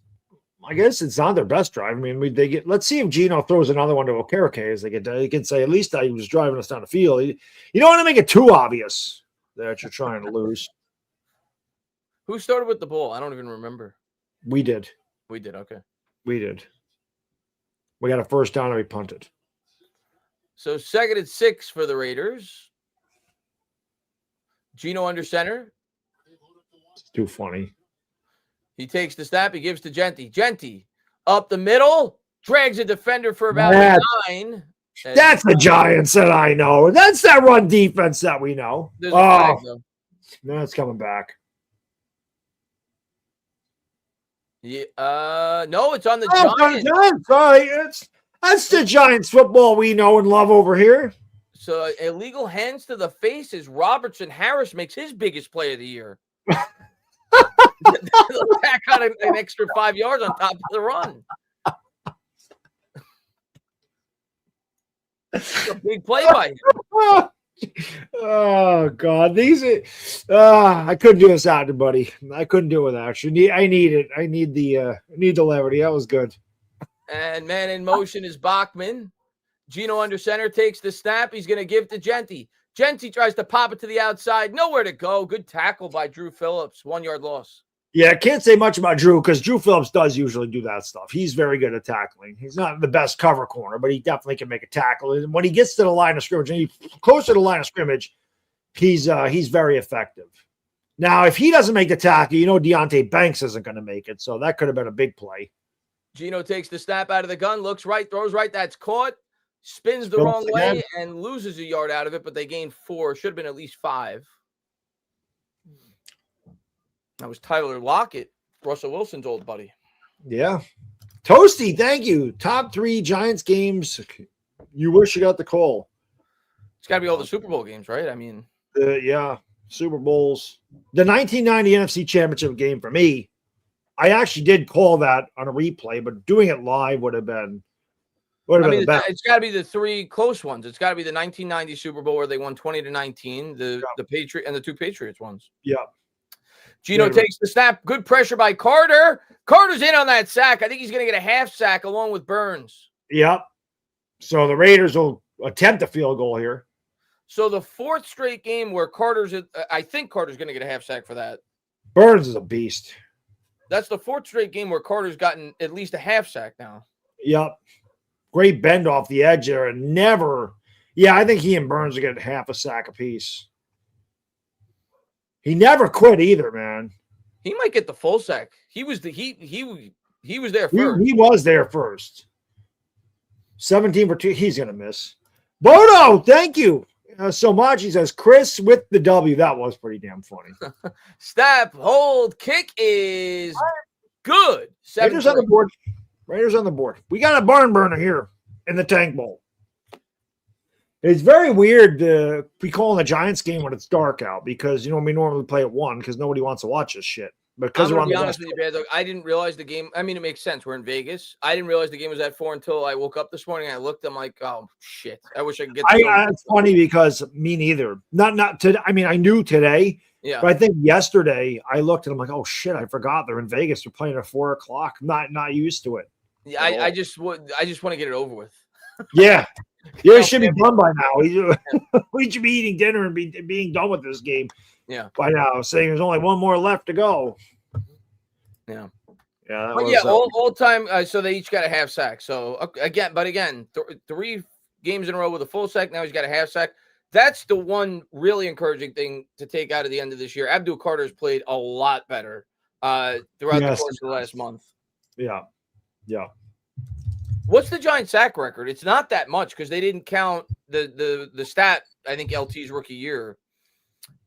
I guess it's not their best drive. I mean, let's see if Gino throws another one to Okereke as they can say, at least I was driving us down the field. You don't want to make it too obvious that you're trying to lose. Who started with the ball? I don't even remember. We did. Okay. We did. We got a first down and we punted. So 2nd and 6 for the Raiders. Gino under center. It's too funny. He takes the snap. He gives to Genty. Genty up the middle. Drags a defender for about 9. That's the Giants that I know. That's that run defense that we know. There's a flag, though. No, it's coming back. Yeah, no, it's on the Giants. Sorry, that's the Giants football we know and love over here. So illegal hands to the face as Robertson Harris makes his biggest play of the year. Tack on an extra 5 yards on top of the run. It's a big play by him. Oh God, I couldn't do this out, buddy. I couldn't do it without you. I need it. I need the levity. That was good. And man in motion is Bachman. Gino under center takes the snap. He's going to give to Genty. Genty tries to pop it to the outside. Nowhere to go. Good tackle by Drew Phillips. 1 yard loss. Yeah, I can't say much about Drew because Drew Phillips does usually do that stuff. He's very good at tackling. He's not the best cover corner, but he definitely can make a tackle. And when he gets to the line of scrimmage, and he's close to the line of scrimmage, he's very effective. Now, if he doesn't make the tackle, Deontay Banks isn't going to make it. So that could have been a big play. Gino takes the snap out of the gun, looks right, throws right. That's caught. Spins the wrong way and loses a yard out of it, but they gained 4. Should have been at least 5. That was Tyler Lockett, Russell Wilson's old buddy. Yeah. Toasty, thank you. Top 3 Giants games you wish you got the call. It's got to be all the Super Bowl games, right? I mean. Yeah, Super Bowls. The 1990 NFC Championship game for me, I actually did call that on a replay, but doing it live would have been the best. It's got to be the 3 close ones. It's got to be the 1990 Super Bowl where they won 20-19, the Patriot and the 2 Patriots ones. Yeah. Gino takes the snap. Good pressure by Carter. Carter's in on that sack. I think he's going to get a half sack along with Burns. Yep. So the Raiders will attempt a field goal here. So the 4th straight game where I think Carter's going to get a half sack for that. Burns is a beast. That's the 4th straight game where Carter's gotten at least a half sack now. Yep. Great bend off the edge there and never. Yeah, I think he and Burns will get half a sack apiece. He never quit either, man. He might get the full sack. He was there first. He was there first. 17 for 2. He's gonna miss. Bodo, thank you so much. He says Chris with the W. That was pretty damn funny. Snap, hold, kick is good. Raiders on the board. Raiders on the board. We got a barn burner here in the Tank Bowl. It's very weird to be calling a Giants game when it's dark out because, we normally play at 1 because nobody wants to watch this shit. But because we're on the West Coast. I didn't realize the game. I mean, it makes sense. We're in Vegas. I didn't realize the game was at 4 until I woke up this morning. I looked. I'm like, oh, shit. I wish I could get It's funny because me neither. Not today. I mean, I knew today. Yeah. But I think yesterday I looked and I'm like, oh, shit, I forgot they're in Vegas. They're playing at 4 o'clock. I'm not used to it. Yeah, I just want to get it over with. Yeah. Yeah, it should be done by now. We should be eating dinner and being done with this game. Yeah. By now, saying there's only 1 more left to go. Yeah. Yeah. All time. So they each got a half sack. So again, 3 games in a row with a full sack. Now he's got a half sack. That's the one really encouraging thing to take out of the end of this year. Abdul Carter's played a lot better throughout the course of the last month. Yeah. Yeah. What's the Giants sack record? It's not that much because they didn't count the stat. I think LT's rookie year.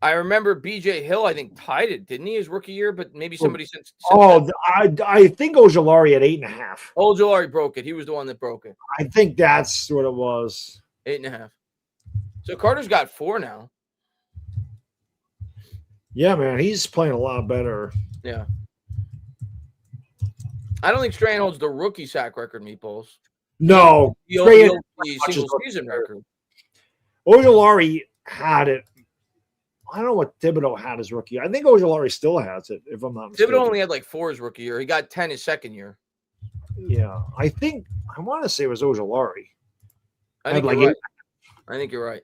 I remember BJ Hill. I think tied it, didn't he? His rookie year, but maybe somebody since. I think Ojulari at 8.5. Ojulari broke it. He was the one that broke it. I think that's what it was. 8.5. So Carter's got 4 now. Yeah, man, he's playing a lot better. Yeah. I don't think Strahan holds the rookie sack record, Meatballs. No. The single season record. Ojulari had it. I don't know what Thibodeau had his rookie. I think Ojulari still has it, if I'm not mistaken. Thibodeau only had like 4 his rookie year. He got 10 his second year. Yeah. I want to say it was Ojulari. I think you're right.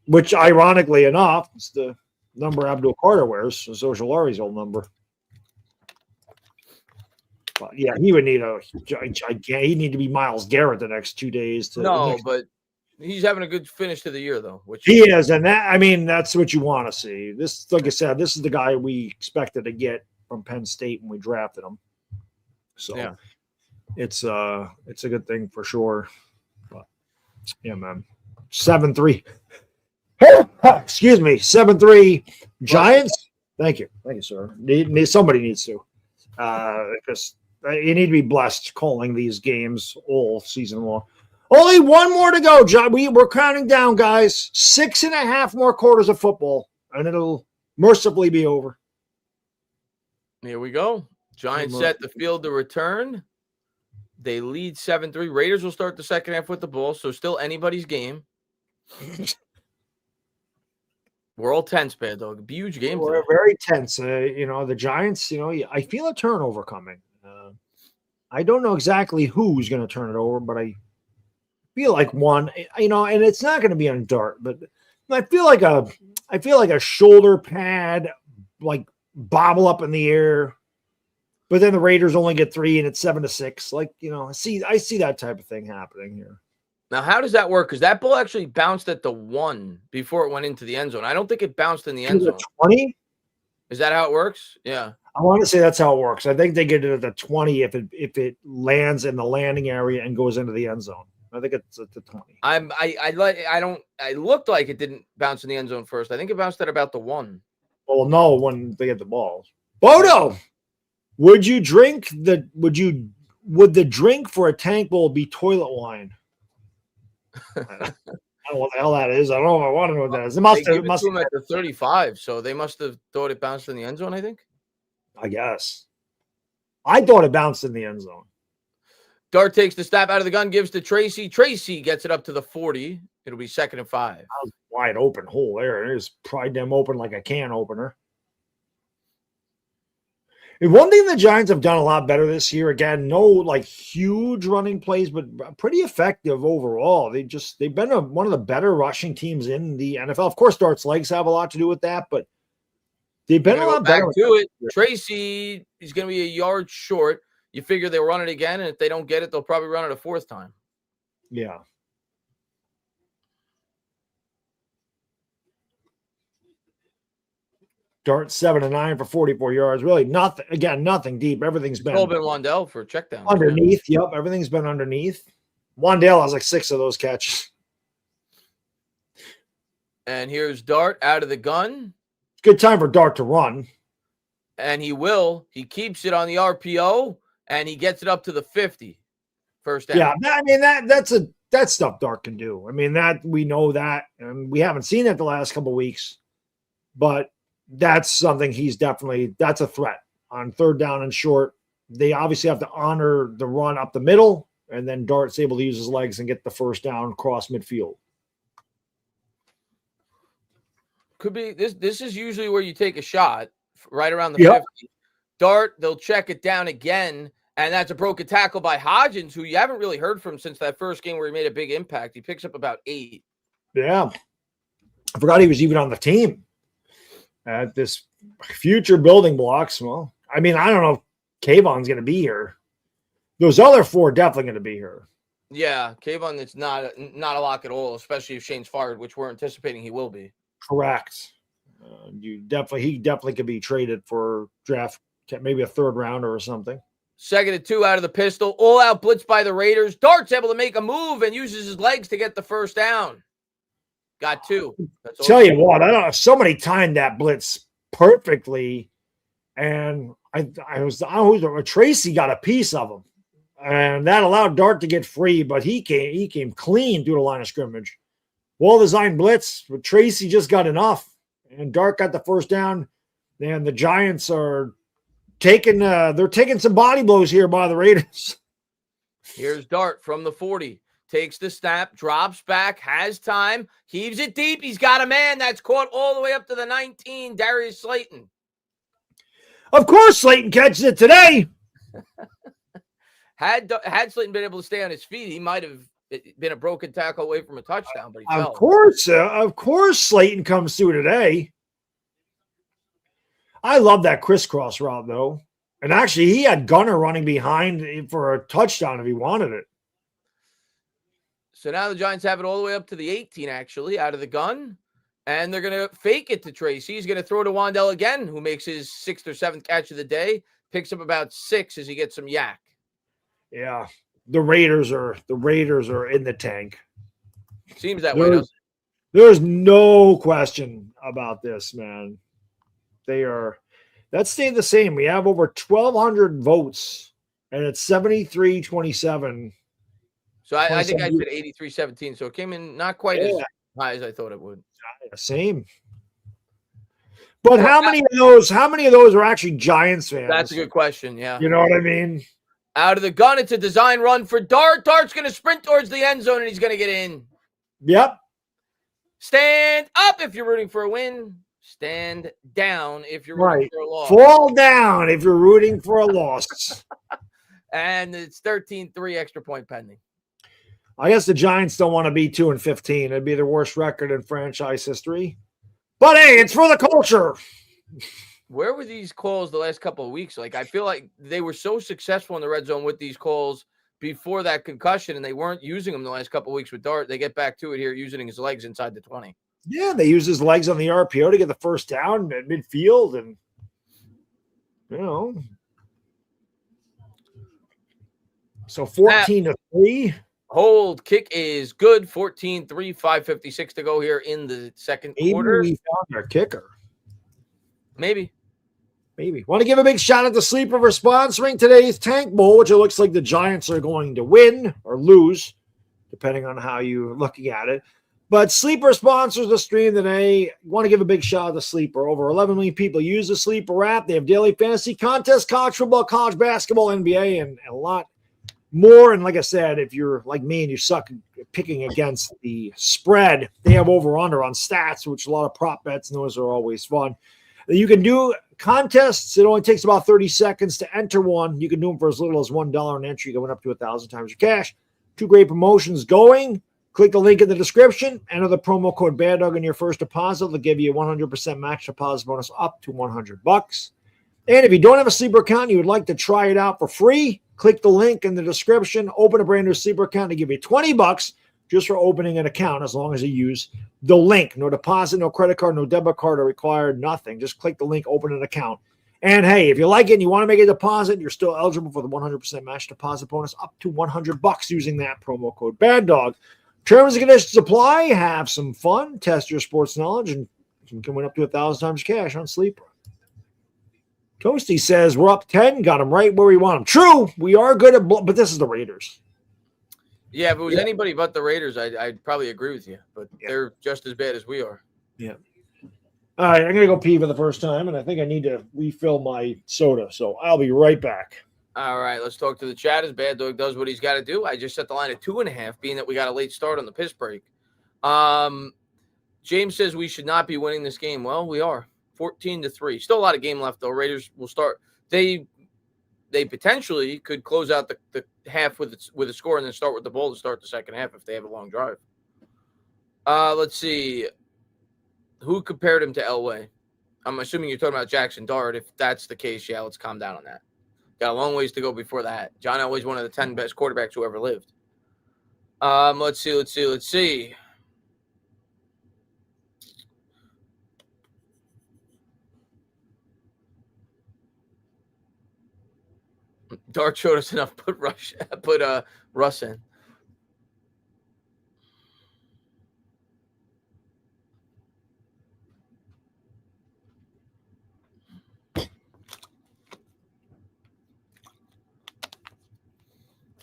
Which, ironically enough, is the number Abdul Carter wears. Is Ojulari's old number. But yeah, he would need he'd need to be Myles Garrett the next 2 days. But he's having a good finish to the year, though. He is, and that's what you want to see. This, like I said, this is the guy we expected to get from Penn State when we drafted him. So yeah. It's a good thing for sure. But Yeah, man. 7-3. Excuse me. 7-3 Giants. Thank you. Thank you, sir. Somebody needs to. Because you need to be blessed calling these games all season long. Only one more to go, John. We're counting down, guys. 6.5 more quarters of football, and it'll mercifully be over. Here we go. Giants set the field to return. They lead 7-3. Raiders will start the second half with the ball, so still anybody's game. We're all tense, Bad Dog. Huge game. We're very tense. The Giants, I feel a turnover coming. I don't know exactly who's going to turn it over, but I feel like one, and it's not going to be on Dart, but I feel like a shoulder pad, like bobble up in the air. But then the Raiders only get 3 and it's 7-6. Like, I see that type of thing happening here. Now, how does that work? Because that ball actually bounced at the 1 before it went into the end zone. I don't think it bounced in the end zone. 20? Is that how it works? Yeah. I want to say that's how it works. I think they get it at the 20 if it lands in the landing area and goes into the end zone. I think it's at the 20. I looked like it didn't bounce in the end zone first. I think it bounced at about the 1. Well, no, when they get the balls. Bodo! Would the drink for a tank bowl be toilet wine? I don't know what the hell that is. I don't know if I want to know what that is. It must have at the 35, so they must have thought it bounced in the end zone, I think. I guess. I thought it bounced in the end zone. Dart takes the snap out of the gun, gives to Tracy. Tracy gets it up to the 40. It'll be 2nd and 5. That was a wide open hole there. It just pried them open like a can opener. And one thing the Giants have done a lot better this year, again, no huge running plays, but pretty effective overall. They've been one of the better rushing teams in the NFL. Of course, Dart's legs have a lot to do with that, but they've been a lot better. Back to it. Tracy is going to be a yard short. You figure they'll run it again, and if they don't get it, they'll probably run it a 4th time. Yeah. Dart 7-9 for 44 yards. Really nothing deep. Everything's been Wandell for a check down. Underneath. Yeah. Yep. Everything's been underneath. Wandell has 6 of those catches. And here's Dart out of the gun. Good time for Dart to run. And he will. He keeps it on the RPO and he gets it up to the 50. First down. Yeah. I mean, that's stuff Dart can do. I mean, that we know that, and we haven't seen it the last couple of weeks, but that's something that's a threat on 3rd down and short. They obviously have to honor the run up the middle, and then Dart's able to use his legs and get the 1st down cross midfield. Could be this is usually where you take a shot right around the 50. Dart, they'll check it down again, and that's a broken tackle by Hodgins, who you haven't really heard from since that first game where he made a big impact. He picks up about 8. Yeah. I forgot he was even on the team. At this future building blocks. Well, I mean, I don't know if Kayvon's going to be here. Those other 4 definitely going to be here. Yeah, Kayvon, it's not a lock at all, especially if Shane's fired, which we're anticipating he will be. Correct. He definitely could be traded for draft, maybe a 3rd rounder or something. 2nd and 2 out of the pistol. All out blitz by the Raiders. Dart's able to make a move and uses his legs to get the 1st down. Got 2. Tell you what, I don't know. Somebody timed that blitz perfectly, and Tracy got a piece of him, and that allowed Dart to get free. But he came clean through the line of scrimmage. Well-designed blitz, but Tracy just got enough, and Dart got the 1st down. And the Giants are taking some body blows here by the Raiders. Here's Dart from the 40. Takes the snap, drops back, has time, heaves it deep. He's got a man that's caught all the way up to the 19, Darius Slayton. Of course, Slayton catches it today. Had Slayton been able to stay on his feet, he might have been a broken tackle away from a touchdown, but he fell. Of course, Slayton comes through today. I love that crisscross route, though. And actually, he had Gunner running behind for a touchdown if he wanted it. So now the Giants have it all the way up to the 18, actually, out of the gun. And they're going to fake it to Tracy. He's going to throw to Wandell again, who makes his 6th or 7th catch of the day. Picks up about 6 as he gets some yak. Yeah. The Raiders are in the tank. Seems that way, doesn't it? There's no question about this, man. That stayed the same. We have over 1,200 votes, and it's 73-27. So I think I said 83-17. So it came in not quite as high as I thought it would. Same. But how many of those are actually Giants fans? That's a good question. Yeah. You know what I mean? Out of the gun, it's a design run for Dart. Dart's going to sprint towards the end zone, and he's going to get in. Yep. Stand up if you're rooting for a win. Stand down if you're rooting for a loss. Fall down if you're rooting for a loss. And it's 13-3 extra point pending. I guess the Giants don't want to be 2-15. It'd be the worst record in franchise history. But hey, it's for the culture. Where were these calls the last couple of weeks? Like, I feel like they were so successful in the red zone with these calls before that concussion, and they weren't using them the last couple of weeks with Dart. They get back to it here, using his legs inside the 20. Yeah, they use his legs on the RPO to get the first down at midfield, and so 14-3. Hold kick is good. 14-3, 5:56 to go here in the second quarter. Maybe we found our kicker. Maybe. Want to give a big shout out to Sleeper for sponsoring today's Tank Bowl, which it looks like the Giants are going to win or lose, depending on how you're looking at it. But Sleeper sponsors the stream today. Want to give a big shout out to Sleeper. Over 11 million people use the Sleeper app. They have daily fantasy contests, college football, college basketball, NBA, and a lot more. And like I said, if you're like me and you suck picking against the spread, they have over-under on stats, which a lot of prop bets, and those are always fun. You can do contests. It only takes about 30 seconds to enter one. You can do them for as little as $1 an entry, going up to 1,000 times your cash. 2 great promotions going. Click the link in the description. Enter the promo code Baddog in your first deposit. They'll give you a 100% match deposit bonus up to $100. And if you don't have a Sleeper account and you would like to try it out for free, click the link in the description. Open a brand new Sleeper account to give you $20 just for opening an account, as long as you use the link. No deposit, no credit card, no debit card are required, nothing. Just click the link, open an account. And hey, if you like it and you want to make a deposit, you're still eligible for the 100% match deposit bonus up to $100 using that promo code Baddog. Terms and conditions apply. Have some fun. Test your sports knowledge, and you can win up to 1,000 times cash on Sleeper. Toasty says we're up 10. Got them right where we want them. True, we are good at, but this is the Raiders. Yeah, if it was anybody but the Raiders, I'd probably agree with you. But they're just as bad as we are. Yeah. All right, I'm going to go pee for the first time, and I think I need to refill my soda. So I'll be right back. All right, let's talk to the chat as Bad Dog does what he's got to do. I just set the line at 2.5, being that we got a late start on the piss break. James says we should not be winning this game. Well, we are. 14-3. Still a lot of game left, though. Raiders will start. They potentially could close out the half with a score and then start with the ball to start the second half if they have a long drive. Let's see. Who compared him to Elway? I'm assuming you're talking about Jackson Dart. If that's the case, yeah, let's calm down on that. Got a long ways to go before that. John Elway's one of the 10 best quarterbacks who ever lived. Let's see. Dart showed us enough. Put Russ in.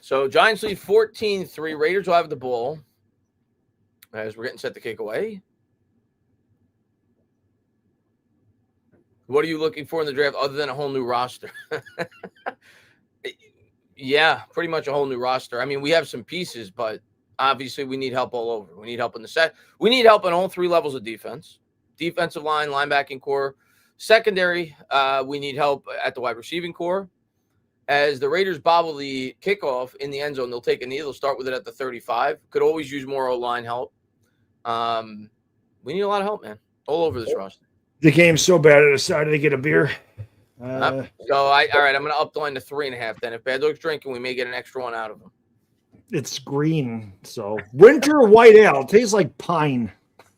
So Giants lead 14-3. Raiders will have the ball as we're getting set to kick away. What are you looking for in the draft other than a whole new roster? Yeah, pretty much a whole new roster. I mean, we have some pieces, but obviously we need help all over. We need help in the set. We need help on all 3 levels of defense. Defensive line, linebacking core. Secondary, we need help at the wide receiving core. As the Raiders bobble the kickoff in the end zone, they'll take a knee. They'll start with it at the 35. Could always use more O-line help. We need a lot of help, man, all over this roster. The game's so bad I decided to get a beer. All right, I'm going to up the line to 3.5 then. If Bad Dog's drinking, we may get an extra one out of him. It's green, so winter white ale tastes like pine.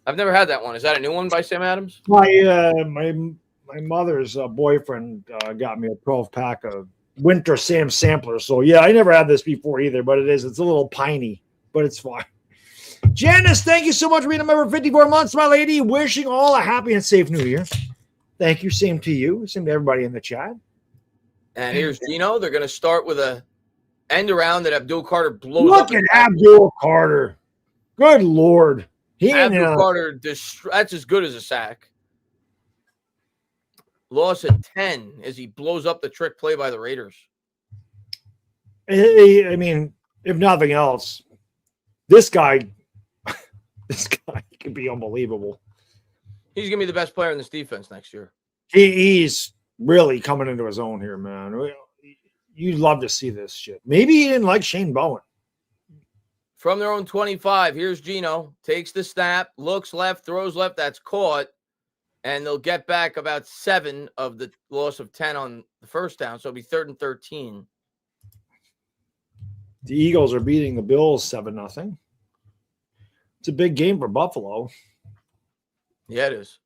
I've never had that one. Is that a new one by Sam Adams? My mother's boyfriend got me a 12-pack of winter Sam sampler. So yeah, I never had this before either, but it's a little piney, but it's fine. Janice, thank you so much for being a member for 54 months, my lady. Wishing all a happy and safe new year. Thank you. Same to you. Same to everybody in the chat. And here's Gino. They're going to start with a end around that Abdul Carter blows Look up. at Abdul Carter. Good Lord. Abdul Carter, that's as good as a sack. Loss at 10 as he blows up the trick play by the Raiders. I mean, if nothing else, this guy could be unbelievable. He's going to be the best player in this defense next year. He's really coming into his own here, man. You'd love to see this shit. Maybe he didn't like Shane Bowen. From their own 25, here's Gino. Takes the snap, looks left, throws left. That's caught. And they'll get back about 7 of the loss of 10 on the first down. So it'll be 3rd and 13. The Eagles are beating the Bills 7-0. It's a big game for Buffalo. Yeah, it is.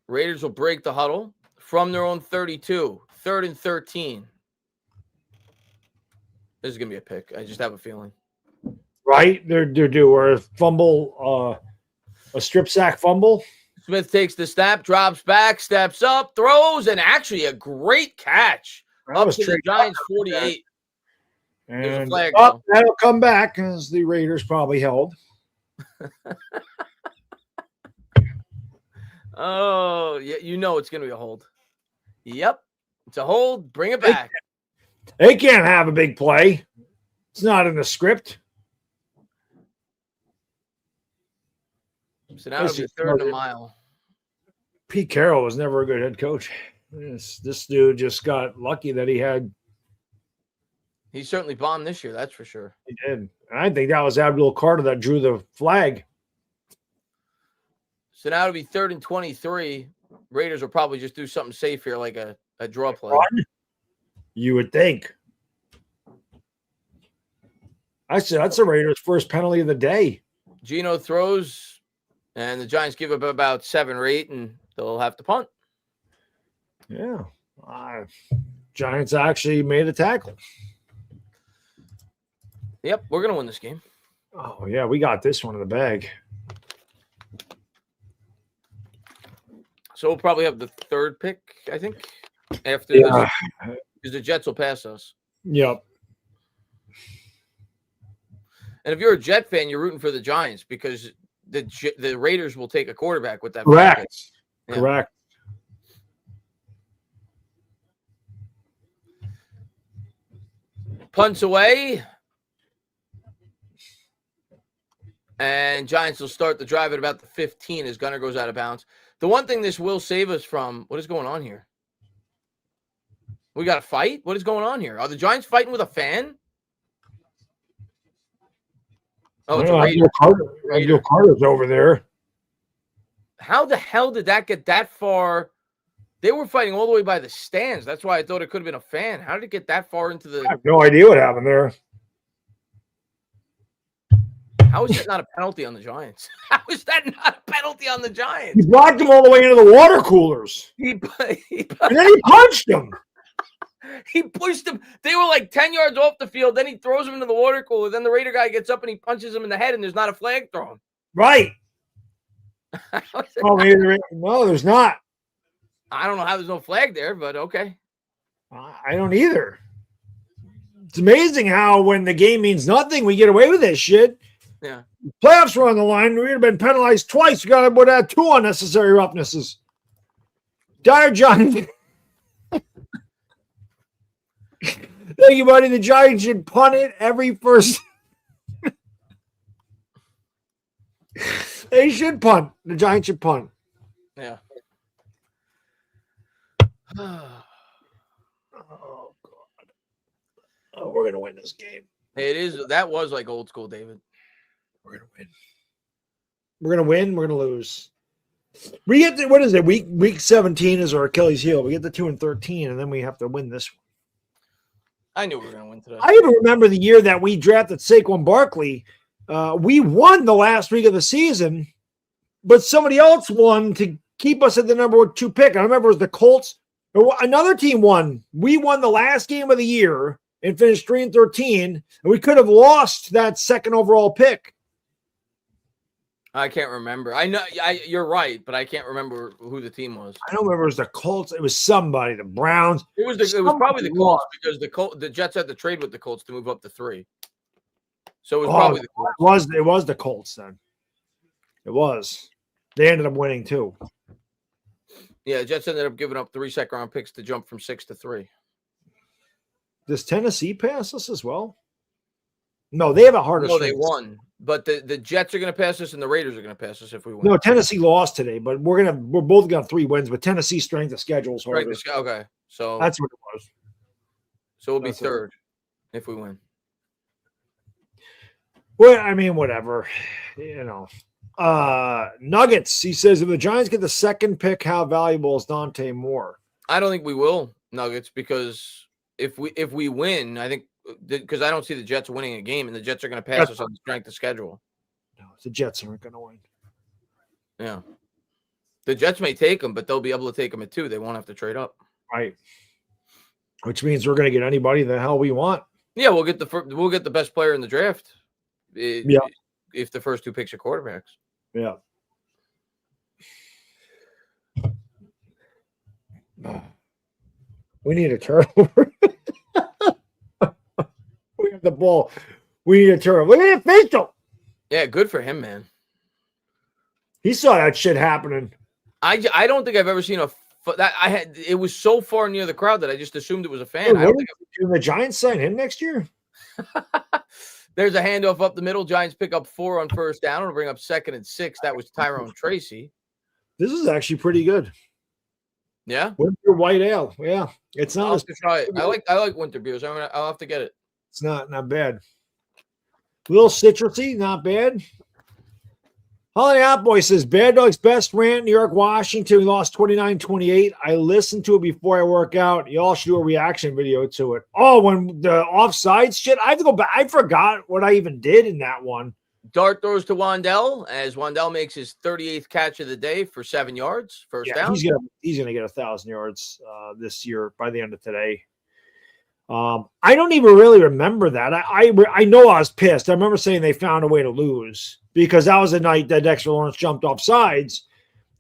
Raiders will break the huddle from their own 32, 3rd and 13. This is going to be a pick. I just have a feeling. Right? They're due. Or a fumble, a strip sack fumble. Smith takes the snap, drops back, steps up, throws, and actually a great catch up to the Giants 48. And flag, that'll come back as the Raiders probably held. Oh, yeah, you know it's going to be a hold. Yep. It's a hold. Bring it back. They can't have a big play. It's not in the script. So now it'll be 3rd and a mile. Pete Carroll was never a good head coach. This dude just got lucky that he had. He certainly bombed this year, that's for sure. He did. And I think that was Abdul Carter that drew the flag. So now it'll be 3rd and 23. Raiders will probably just do something safe here, like a draw play. You would think. Actually, that's the Raiders' first penalty of the day. Gino throws, and the Giants give up about 7 or 8, and they'll have to punt. Yeah. Giants actually made a tackle. Yep, we're going to win this game. Oh, yeah, we got this one in the bag. So we'll probably have the 3rd pick, I think, after this, because the Jets will pass us. Yep. And if you're a Jet fan, you're rooting for the Giants because the Raiders will take a quarterback with that. Correct. Yeah. Correct. Punts away. And Giants will start the drive at about the 15 as Gunner goes out of bounds. The one thing this will save us from, what is going on here? We got a fight? What is going on here? Are the Giants fighting with a fan? Oh, it's a Raider. Abdul Carter's over there. How the hell did that get that far? They were fighting all the way by the stands. That's why I thought it could have been a fan. How did it get that far into the... I have no idea what happened there. How is that not a penalty on the Giants? How is that not a penalty on the Giants? He blocked him all the way into the water coolers. And then he punched him. He pushed him. They were like 10 yards off the field. Then he throws him into the water cooler. Then the Raider guy gets up and he punches him in the head, and there's not a flag thrown. Right. No, there's not. I don't know how there's no flag there, but okay. I don't either. It's amazing how when the game means nothing, we get away with this shit. Yeah. Playoffs were on the line. We would have been penalized twice. We would have had 2 unnecessary roughnesses. Dire Giants. Thank you, buddy. The Giants should punt it every first. They should punt. The Giants should punt. Yeah. Oh, God. Oh, we're going to win this game. It is. That was like old school, David. We're going to win. We're going to win. We're going to lose. We get to, what is it? Week 17 is our Achilles heel. We get to 2 and 13, and then we have to win this one. I knew we were going to win today. I even remember the year that we drafted Saquon Barkley. We won the last week of the season, but somebody else won to keep us at the number 2 pick. I remember it was the Colts Another team won. We won the last game of the year and finished 3-13, and we could have lost that second overall pick. I can't remember. I know you're right, but I can't remember who the team was. I don't remember. It was the Colts. It was somebody. The Browns. It was probably the Colts because the Jets had to trade with the Colts to move up to 3. So it was probably the Colts. It was the Colts then. It was. They ended up winning too. Yeah, the Jets ended up giving up 3 second-round picks to jump from 6 to 3. Does Tennessee pass us as well? No, they have a harder. No, they won. But the Jets are going to pass us and the Raiders are going to pass us if we win. No, Tennessee lost today, but we're both got 3 wins. But Tennessee's strength of schedule is harder. Okay, so that's what it was. So we'll be third if we win. Well, I mean, whatever, Nuggets. He says if the Giants get the second pick, how valuable is Dante Moore? I don't think we will, Nuggets, because if we win, I think. Because I don't see the Jets winning a game, and the Jets are going to pass us on the strength of schedule. No, the Jets aren't going to win. Yeah. The Jets may take them, but they'll be able to take them at 2. They won't have to trade up. Right. Which means we're going to get anybody the hell we want. Yeah, we'll get the best player in the draft. If the first 2 picks are quarterbacks. Yeah. We need a turnover. We have the ball. We need a turnover. Look at that facial. Yeah, good for him, man. He saw that shit happening. I don't think I've ever seen it was so far near the crowd that I just assumed it was a fan. Dude, do the Giants sign him next year? There's a handoff up the middle. Giants pick up 4 on first down. It'll bring up 2nd and 6. That was Tyrone Tracy. This is actually pretty good. Yeah. Winter white ale. Yeah. It's not. I'll have to try it. I like winter beers. I'll have to get it. It's not bad. A little citrusy, not bad. Holiday Hot Boy says, Baddog's best rant, New York, Washington. We lost 29-28. I listened to it before I work out. Y'all should do a reaction video to it. Oh, when the offside shit, I have to go back. I forgot what I even did in that one. Dart throws to Wandell as Wandell makes his 38th catch of the day for 7 yards. First down. He's gonna get 1,000 yards this year by the end of today. I don't even really remember that. I know I was pissed. I remember saying they found a way to lose because that was the night that Dexter Lawrence jumped off sides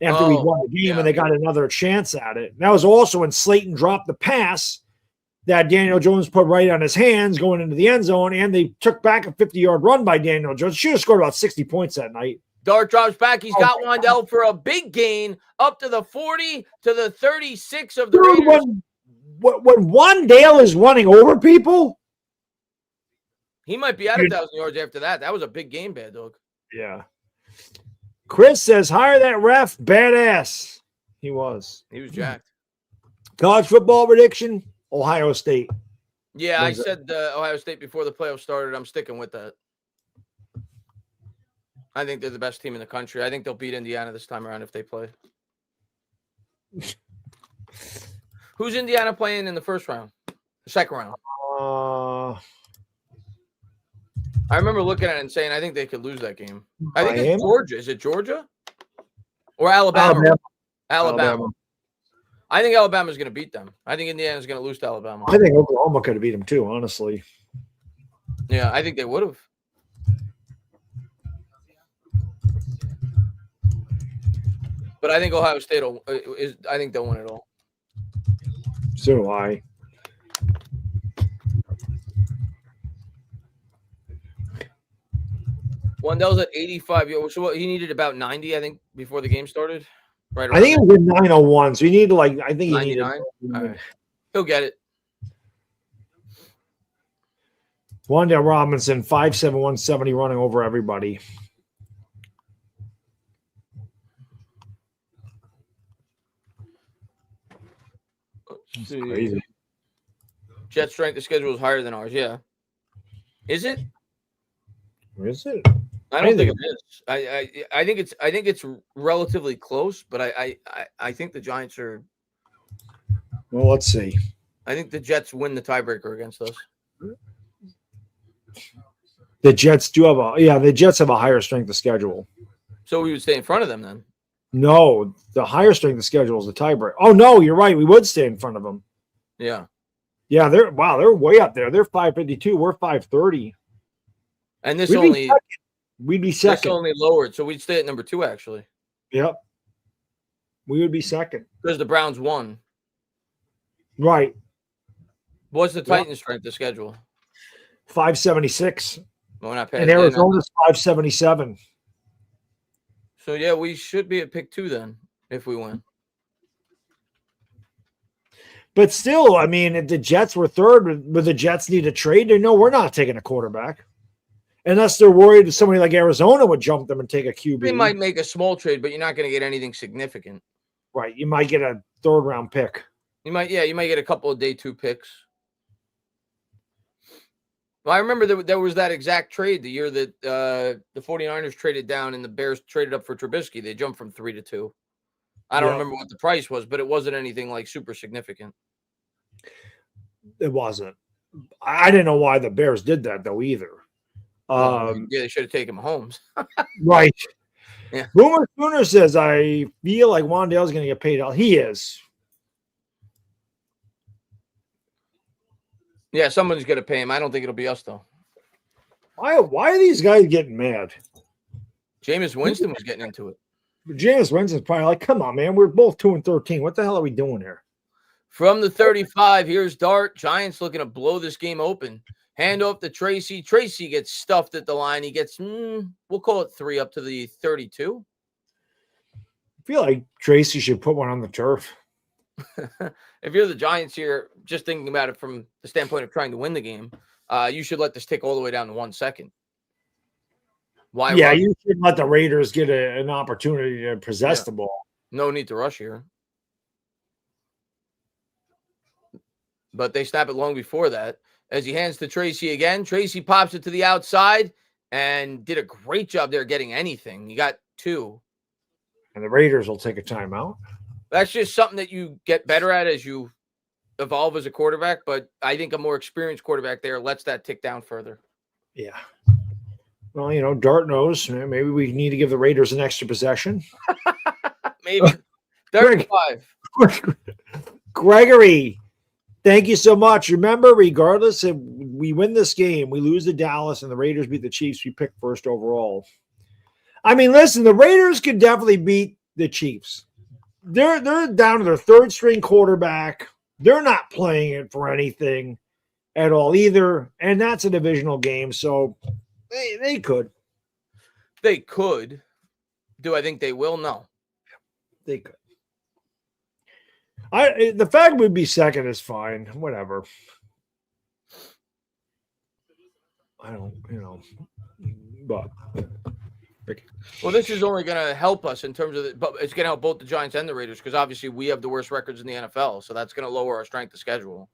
after we won the game and they got another chance at it. And that was also when Slayton dropped the pass that Daniel Jones put right on his hands going into the end zone, and they took back a 50-yard run by Daniel Jones. Should have scored about 60 points that night. Dart drops back. He's got Wandell for a big gain up to the 40 to the 36 of the Raiders. When Wandale is running over people, he might be at 1,000 yards after that. That was a big game, Bad Dog. Yeah. Chris says, hire that ref, badass. He was jacked. College football prediction, Ohio State. Yeah, I said Ohio State before the playoffs started. I'm sticking with that. I think they're the best team in the country. I think they'll beat Indiana this time around if they play. Who's Indiana playing in the first round? The second round? I remember looking at it and saying I think they could lose that game. I think it's Georgia. Is it Georgia? Or Alabama? Alabama. I think Alabama's going to beat them. I think Indiana's going to lose to Alabama. I think Oklahoma could have beat them too, honestly. Yeah, I think they would have. But I think Ohio State I think they'll win it all. So do I. Wandell's at 85. So he needed about 90, I think, before the game started. Right. I think it was 901. So you need to I think he needed. All right. He'll get it. Wandale Robinson, 5'7", 170, running over everybody. Crazy. Jet strength of schedule is higher than ours. Yeah. Is it? Is it? I don't think it is. I think it's relatively close, but I think the Giants are. Well, let's see. I think the Jets win the tiebreaker against us. The Jets do have the Jets have a higher strength of schedule. So we would stay in front of them then. No, the higher strength of schedule is the tiebreaker. Oh no, you're right. We would stay in front of them. Yeah. Yeah, they're way up there. They're 552. We're 530. And this We'd only be second. This only lowered, so we'd stay at number 2 actually. Yep. We would be second. Because the Browns won. Right. What's the Titans' strength of schedule? 576. We're not paying. And Arizona's 577. So yeah, we should be at pick 2 then if we win. But still, I mean, if the Jets were third, would the Jets need a trade? No, we're not taking a quarterback. Unless they're worried that somebody like Arizona would jump them and take a QB. They might make a small trade, but you're not going to get anything significant. Right. You might get a third-round pick. You might get a couple of day 2 picks. Well, I remember there was that exact trade the year that the 49ers traded down and the Bears traded up for Trubisky. They jumped from 3 to 2. I don't remember what the price was, but it wasn't anything like super significant. It wasn't. I didn't know why the Bears did that, though, either. Yeah, they should have taken Mahomes. Right. Yeah. Boomer Sooner says, I feel like Wan'Dale's going to get paid out. He is. Yeah, someone's going to pay him. I don't think it'll be us, though. Why are these guys getting mad? Jameis Winston was getting into it. Jameis Winston's probably like, come on, man. We're both 2-13. What the hell are we doing here? From the 35, here's Dart. Giants looking to blow this game open. Hand off to Tracy. Tracy gets stuffed at the line. He gets, we'll call it 3 up to the 32. I feel like Tracy should put one on the turf. If you're the Giants here, just thinking about it from the standpoint of trying to win the game, you should let this tick all the way down to 1 second. Why? Yeah, you should let the Raiders get an opportunity to possess the ball. No need to rush here. But they snap it long before that. As he hands to Tracy again, Tracy pops it to the outside and did a great job there getting anything. He got 2. And the Raiders will take a timeout. That's just something that you get better at as you evolve as a quarterback. But I think a more experienced quarterback there lets that tick down further. Yeah. Well, Dart knows. Maybe we need to give the Raiders an extra possession. Maybe. 35. Gregory, thank you so much. Remember, regardless if we win this game, we lose to Dallas, and the Raiders beat the Chiefs, we pick first overall. I mean, listen, the Raiders could definitely beat the Chiefs. They're down to their third string quarterback. They're not playing it for anything at all either, and that's a divisional game, so they could. They could. Do I think they will? No. They could. The fact we'd be second is fine. Whatever. I don't, but. Well, this is only going to help us in terms of but it's going to help both the Giants and the Raiders because obviously we have the worst records in the NFL, so that's going to lower our strength of schedule.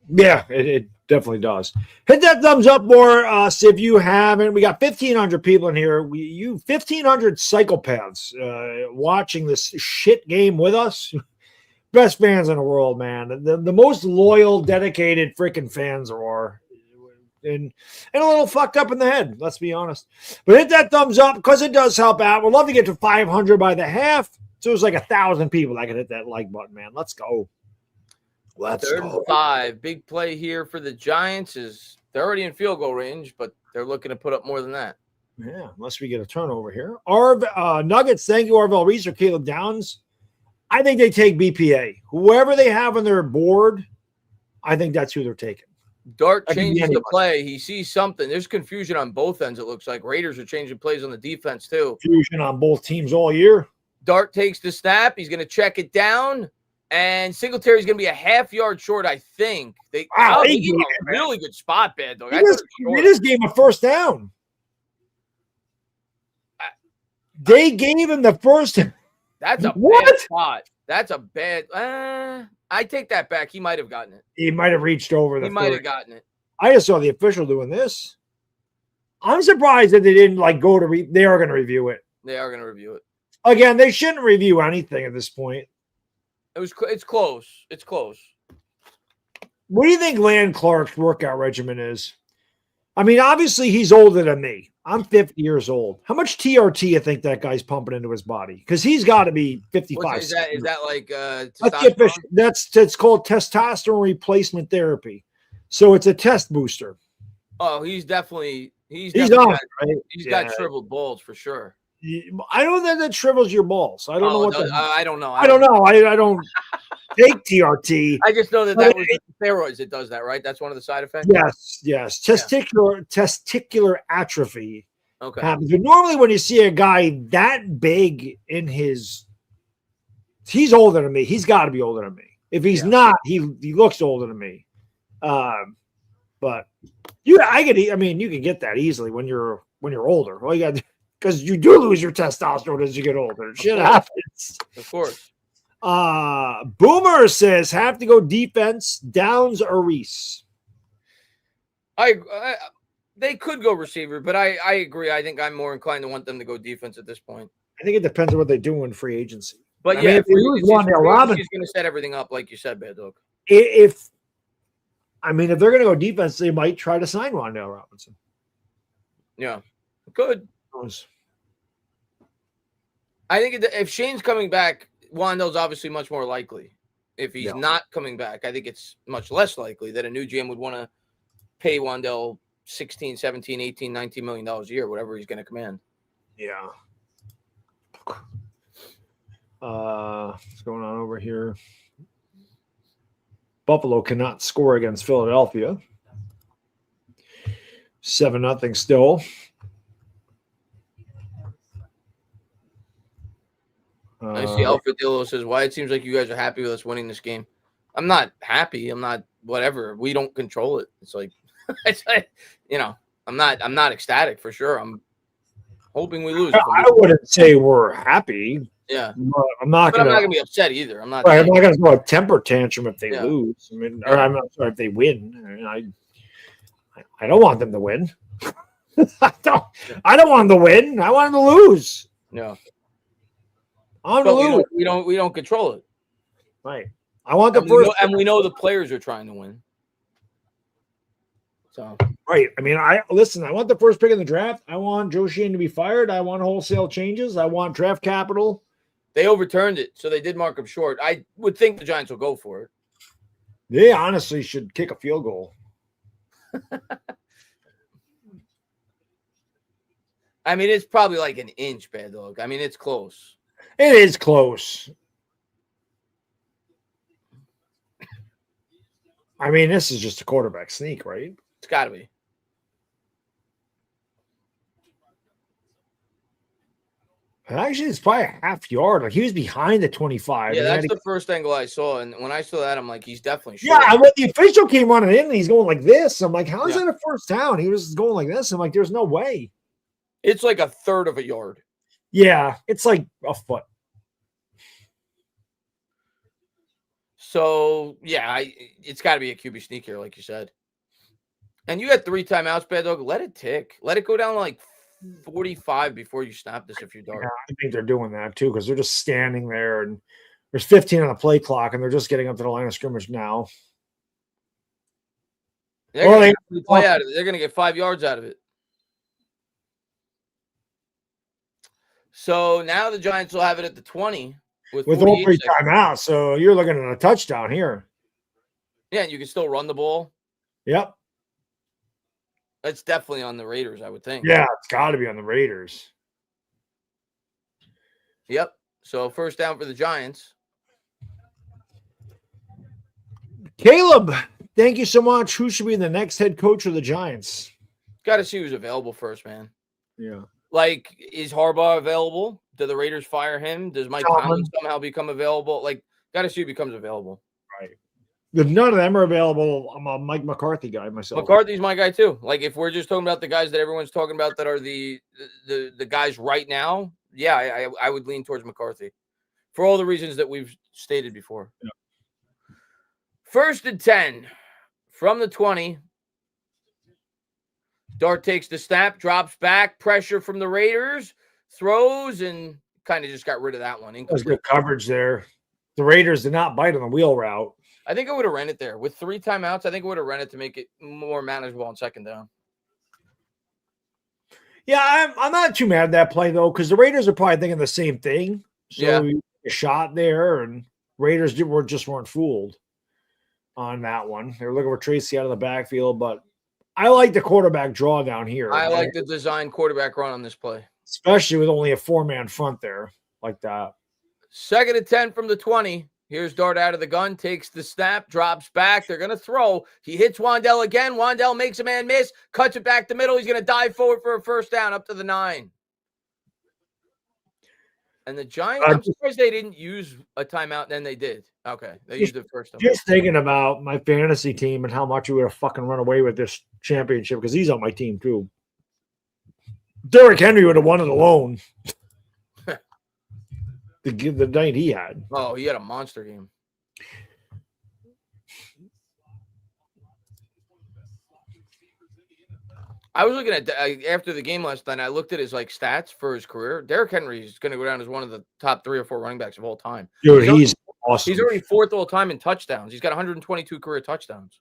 Yeah, it definitely does. Hit that thumbs up more if you haven't. We got 1,500 people in here. 1,500 psychopaths watching this shit game with us. Best fans in the world, man. The most loyal, dedicated freaking fans there are. And a little fucked up in the head, let's be honest. But hit that thumbs up because it does help out. We'd love to get to 500 by the half. So it was like 1,000 people that could hit that like button, man. Let's go. Let's Third go. and 5. Big play here for the Giants is they're already in field goal range, but they're looking to put up more than that. Yeah, unless we get a turnover here. Nuggets, thank you, Arvell Reese or Caleb Downs. I think they take BPA. Whoever they have on their board, I think that's who they're taking. Dart changes the play. He sees something. There's confusion on both ends, it looks like. Raiders are changing plays on the defense, too. Confusion on both teams all year. Dart takes the snap. He's going to check it down. And Singletary's going to be a half-yard short, I think. They gave him a really good spot, Baddog. They just gave him a first down. They gave him the first. That's a bad spot. That's a bad. I take that back. He might have gotten it. He might have reached over. He might have gotten it. I just saw the official doing this. I'm surprised that they didn't go to. They are going to review it. They are going to review it again. They shouldn't review anything at this point. It's close. It's close. What do you think Land Clark's workout regimen is? I mean, obviously he's older than me. I'm 50 years old. How much TRT you think that guy's pumping into his body? Because he's got to be 55. Is that like testosterone? It's called testosterone replacement therapy. So it's a test booster. Oh, he's on it, right? He's got shriveled balls for sure. I don't think that shrivels your balls. I don't know what. I don't know. I don't know. I don't take TRT. I just know that was steroids. It does that, right? That's one of the side effects. Yes. Testicular atrophy. Okay. Happens. But normally, when you see a guy that big in he's older than me. He's got to be older than me. If he's not, he looks older than me. But you can get that easily when you're older. All you got, because you do lose your testosterone as you get older. Shit happens. Of course. Boomer says have to go defense, Downs or Reese. They could go receiver, but I agree. I think I'm more inclined to want them to go defense at this point. I think it depends on what they do in free agency. But if they lose Wan'Dale Robinson, he's going to set everything up like you said, Baddog. If they're going to go defense, they might try to sign Wan'Dale Robinson. Yeah, good. I think if Shane's coming back, Wan'Dale's obviously much more likely. If he's not coming back, I think it's much less likely that a new GM would want to pay Wan'Dale $16, $17, $18, $19 million a year, whatever he's going to command. Yeah. What's going on over here? Buffalo cannot score against Philadelphia. 7-0 still. I see Alfred Dillo says, why it seems like you guys are happy with us winning this game. I'm not happy. I'm not whatever. We don't control it. It's like, I'm not ecstatic for sure. I'm hoping we lose. I wouldn't say we're happy. Yeah. I'm not going to be upset either. I'm not going to throw a temper tantrum if they lose. Or I'm not sorry if they win. I don't want them to win. I don't want them to win. I want them to lose. No. We don't control it. Right. I want the first, and we know the players are trying to win. So right. I want the first pick in the draft. I want Joe Shane to be fired. I want wholesale changes. I want draft capital. They overturned it, so they did mark him short. I would think the Giants will go for it. They honestly should kick a field goal. It's probably like an inch, Baddog. It's close. It is close. This is just a quarterback sneak, right? It's got to be. Actually, it's probably a half yard. Like he was behind the 25. Yeah, that's the first angle I saw. And when I saw that, I'm like, he's definitely short. Yeah, when the official came running in and he's going like this, I'm like, how is that a first down? He was going like this. I'm like, there's no way. It's like a third of a yard. Yeah, it's like a foot. So, it's got to be a QB sneak here, like you said. And you had 3 timeouts, Baddog. Let it tick. Let it go down to like 45 before you snap this if you're dark. Yeah, I think they're doing that too because they're just standing there and there's 15 on the play clock and they're just getting up to the line of scrimmage now. They're going to get 5 yards out of it. So now the Giants will have it at the 20 with all 3 timeouts. So you're looking at a touchdown here. Yeah, and you can still run the ball. Yep. That's definitely on the Raiders, I would think. Yeah, it's got to be on the Raiders. Yep. So first down for the Giants. Caleb, thank you so much. Who should be the next head coach of the Giants? Got to see who's available first, man. Yeah. Like, is Harbaugh available? Do the Raiders fire him? Does Mike Tomlin somehow become available? Like, got to see who becomes available. Right. If none of them are available, I'm a Mike McCarthy guy myself. McCarthy's my guy too. Like, if we're just talking about the guys that everyone's talking about that are the guys right now, yeah, I would lean towards McCarthy for all the reasons that we've stated before. Yeah. 1st and 10 from the 20. Dart takes the snap, drops back, pressure from the Raiders, throws, and kind of just got rid of that one. That was good coverage there. The Raiders did not bite on the wheel route. I think I would have ran it there. With 3 timeouts, I think I would have ran it to make it more manageable on 2nd down. Yeah, I'm not too mad at that play though, because the Raiders are probably thinking the same thing. So Yeah. a shot there, and Raiders weren't fooled on that one. They were looking for Tracy out of the backfield, but I like the quarterback draw down here, I like the design quarterback run on this play. especially with only a 4-man front there like that. 2nd and 10 from the 20. Here's Dart out of the gun, takes the snap, drops back. They're going to throw. He hits Wandell again. Wandell makes a man miss, cuts it back the middle. He's going to dive forward for a first down up to the 9. And the Giants, I'm surprised they didn't use a timeout, and then they did. Okay, they used it first. Just thinking about my fantasy team and how much we would have fucking run away with this championship, because he's on my team too. Derrick Henry would have won it alone. the night he had. Oh, he had a monster game. I was looking at after the game last night. I looked at his stats for his career. Derrick Henry is going to go down as one of the top 3 or 4 running backs of all time. Dude, he's awesome. He's already 4th all time in touchdowns. He's got 122 career touchdowns.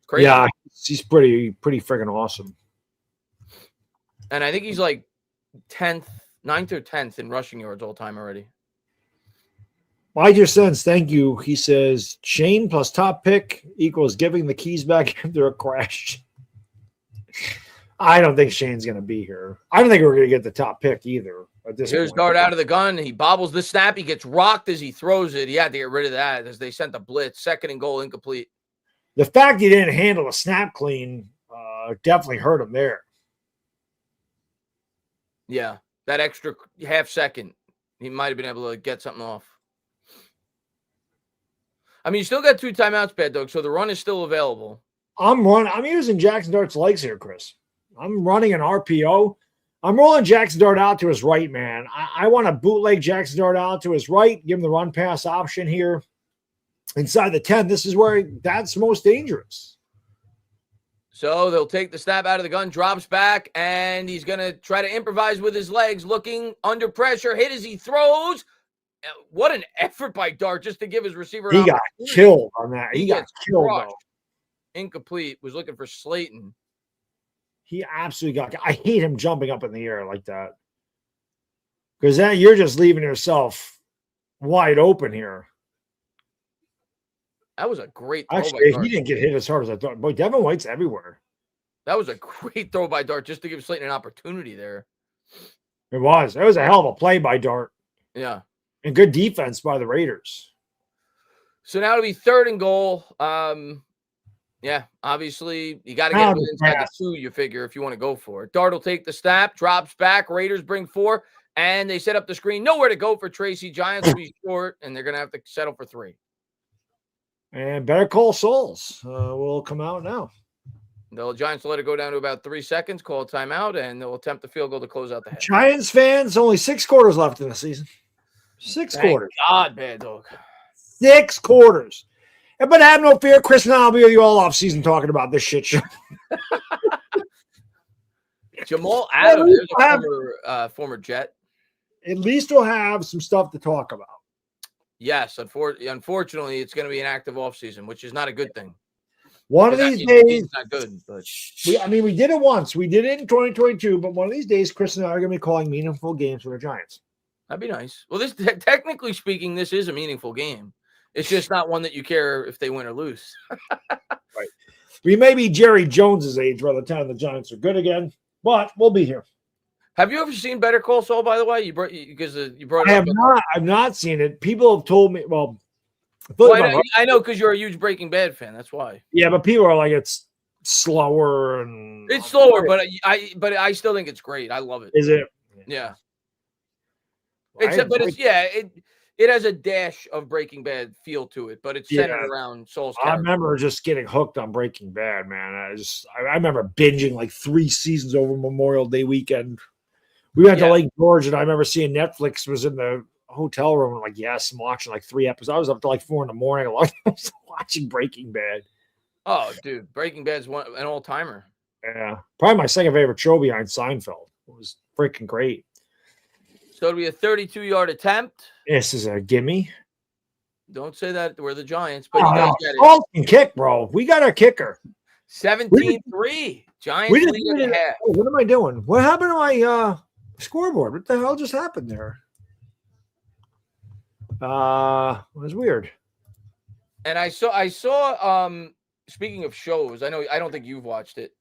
Crazy. Yeah, he's pretty friggin' awesome. And I think he's like 9th or 10th in rushing yards all time already. I just sense, thank you. He says Shane plus top pick equals giving the keys back after a crash. I don't think Shane's going to be here. I don't think we're going to get the top pick either. Here's Dart out of the gun. He bobbles the snap. He gets rocked as he throws it. He had to get rid of that as they sent the blitz. 2nd and goal, incomplete. The fact he didn't handle a snap clean definitely hurt him there. Yeah, that extra half second, he might have been able to get something off. I mean, you still got 2 timeouts, Baddog, so the run is still available. I'm using Jackson Dart's legs here, Chris. I'm running an RPO. I'm rolling Jackson Dart out to his right, man. I want to bootleg Jackson Dart out to his right, give him the run pass option here. Inside the 10, this is where that's most dangerous. So they'll take the snap out of the gun, drops back, and he's going to try to improvise with his legs, looking under pressure, hit as he throws. What an effort by Dart just to give his receiver He got killed on that. He got killed, though. Incomplete. Was looking for Slayton. He absolutely got. I hate him jumping up in the air like that, because then you're just leaving yourself wide open here. That was a great throw. Actually, he didn't get hit as hard as I thought. Boy, Devin White's everywhere. That was a great throw by Dart just to give Slayton an opportunity there. It was. It was a hell of a play by Dart. Yeah. And good defense by the Raiders. So now it'll be 3rd and goal. Yeah, obviously, you got to get it inside the 2, you figure, if you want to go for it. Dart will take the snap, drops back. Raiders bring 4, and they set up the screen. Nowhere to go for Tracy. Giants will be short, and they're going to have to settle for 3. And Better Call Souls will come out now. The Giants will let it go down to about 3 seconds, call a timeout, and they'll attempt the field goal to close out the half. Giants fans, only 6 quarters left in the season. 6 quarters. God, Baddog. 6 quarters. But have no fear, Chris and I will be with you all off season talking about this shit show. Jamal Adams, former Jet. At least we'll have some stuff to talk about. Yes, unfortunately, it's going to be an active offseason, which is not a good thing. One of these days, it's not good. But we did it once. We did it in 2022, but one of these days, Chris and I are going to be calling meaningful games for the Giants. That'd be nice. Well, this technically speaking, this is a meaningful game. It's just not one that you care if they win or lose. Right. We may be Jerry Jones's age by the time the Giants are good again, but we'll be here. Have you ever seen Better Call Saul, by the way? You brought I have not. I've not seen it. People have told me, I know because you're a huge Breaking Bad fan. That's why. Yeah, but people are like, it's slower and it's slower, but I still think it's great. I love it. Is it? Yeah. It has a dash of Breaking Bad feel to it, but it's centered around Saul's character. I remember just getting hooked on Breaking Bad, man. I remember binging like 3 seasons over Memorial Day weekend. We went to Lake George, and I remember seeing Netflix was in the hotel room. I'm like, yes, I'm watching like 3 episodes. I was up to like 4 a.m. I was watching Breaking Bad. Oh, dude, Breaking Bad's an all-timer. Yeah, probably my second favorite show behind Seinfeld. It was freaking great. So it'll be a 32-yard attempt. This is a gimme. Don't say that we're the Giants, but you guys get it. Saul can kick, bro. We got our kicker. 17-3. Giants We just lead at half. what am I doing? What happened to my scoreboard? What the hell just happened there? It was weird. And I saw speaking of shows, I don't think you've watched it.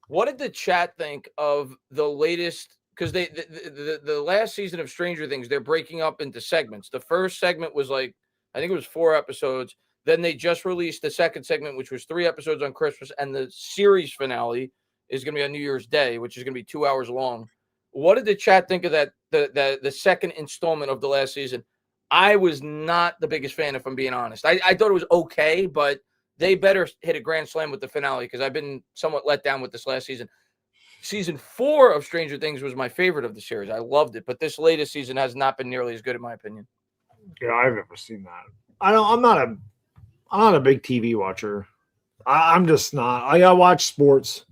What did the chat think of the latest? Because the last season of Stranger Things, they're breaking up into segments. The first segment was like, I think it was 4 episodes. Then they just released the second segment, which was 3 episodes on Christmas, and the series finale is going to be on New Year's Day, which is going to be 2 hours long. What did the chat think of that? The second installment of the last season? I was not the biggest fan, if I'm being honest. I thought it was okay, but they better hit a grand slam with the finale because I've been somewhat let down with this last season. Season 4 of Stranger Things was my favorite of the series. I loved it, but this latest season has not been nearly as good, in my opinion. Yeah, I've never seen that. I'm not a big TV watcher. I'm just not. I watch sports.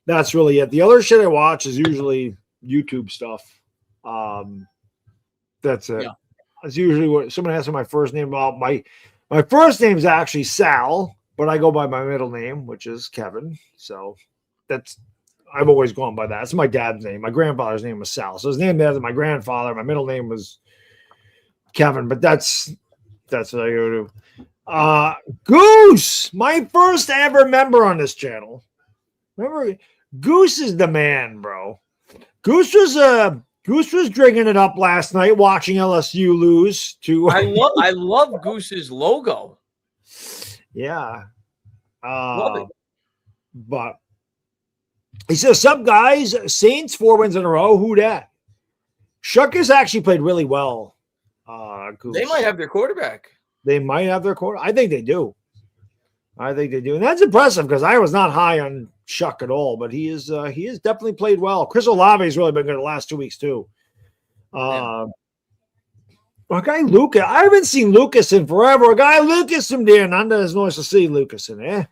That's really it. The other shit I watch is usually YouTube stuff. That's it. Yeah. That's usually what someone asks me my first name about. My first name is actually Sal, but I go by my middle name, which is Kevin. So I've always gone by that. That's my dad's name. My grandfather's name was Sal. So his name is my grandfather. My middle name was Kevin, but that's what I go to. Goose, my first ever member on this channel. Remember, Goose is the man, bro. Goose was drinking it up last night, watching LSU lose to. I love Goose's logo. Yeah, Love it. But he says, "Some guys, Saints 4 wins in a row. Who dat?" Shuckers actually played really well. Goose. They might have their quarterback. They might have their quarter. I think they do. And that's impressive because I was not high on Shuck at all, but he is definitely played well. Chris Olave has really been good the last 2 weeks too. A guy Lucas, I haven't seen Lucas in forever. A guy Lucas from there, Nanda is nice to see Lucas in there.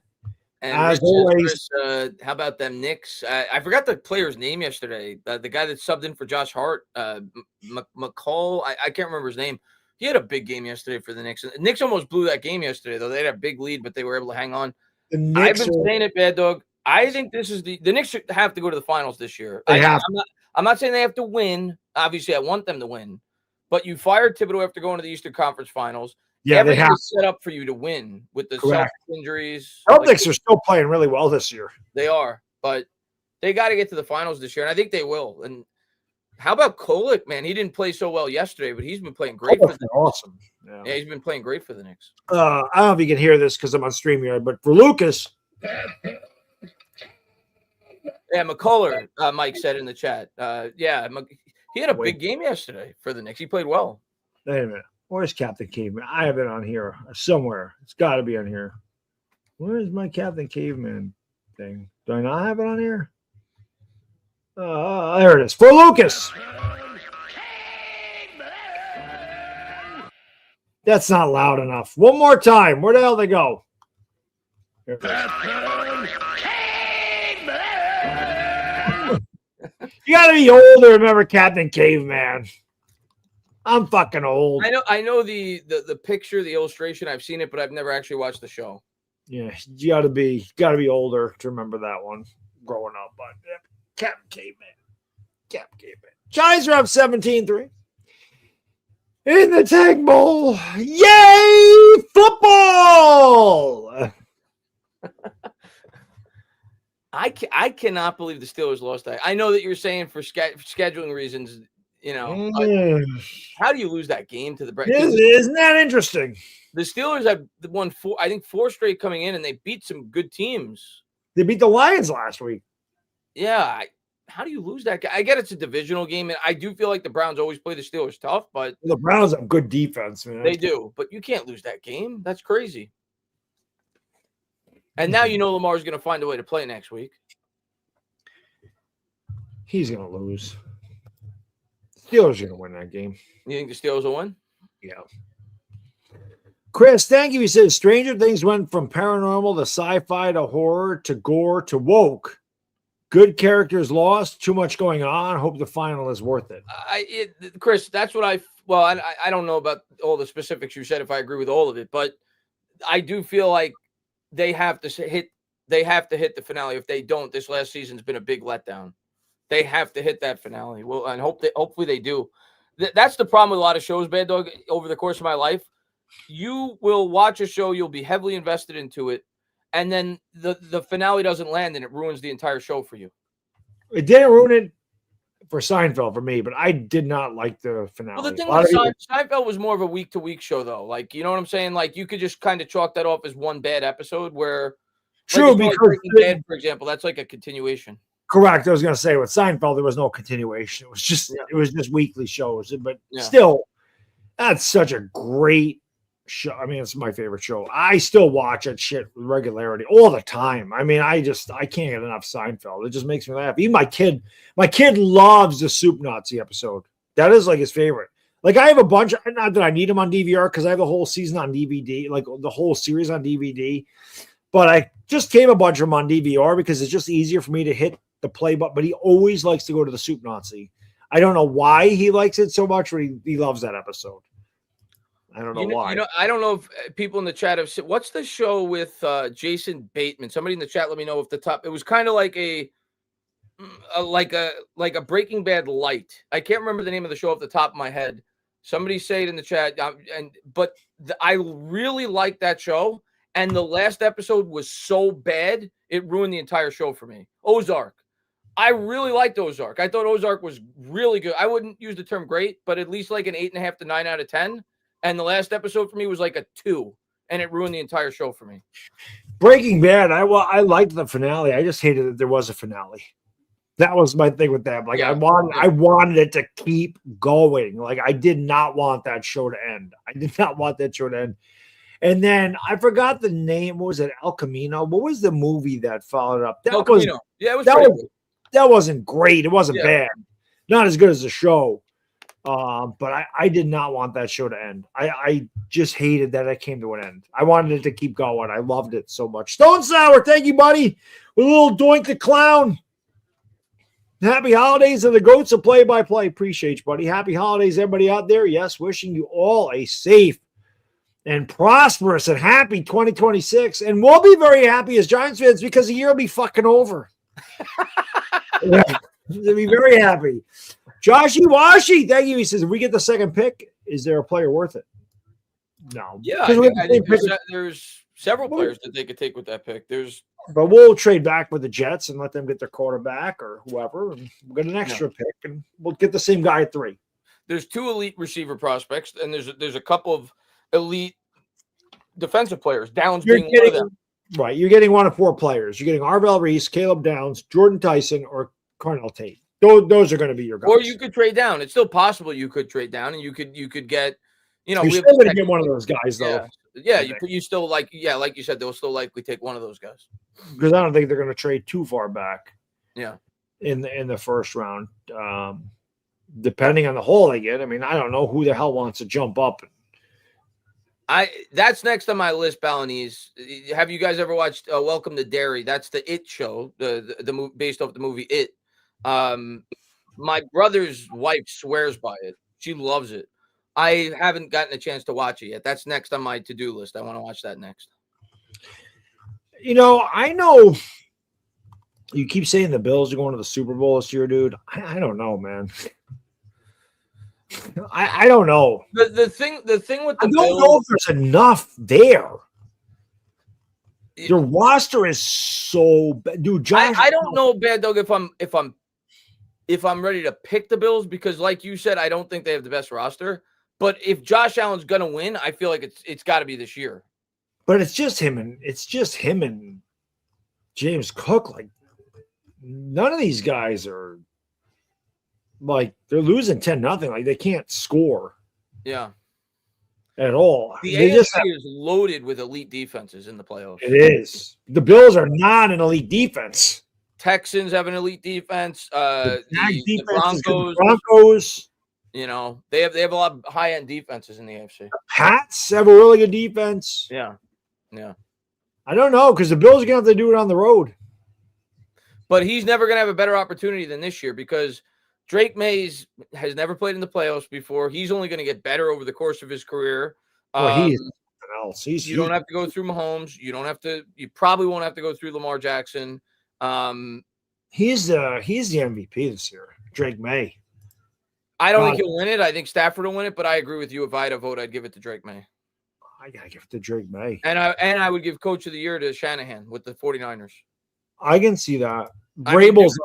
And As Rich always, Chris, how about them Knicks? I forgot the player's name yesterday. The guy that subbed in for Josh Hart, McCall. I can't remember his name. He had a big game yesterday for the Knicks. The Knicks almost blew that game yesterday, though. They had a big lead, but they were able to hang on. I've been saying it, Bad Dog. I think this is the Knicks should have to go to the finals this year. I'm not saying they have to win. Obviously, I want them to win. But you fired Thibodeau after going to the Eastern Conference Finals. Yeah, everything is set up for you to win with the self-injuries. Celtics are still playing really well this year. They are, but they got to get to the finals this year, and I think they will. And how about Kolek, man? He didn't play so well yesterday, but he's been playing great for the Knicks. Awesome. Yeah, he's been playing great for the Knicks. I don't know if you can hear this because I'm on StreamYard, but for Lucas. Yeah, McCullough, Mike said in the chat. He had a big game yesterday for the Knicks. He played well. Wait a minute. Where's Captain Caveman? I have it on here somewhere. It's got to be on here. Where's my Captain Caveman thing? Do I not have it on here? There it is. For Lucas. That's not loud enough. One more time. Where the hell they go? You got to be old to remember Captain Caveman. I'm fucking old. I know the picture, the illustration. I've seen it, but I've never actually watched the show. Yeah, you gotta be older to remember that one growing up. But yeah, Captain Caveman. Giants are up 17-3 in the Tag Bowl. Yay, football! I cannot believe the Steelers lost that. I know that you're saying for scheduling reasons. You know, how do you lose that game to the Browns? Isn't that interesting? The Steelers have won 4 straight coming in, and they beat some good teams. They beat the Lions last week. Yeah. How do you lose that? I get it's a divisional game, and I do feel like the Browns always play the Steelers tough, but the Browns have good defense, man. They do, but you can't lose that game. That's crazy. And now you know Lamar's going to find a way to play next week. He's going to lose. Steelers are going to win that game. You think the Steelers will win? Yeah. Chris, thank you. He says Stranger Things went from paranormal to sci-fi to horror to gore to woke. Good characters lost. Too much going on. Hope the final is worth it. Chris, that's what I don't know about all the specifics you said if I agree with all of it, but I do feel like they have to hit They have to hit the finale. If they don't, this last season's been a big letdown. They have to hit that finale. Well, and hopefully they do. That's the problem with a lot of shows, Bad Dog. Over the course of my life, you will watch a show, you'll be heavily invested into it, and then the finale doesn't land, and it ruins the entire show for you. It didn't ruin it for Seinfeld for me, but I did not like the finale. Well, the thing with Seinfeld was more of a week-to-week show, though. Like, you know what I'm saying? Like, you could just kind of chalk that off as one bad episode where... True, like, because... Bad, for example, that's like a continuation. Correct. I was going to say, with Seinfeld, there was no continuation. It was just weekly shows. But still, that's such a great show. I mean, it's my favorite show. I still watch that shit with regularity all the time. I mean, I can't get enough Seinfeld. It just makes me laugh. Even my kid loves the Soup Nazi episode. That is like his favorite. Like, I have a bunch, not that I need them on DVR because I have the whole season on DVD, like the whole series on DVD. But I just gave a bunch of them on DVR because it's just easier for me to hit the play button. But he always likes to go to the Soup Nazi. I don't know why he likes it so much, but he loves that episode. I don't know why. I don't know if people in the chat have said, what's the show with Jason Bateman? Somebody in the chat let me know if it was kind of like a Breaking Bad light. I can't remember the name of the show off the top of my head. Somebody say it in the chat. I really like that show. And the last episode was so bad, it ruined the entire show for me. Ozark. I really liked Ozark. I thought Ozark was really good. I wouldn't use the term great, but at least like an 8.5 to 9 out of 10. And the last episode for me was like a 2, and it ruined the entire show for me. Breaking Bad, I liked the finale. I just hated that there was a finale. That was my thing with that. Like, I wanted it to keep going. Like, I did not want that show to end. And then I forgot the name. What was it? El Camino. What was the movie that followed up? El Camino. Yeah, it was that wasn't great. It wasn't bad. Not as good as the show. But I did not want that show to end. I just hated that it came to an end. I wanted it to keep going. I loved it so much. Stone Sour, thank you, buddy. With a little Doink the Clown. Happy holidays and the goats of play-by-play. Appreciate you, buddy. Happy holidays, everybody out there. Yes, wishing you all a safe and prosperous and happy 2026. And we'll be very happy as Giants fans because the year will be fucking over. We'll be very happy. Joshy Washy, thank you. He says, if we get the second pick, is there a player worth it? No. Yeah, I think there's several players that they could take with that pick. But we'll trade back with the Jets and let them get their quarterback or whoever, and we'll get an extra pick, and we'll get the same guy at 3. There's 2 elite receiver prospects, and there's a couple of elite defensive players. Downs being one of them. Right. You're getting one of 4 players. You're getting Arvell Reese, Caleb Downs, Jordan Tyson, or Cornell Tate. Those are going to be your guys. Or you could trade down. It's still possible you could trade down, and you could get, you're still going to get one of those guys, though. Yeah, you still like you said, they'll still likely take one of those guys. Because I don't think they're going to trade too far back. Yeah. In the first round. Depending on the hole they get. I mean, I don't know who the hell wants to jump up. That's next on my list, Balinese. Have you guys ever watched Welcome to Derry? That's the It show, the based off the movie It. My brother's wife swears by it. She loves it. I haven't gotten a chance to watch it yet. That's next on my to-do list. I want to watch that next. I know you keep saying the Bills are going to the Super Bowl this year, dude. I don't know, man. I don't know. The thing with the I don't Bills, know if there's enough there. Your roster is so bad, dude. Josh, I don't know, Bad Dog, if I'm ready to pick the Bills, because like you said, I don't think they have the best roster. But if Josh Allen's gonna win, I feel like it's got to be this year. But it's just him and James Cook. Like, none of these guys are like, they're losing 10-0. Like, they can't score. Yeah. At all. The AFC is loaded with elite defenses in the playoffs. It is. The Bills are not an elite defense. Texans have an elite defense. The Broncos. They have a lot of high-end defenses in the AFC. The Pats have a really good defense. Yeah. I don't know, because the Bills are going to have to do it on the road. But he's never going to have a better opportunity than this year, because Drake Mays has never played in the playoffs before. He's only going to get better over the course of his career. He's else. You don't have to go through Mahomes. You probably won't have to go through Lamar Jackson. He's the MVP this year, Drake May. I don't think he'll win it. I think Stafford will win it, but I agree with you. If I had a vote, I'd give it to Drake May. I gotta give it to Drake May. And I would give Coach of the Year to Shanahan with the 49ers. I can see that. Vrabel's.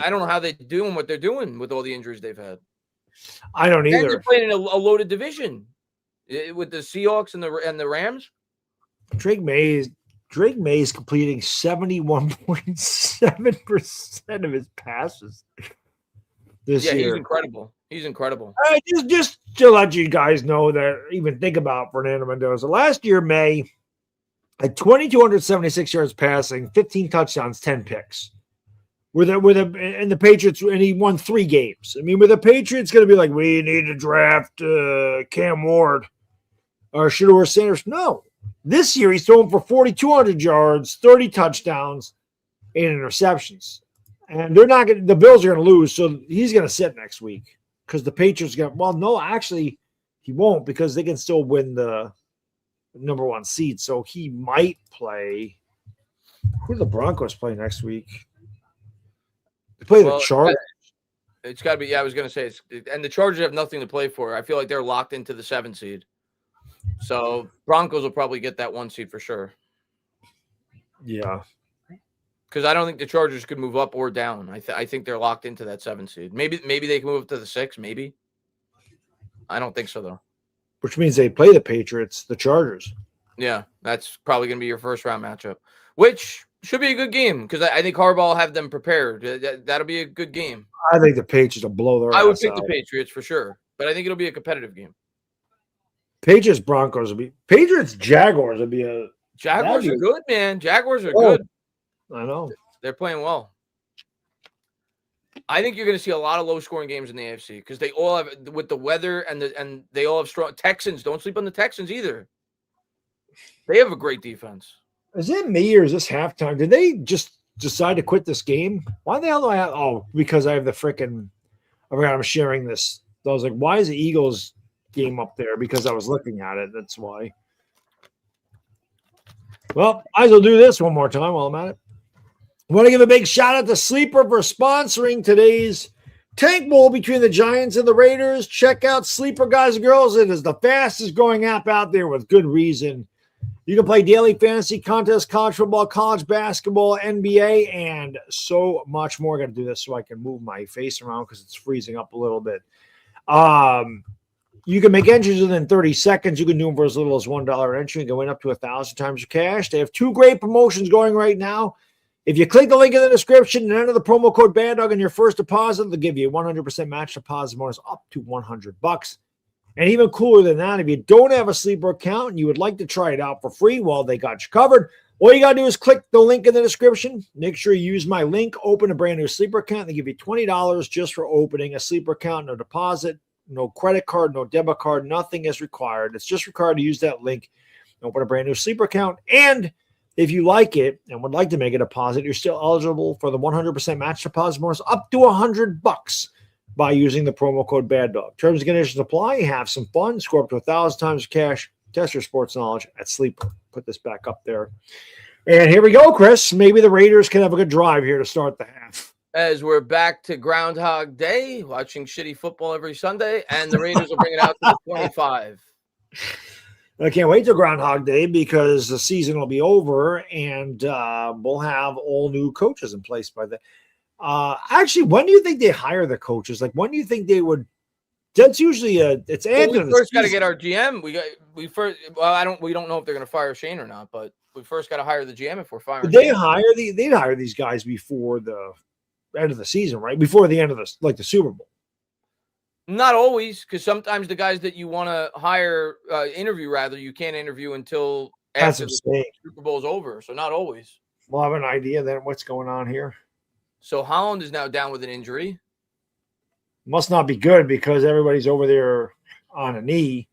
I don't know how they're doing what they're doing with all the injuries they've had. I don't either. And they're playing in a loaded division with the Seahawks and the Rams. Drake May is completing 71.7% of his passes this year. He's incredible. He's incredible. Just to let you guys know that, even think about Fernando Mendoza. Last year, May had 2,276 yards passing, 15 touchdowns, 10 picks. And the Patriots, and he won 3 games. I mean, with the Patriots going to be like, we need to draft Cam Ward or Shedeur Sanders. No. This year, he's throwing for 4,200 yards, 30 touchdowns, 8 interceptions. And the Bills are going to lose, so he's going to sit next week because the Patriots actually, he won't because they can still win the number 1 seed. So he might play. Who do the Broncos play next week? They play the Chargers. It's got to be. Yeah, I was going to say, and the Chargers have nothing to play for. I feel like they're locked into the 7 seed. So Broncos will probably get that 1 seed for sure. Yeah. Because I don't think the Chargers could move up or down. I think they're locked into that 7 seed. Maybe they can move up to the 6. Maybe. I don't think so though. Which means they play the Patriots, the Chargers. Yeah, that's probably going to be your first round matchup, which should be a good game because I think Harbaugh will have them prepared. That'll be a good game. I think the Patriots will blow their ass I would pick out. the Patriots for sure, but I think it'll be a competitive game. Patriots Jaguars would be a. Jaguars are good, man. Jaguars are good. I know. They're playing well. I think you're going to see a lot of low-scoring games in the AFC because they all have, with the weather and they all have strong Texans. Don't sleep on the Texans either. They have a great defense. Is it me or is this halftime? Did they just decide to quit this game? Why the hell do I have? Oh, because I have the freaking. I forgot I'm sharing this. I was like, why is the Eagles game up there? Because I was looking at it. That's why. Well, I will do this one more time while I'm at it. I want to give a big shout out to Sleeper for sponsoring today's Tank Bowl between the Giants and the Raiders. Check out Sleeper, guys and girls. It is the fastest growing app out there with good reason. You can play daily fantasy contests, college football, college basketball, NBA, and so much more. I got to do this so I can move my face around because it's freezing up a little bit. You can make entries within 30 seconds. You can do them for as little as $1 entry and go in up to 1,000 times your cash. They have 2 great promotions going right now. If you click the link in the description and enter the promo code Baddog in your first deposit, they'll give you a 100% match deposit bonus up to $100. And even cooler than that, if you don't have a Sleeper account and you would like to try it out for free, well, they got you covered. All you got to do is click the link in the description. Make sure you use my link, open a brand new Sleeper account. They give you $20 just for opening a Sleeper account, no deposit, no credit card, no debit card, nothing is required. It's just required to use that link, open a brand new Sleeper account. And if you like it and would like to make a deposit, you're still eligible for the 100% match deposit bonus up to $100 by using the promo code Baddog. Terms and conditions apply. Have some fun. Score up to 1,000 times cash. Test your sports knowledge at Sleeper. Put this back up there. And here we go, Chris. Maybe the Raiders can have a good drive here to start the half. As we're back to Groundhog Day, watching shitty football every Sunday, and the Raiders will bring it out to the 25. I can't wait till Groundhog Day because the season will be over and we'll have all new coaches in place by then. Actually, when do you think they hire the coaches? Like, when do you think they would? That's usually it's after we first got to get our GM. We don't know if they're going to fire Shane or not, but we first got to hire the GM if we're firing. They'd hire these guys before the end of the season, right? Before the end of the Super Bowl. Not always, because sometimes the guys that you want to hire, you can't interview until after the Super Bowl's over. So not always. We'll have an idea then what's going on here. So Holland is now down with an injury. Must not be good because everybody's over there on a knee.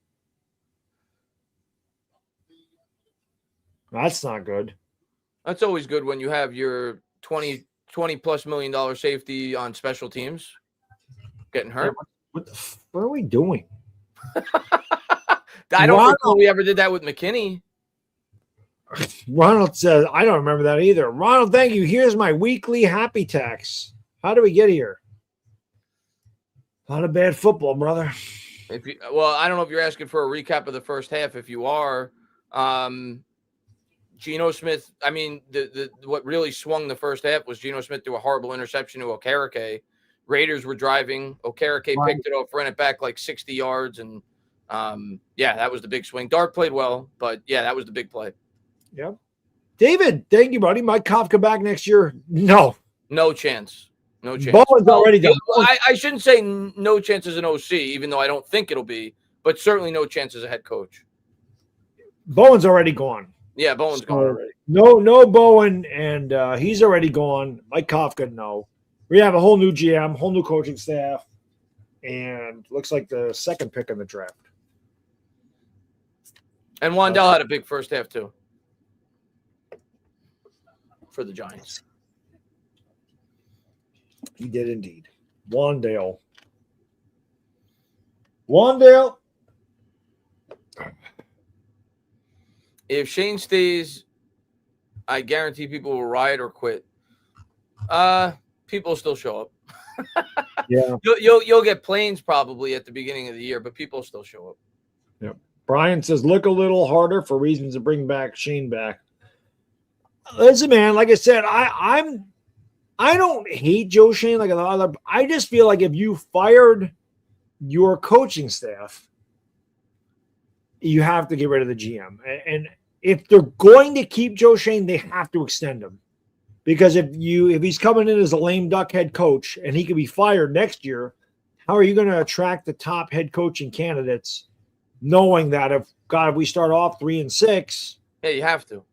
That's not good. That's always good when you have your $20+ million safety on special teams getting hurt. What are we doing? I don't recall we ever did that with McKinney. Ronald says, I don't remember that either. Ronald, thank you. Here's my weekly happy tax. How do we get here? A lot of bad football, brother. Well, I don't know if you're asking for a recap of the first half. If you are, Geno Smith, I mean, what really swung the first half was Geno Smith threw a horrible interception to Okereke. Raiders were driving. Okereke picked it off, ran it back like 60 yards. And, that was the big swing. Dart played well, but, that was the big play. Yep. David, thank you, buddy. Mike Kafka back next year? No. No chance. No chance. Bowen's already done. I shouldn't say no chance as an OC, even though I don't think it'll be, but certainly no chance as a head coach. Bowen's already gone. Yeah, Bowen's gone already. No Bowen, and he's already gone. Mike Kafka, no. We have a whole new GM, whole new coaching staff, and looks like the second pick in the draft. And Wandell had a big first half, too, for the Giants. He did indeed. Wandale. If Shane stays, I guarantee people will riot or quit. People still show up. Yeah. You'll get planes probably at the beginning of the year, but people still show up. Yep. Brian says, look a little harder for reasons to bring back Shane back. Listen, man, like I said, I don't hate Joe Shane like other. I just feel like if you fired your coaching staff, you have to get rid of the GM. And if they're going to keep Joe Shane, they have to extend him. Because if he's coming in as a lame duck head coach and he could be fired next year, how are you going to attract the top head coaching candidates, knowing that if we start off 3-6, yeah, you have to.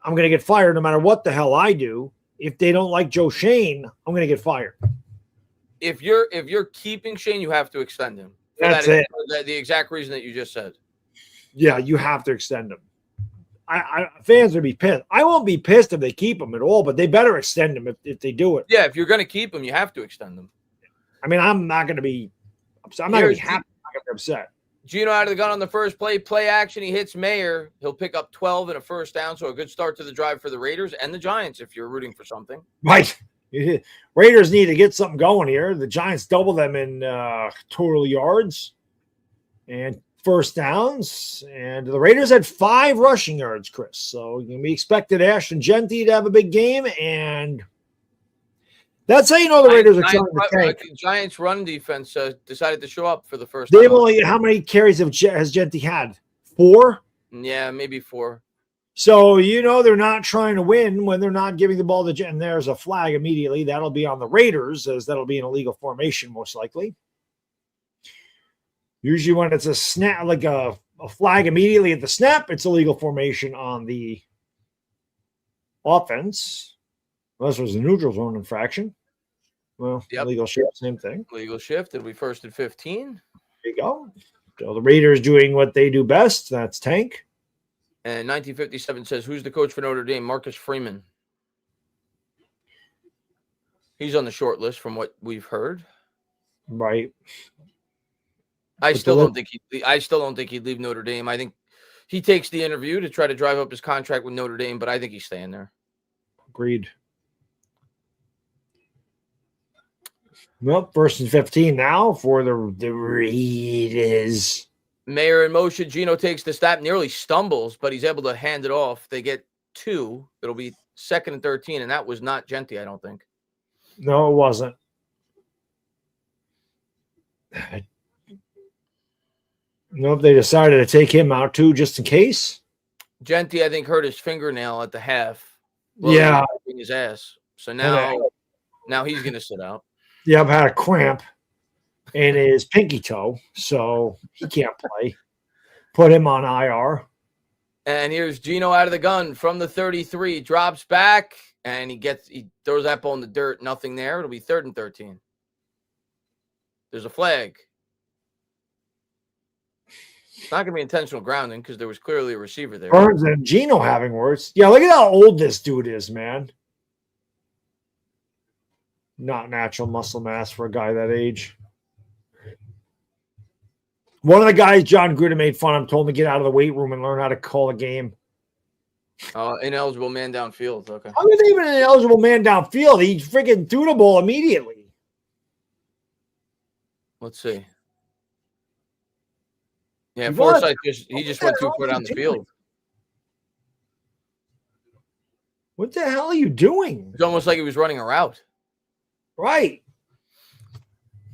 I'm going to get fired no matter what the hell I do. If they don't like Joe Shane, I'm going to get fired. If you're keeping Shane, you have to extend him. That's it. The exact reason that you just said. Yeah, you have to extend him. Fans would be pissed. I won't be pissed if they keep him at all, but they better extend him if they do it. Yeah, if you're going to keep him, you have to extend him. I mean, I'm not going to be upset. I'm not going to be happy. I'm going to be upset. Geno out of the gun on the first play action. He hits Mayer. He'll pick up 12 and a first down. So a good start to the drive for the Raiders and the Giants if you're rooting for something. Right. Raiders need to get something going here. The Giants double them in total yards and first downs. And the Raiders had 5 rushing yards, Chris. So we expected Ashton Genty to have a big game. And that's how you know the Raiders are trying to tank. The Giants' run defense decided to show up for the first time. How many carries has Genty had? 4? Yeah, maybe 4. So, they're not trying to win when they're not giving the ball to Genty. And there's a flag immediately. That'll be on the Raiders, as that'll be an illegal formation, most likely. Usually when it's a snap, like a flag immediately at the snap, it's illegal formation on the offense. Unless it was a neutral zone infraction. Well, yep. Legal shift, same thing. Legal shift. It'll be 1st and 15. There you go. So the Raiders doing what they do best. That's tank. And 1957 says, who's the coach for Notre Dame? Marcus Freeman. He's on the short list from what we've heard. Right. I still don't think he'd leave Notre Dame. I think he takes the interview to try to drive up his contract with Notre Dame, but I think he's staying there. Agreed. Well, 1st and 15 now for the Raiders. Mayer in motion. Geno takes the snap, nearly stumbles, but he's able to hand it off. They get 2. It'll be 2nd and 13, and that was not Genty, I don't think. No, it wasn't. Nope, they decided to take him out too, just in case. Genty, I think, hurt his fingernail at the half. Yeah. His ass. So now he's going to sit out. Yeah, I've had a cramp in his pinky toe, so he can't play. Put him on IR. And here's Geno out of the gun from the 33. Drops back, and he throws that ball in the dirt. Nothing there. It'll be 3rd and 13. There's a flag. It's not going to be intentional grounding because there was clearly a receiver there. Burns and Geno having words. Yeah, look at how old this dude is, man. Not natural muscle mass for a guy that age. One of the guys John Gruden made fun of told him to get out of the weight room and learn how to call a game. Ineligible man downfield. Okay. How is even an eligible man downfield? He freaking threw the ball immediately. Let's see. Yeah, Forsythe just went 2 foot on the field. What the hell are you doing? It's almost like he was running a route. Right.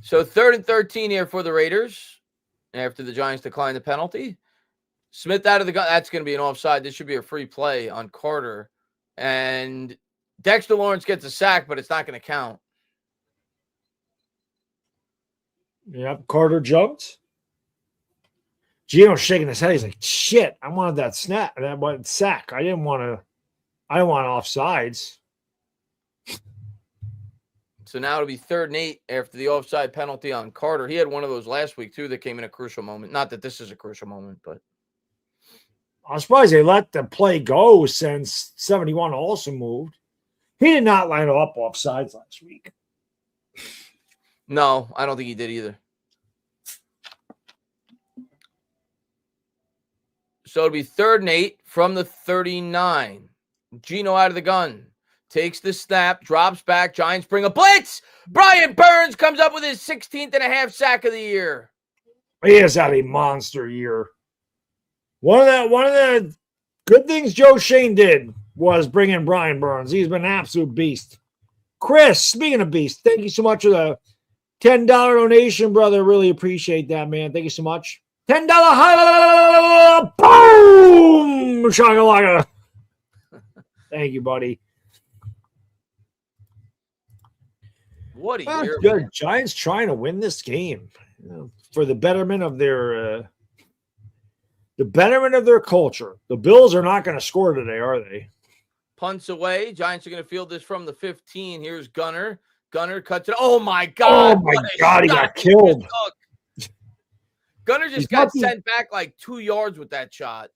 So 3rd and 13 here for the Raiders after the Giants declined the penalty. Smith out of the gun. That's going to be an offside. This should be a free play on Carter. And Dexter Lawrence gets a sack, but it's not going to count. Yep. Carter jumped. Gino's shaking his head. He's like, shit, I wanted that snap. That one sack. I didn't want offsides. So now it'll be 3rd and 8 after the offside penalty on Carter. He had one of those last week, too, that came in a crucial moment. Not that this is a crucial moment, but. I'm surprised they let the play go since 71 also moved. He did not line up offsides last week. No, I don't think he did either. So it'll be 3rd and 8 from the 39. Gino out of the gun. Takes the snap, drops back. Giants bring a blitz. Brian Burns comes up with his 16th and a half sack of the year. He has had a monster year. One of the good things Joe Shane did was bring in Brian Burns. He's been an absolute beast. Chris, speaking of beast, thank you so much for the $10 donation, brother. Really appreciate that, man. Thank you so much. $10 high, boom, shakalaka. Thank you, buddy. What a year! Good. Giants trying to win this game for the betterment of their culture. The Bills are not going to score today, are they? Punts away. Giants are going to field this from the 15. Here's Gunner. Gunner cuts it. Oh my God! Oh my God! He got killed. Gunner just got sent back like 2 yards with that shot.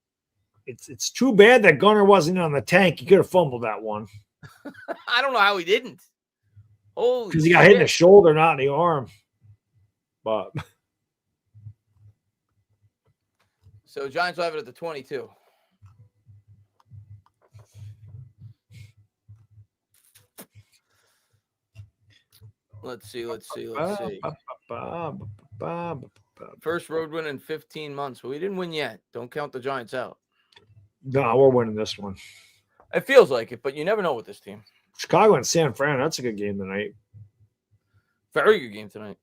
It's too bad that Gunner wasn't on the tank. He could have fumbled that one. I don't know how he didn't. Holy, because he got hit in the shoulder, not in the arm. But so Giants will have it at the 22. Let's see. First road win in 15 months, but we didn't win yet. Don't count the Giants out. No, we're winning this one. It feels like it, but you never know with this team. Chicago and San Fran, that's a good game tonight. Very good game tonight.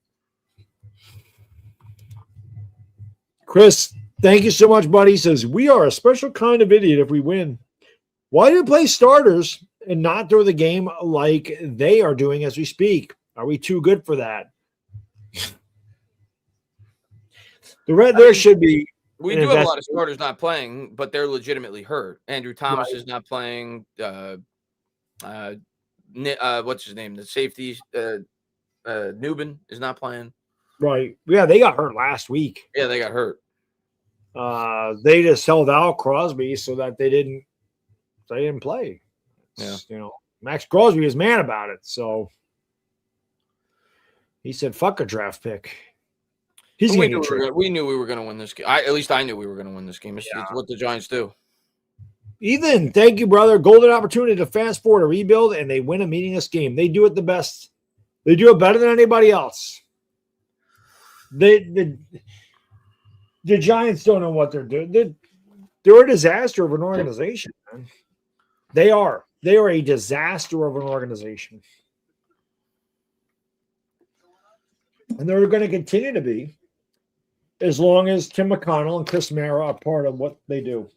Chris, thank you so much, buddy. He says, we are a special kind of idiot if we win. Why do you play starters and not throw the game like they are doing as we speak? Are we too good for that? There should be. We do have a lot of starters not playing, but they're legitimately hurt. Andrew Thomas is not playing. What's his name? The safety, Newbin is not playing. Right. Yeah, they got hurt last week. Yeah, they got hurt. They just held out Crosby so that they didn't play. Yeah. Max Crosby was mad about it. So he said, fuck a draft pick. We knew we were going to win this game. At least I knew we were going to win this game. It's what the Giants do. Ethan, thank you, brother. Golden opportunity to fast forward a rebuild, and they win a meaningless game. They do it the best. They do it better than anybody else. The Giants don't know what they're doing. They're a disaster of an organization, man. They are. They are a disaster of an organization. And they're going to continue to be as long as Tim McConnell and Chris Mara are part of what they do.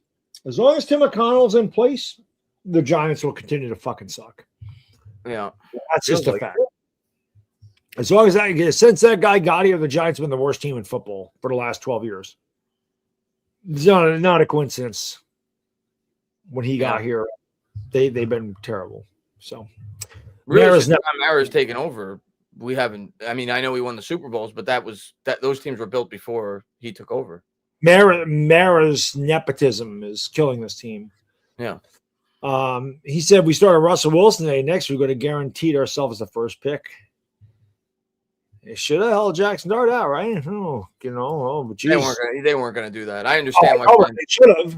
As long as Tim McConnell's in place, the Giants will continue to fucking suck. Yeah. That's just a fact. As long as since that guy got here, the Giants have been the worst team in football for the last 12 years. It's not a coincidence. When he got here, they've been terrible. So really, Mara's taken over. We haven't. I mean, I know we won the Super Bowls, but those teams were built before he took over. Mara's nepotism is killing this team. Yeah. He said we started Russell Wilson today. Next, we're going to guarantee ourselves the first pick. They should have held Jackson Dart out, right? Oh, but They geez. weren't gonna do that. I understand why. They should have.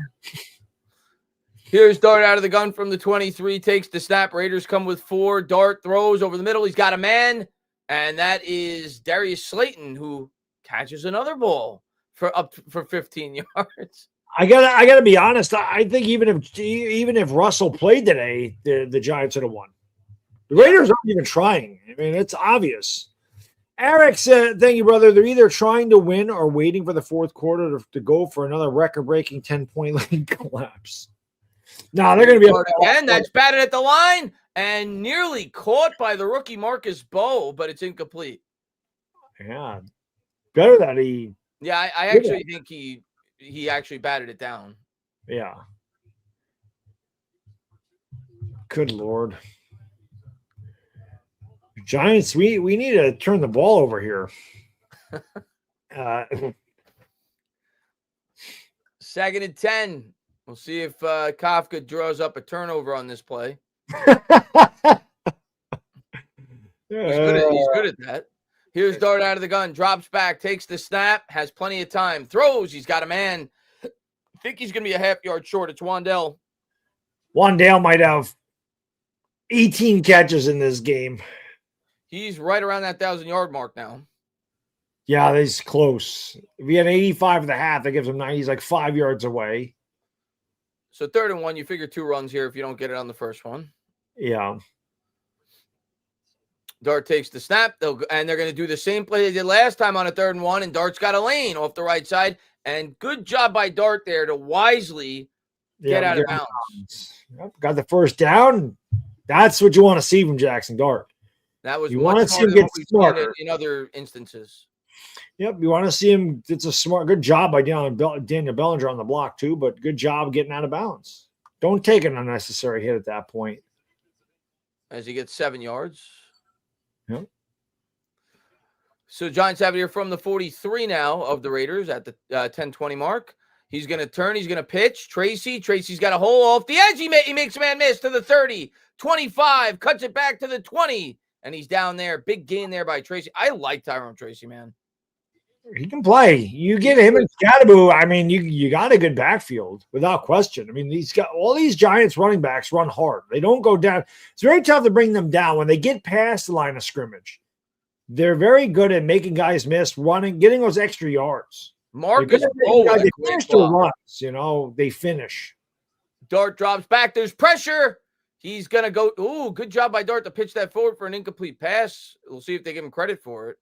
Here's Dart out of the gun from the 23, takes the snap. Raiders come with 4. Dart throws over the middle. He's got a man, and that is Darius Slayton, who catches another ball for 15 yards. I gotta be honest. I think even if Russell played today, the Giants would have won. The Raiders aren't even trying. I mean, it's obvious. Eric said, thank you, brother. They're either trying to win or waiting for the fourth quarter to go for another record-breaking 10-point lead collapse. No, they're going to be again. That's batted at the line and nearly caught by the rookie Marcus Bowe, but it's incomplete. Yeah, better that he. Yeah, I actually think he actually batted it down. Yeah. Good Lord. Giants, we need to turn the ball over here. 2nd and 10. We'll see if Kafka draws up a turnover on this play. He's good at that. Here's Dart out of the gun, drops back, takes the snap, has plenty of time, throws. He's got a man. I think he's going to be a half-yard short. It's Wandell. Wandell might have 18 catches in this game. He's right around that 1,000-yard mark now. Yeah, he's close. If he had 85 at the half, that gives him 90. He's like 5 yards away. So 3rd and 1, you figure 2 runs here if you don't get it on the first one. Yeah. Dart takes the snap, and they're going to do the same play they did last time on a 3rd and 1, and Dart's got a lane off the right side. And good job by Dart there to wisely get out of bounds. Yep, got the first down. That's what you want to see from Jackson Dart. That was you want to see him get smarter in other instances. Yep, you want to see him. It's a good job by Daniel Bellinger on the block too, but good job getting out of bounds. Don't take an unnecessary hit at that point. As he gets 7 yards. Yep. So Giants have it here from the 43 now of the Raiders at the 10-20 mark. He's going to turn. He's going to pitch. Tracy's got a hole off the edge. He makes a man miss to the 30, 25, cuts it back to the 20, and he's down there. Big gain there by Tracy. I like Tyrone Tracy, man. He can play. You get him and Scatterbo. I mean, you got a good backfield without question. I mean, all these Giants running backs run hard. They don't go down. It's very tough to bring them down when they get past the line of scrimmage. They're very good at making guys miss, running, getting those extra yards. Marcus they finish the runs. They finish. Dart drops back. There's pressure. He's gonna go. Ooh, good job by Dart to pitch that forward for an incomplete pass. We'll see if they give him credit for it.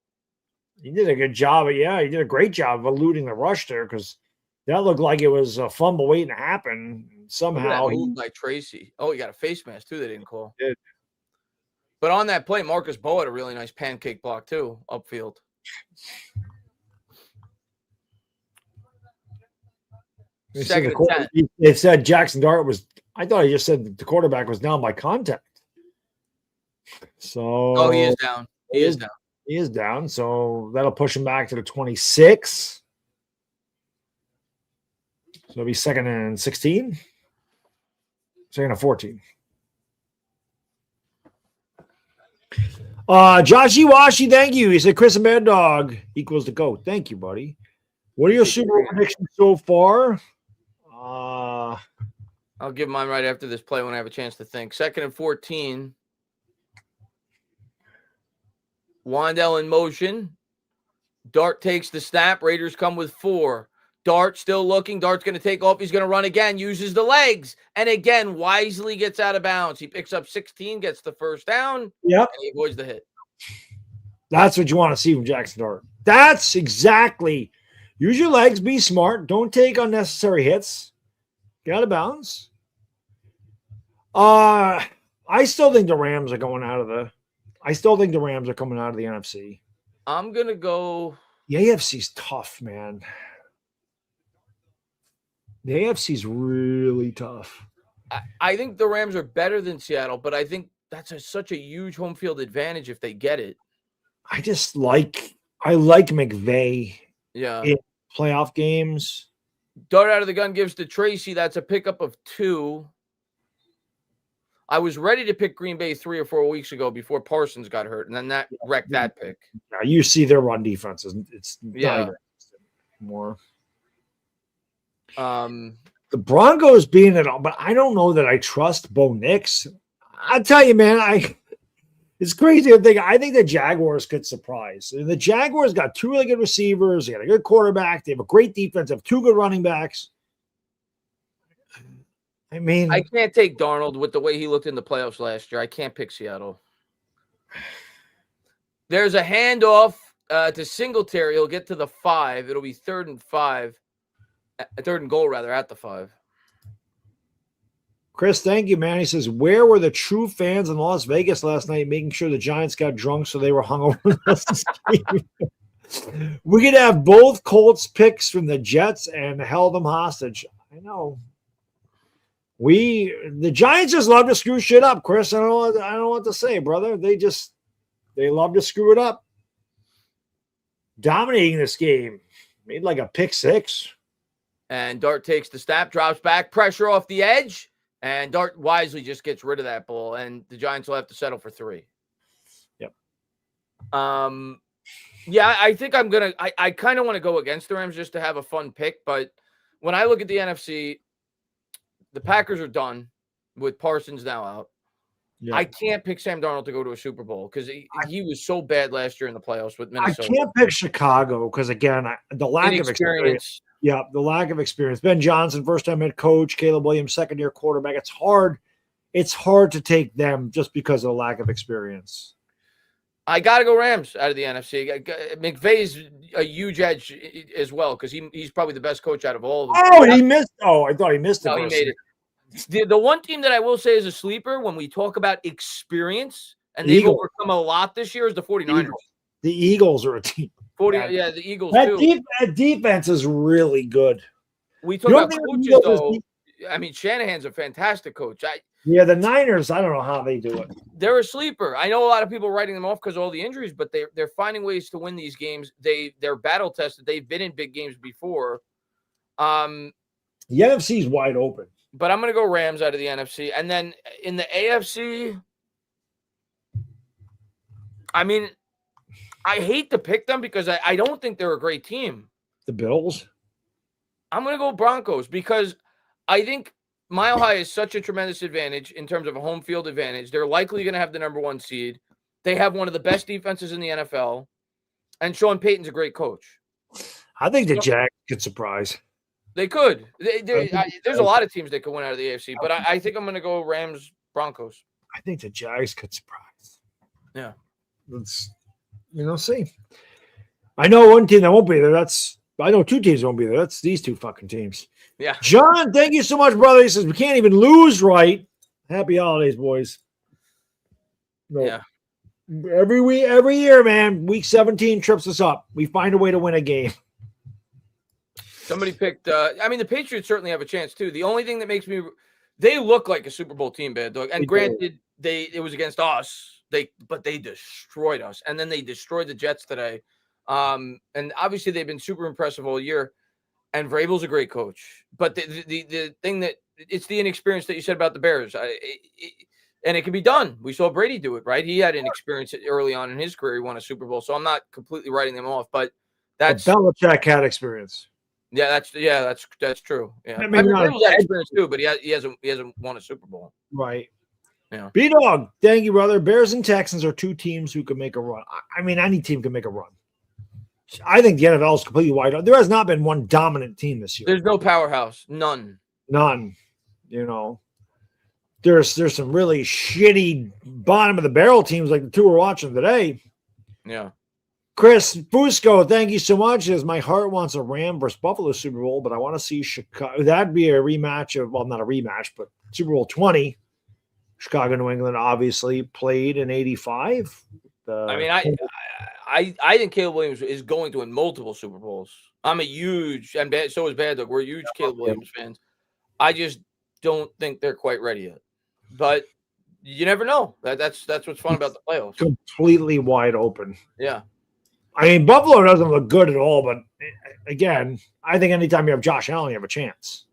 He did a good job. He did a great job of eluding the rush there because that looked like it was a fumble waiting to happen. Somehow he moved by Tracy. Oh, he got a face mask too. They didn't call. Did. But on that play, Marcus Bowe had a really nice pancake block too, upfield. Second and 10. It said Jackson Dart was. I thought he just said the quarterback was down by contact. So. He is down. He is down. He is down, so that'll push him back to the 26. So it'll be 2nd and 16. 2nd and 14. Joshy Washi, thank you. He said Chris and Baddog equals the GOAT. Thank you, buddy. What are your Super Bowl predictions so far? I'll give mine right after this play when I have a chance to think. 2nd and 14. Wandell in motion. Dart takes the snap. Raiders come with 4. Dart still looking. Dart's going to take off. He's going to run again. Uses the legs. And again, wisely gets out of bounds. He picks up 16, gets the first down. Yep. And he avoids the hit. That's what you want to see from Jackson Dart. That's exactly. Use your legs. Be smart. Don't take unnecessary hits. Get out of bounds. I still think the Rams are going out of the. I still think the Rams are coming out of the NFC. I'm going to go. The AFC's tough, man. The AFC's really tough. I think the Rams are better than Seattle, but I think that's such a huge home field advantage if they get it. I like McVay in playoff games. Dart out of the gun gives to Tracy. That's a pickup of 2. I was ready to pick Green Bay 3 or 4 weeks ago before Parsons got hurt, and then that wrecked that pick. Now you see their run defense it's Yeah. more. The Broncos being it all, but I don't know that I trust Bo Nix. I tell you, man, it's crazy to think. I think the Jaguars could surprise. The Jaguars got 2 really good receivers. They got a good quarterback. They have a great defense. They have 2 good running backs. I mean, I can't take Darnold with the way he looked in the playoffs last year. I can't pick Seattle. There's a handoff to Singletary. He'll get to the 5. It'll be 3rd and 5. 3rd and goal, rather, at the 5. Chris, thank you, man. He says, where were the true fans in Las Vegas last night making sure the Giants got drunk so they were hungover? We could have both Colts picks from the Jets and held them hostage. I know. The Giants just love to screw shit up, Chris. I don't know what to say, brother. They love to screw it up. Dominating this game. Made like a pick 6. And Dart takes the snap, drops back, pressure off the edge. And Dart wisely just gets rid of that ball, and the Giants will have to settle for 3. Yep. Yeah, I think I'm going to – I kind of want to go against the Rams just to have a fun pick. But when I look at the NFC, the Packers are done with Parsons now out. Yep. I can't pick Sam Darnold to go to a Super Bowl because he was so bad last year in the playoffs with Minnesota. I can't pick Chicago because, again, the lack of experience. Yeah, the lack of experience. Ben Johnson, first-time head coach. Caleb Williams, second-year quarterback. It's hard. It's hard to take them just because of the lack of experience. I got to go Rams out of the NFC. McVay's a huge edge as well because he's probably the best coach out of all of them. Oh, he missed. Oh, I thought he missed it. No, he made it. The one team that I will say is a sleeper when we talk about experience, and they've overcome a lot this year, is the 49ers. The Eagles are a team. Yeah, the Eagles too. That defense is really good. We talk about coaches, though. I mean, Shanahan's a fantastic coach. The Niners, I don't know how they do it. They're a sleeper. I know a lot of people are writing them off because of all the injuries, but they're finding ways to win these games. They're battle tested. They've been in big games before. The NFC is wide open. But I'm going to go Rams out of the NFC. And then in the AFC, I mean, I hate to pick them because I don't think they're a great team. The Bills? I'm going to go Broncos because I think Mile High is such a tremendous advantage in terms of a home field advantage. They're likely going to have the number 1 seed. They have one of the best defenses in the NFL. And Sean Payton's a great coach. I think the Jags could surprise. They could. There's a lot of teams that could win out of the AFC, but I think I'm going to go Rams, Broncos. I think the Jags could surprise. Yeah. Let's, see. I know one team that won't be there. I know 2 teams won't be there. That's these 2 fucking teams. Yeah. John, thank you so much, brother. He says, we can't even lose right. Happy holidays, boys. No. Yeah. Every year, man, week 17 trips us up. We find a way to win a game. Somebody picked the Patriots certainly have a chance too. The only thing that makes they look like a Super Bowl team, Bad Dog. And granted, it was against us. But they destroyed us. And then they destroyed the Jets today. And obviously they've been super impressive all year. And Vrabel's a great coach. But the thing that it's the inexperience that you said about the Bears. And it can be done. We saw Brady do it, right? He had an experience early on in his career. He won a Super Bowl. So I'm not completely writing them off, but that's Belichick had experience. Yeah, that's true. Yeah, I mean, Vrabel's had experience too, but he hasn't won a Super Bowl. Right. Yeah. B-Dog, thank you, brother. Bears and Texans are 2 teams who can make a run. I mean, any team can make a run. I think the NFL is completely wide open. There has not been one dominant team this year. There's no powerhouse. None. There's some really shitty bottom of the barrel teams like the 2 we're watching today. Yeah. Chris Fusco, thank you so much. As my heart wants a Ram versus Buffalo Super Bowl, but I want to see Chicago. That'd be a rematch of, well, not a rematch, but Super Bowl 20. Chicago, New England, obviously played in '85. I think Caleb Williams is going to win multiple Super Bowls. I'm a huge, and so is Bad Dog. We're huge Caleb Williams fans. I just don't think they're quite ready yet. But you never know. That's what's fun about the playoffs. Completely wide open. Yeah. I mean, Buffalo doesn't look good at all, but again, I think anytime you have Josh Allen, you have a chance.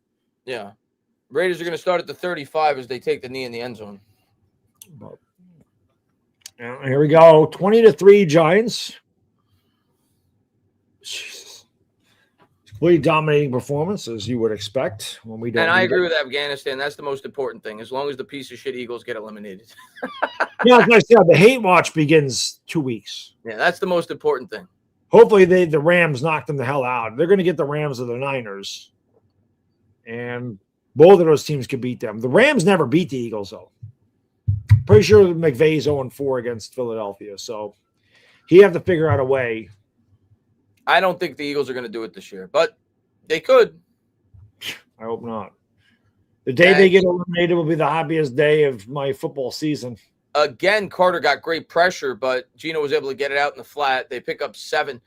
Yeah. Raiders are going to start at the 35 as they take the knee in the end zone. But, here we go. 20-3 Giants. Jesus. Completely dominating performance, as you would expect when we don't. And I agree with Afghanistan. That's the most important thing. As long as the piece of shit Eagles get eliminated. Yeah, as I said, the hate watch begins 2 weeks. Yeah, that's the most important thing. Hopefully the Rams knock them the hell out. They're going to get the Rams or the Niners. And both of those teams could beat them. The Rams never beat the Eagles, though. Pretty sure McVay's 0-4 against Philadelphia. So he have to figure out a way. I don't think the Eagles are going to do it this year, but they could. I hope not. The day they get eliminated will be the happiest day of my football season. Again, Carter got great pressure, but Gino was able to get it out in the flat. They pick up 7.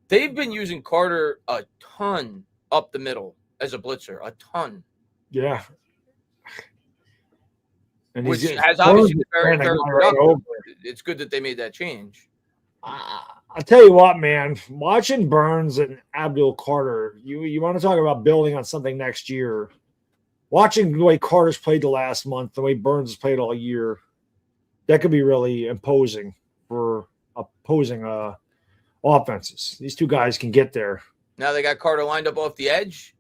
They've been using Carter a ton up the middle as a blitzer, a ton. Yeah. And which has obviously been very, very productive. It's good that they made that change. I'll tell you what, man, watching Burns and Abdul Carter, you want to talk about building on something next year. Watching the way Carter's played the last month, the way Burns has played all year, that could be really imposing for opposing offenses. These two guys can get there. Now they got Carter lined up off the edge,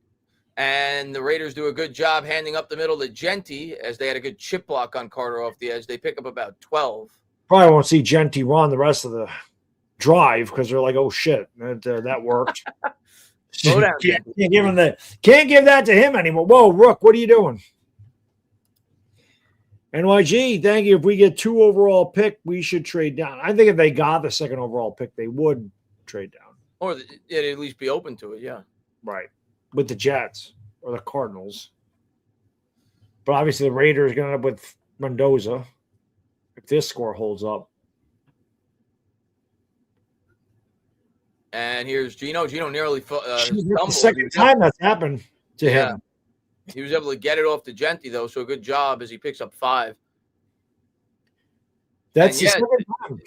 and the Raiders do a good job handing up the middle to Genty, as they had a good chip block on Carter off the edge. They pick up about 12. Probably won't see Genty run the rest of the drive because they're like, oh shit, that worked. Slow down. Can't give that to him anymore. Whoa, Rook, what are you doing? NYG, thank you. If we get 2 overall pick, we should trade down. I think if they got the 2nd overall pick, they would trade down. Or it'd at least be open to it, yeah. Right. With the Jets or the Cardinals. But obviously the Raiders are going to end up with Mendoza if this score holds up. And here's Gino. Gino nearly the second time that's happened to him. He was able to get it off to Genty, though, so a good job as he picks up 5. That's the second time.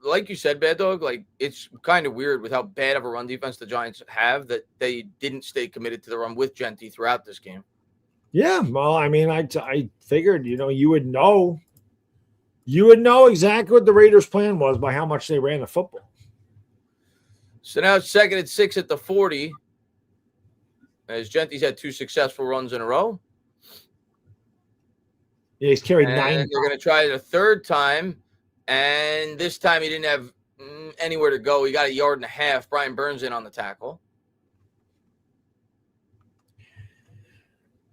Like you said, Bad Dog, like it's kind of weird with how bad of a run defense the Giants have that they didn't stay committed to the run with Genty throughout this game. Yeah, well, I mean, I figured, you would know. You would know exactly what the Raiders' plan was by how much they ran the football. So now it's 2nd and 6 at the 40. As Genty's had 2 successful runs in a row. Yeah, he's carried 9. They're going to try it a 3rd time. And this time he didn't have anywhere to go. He got 1.5 yards. Brian Burns in on the tackle.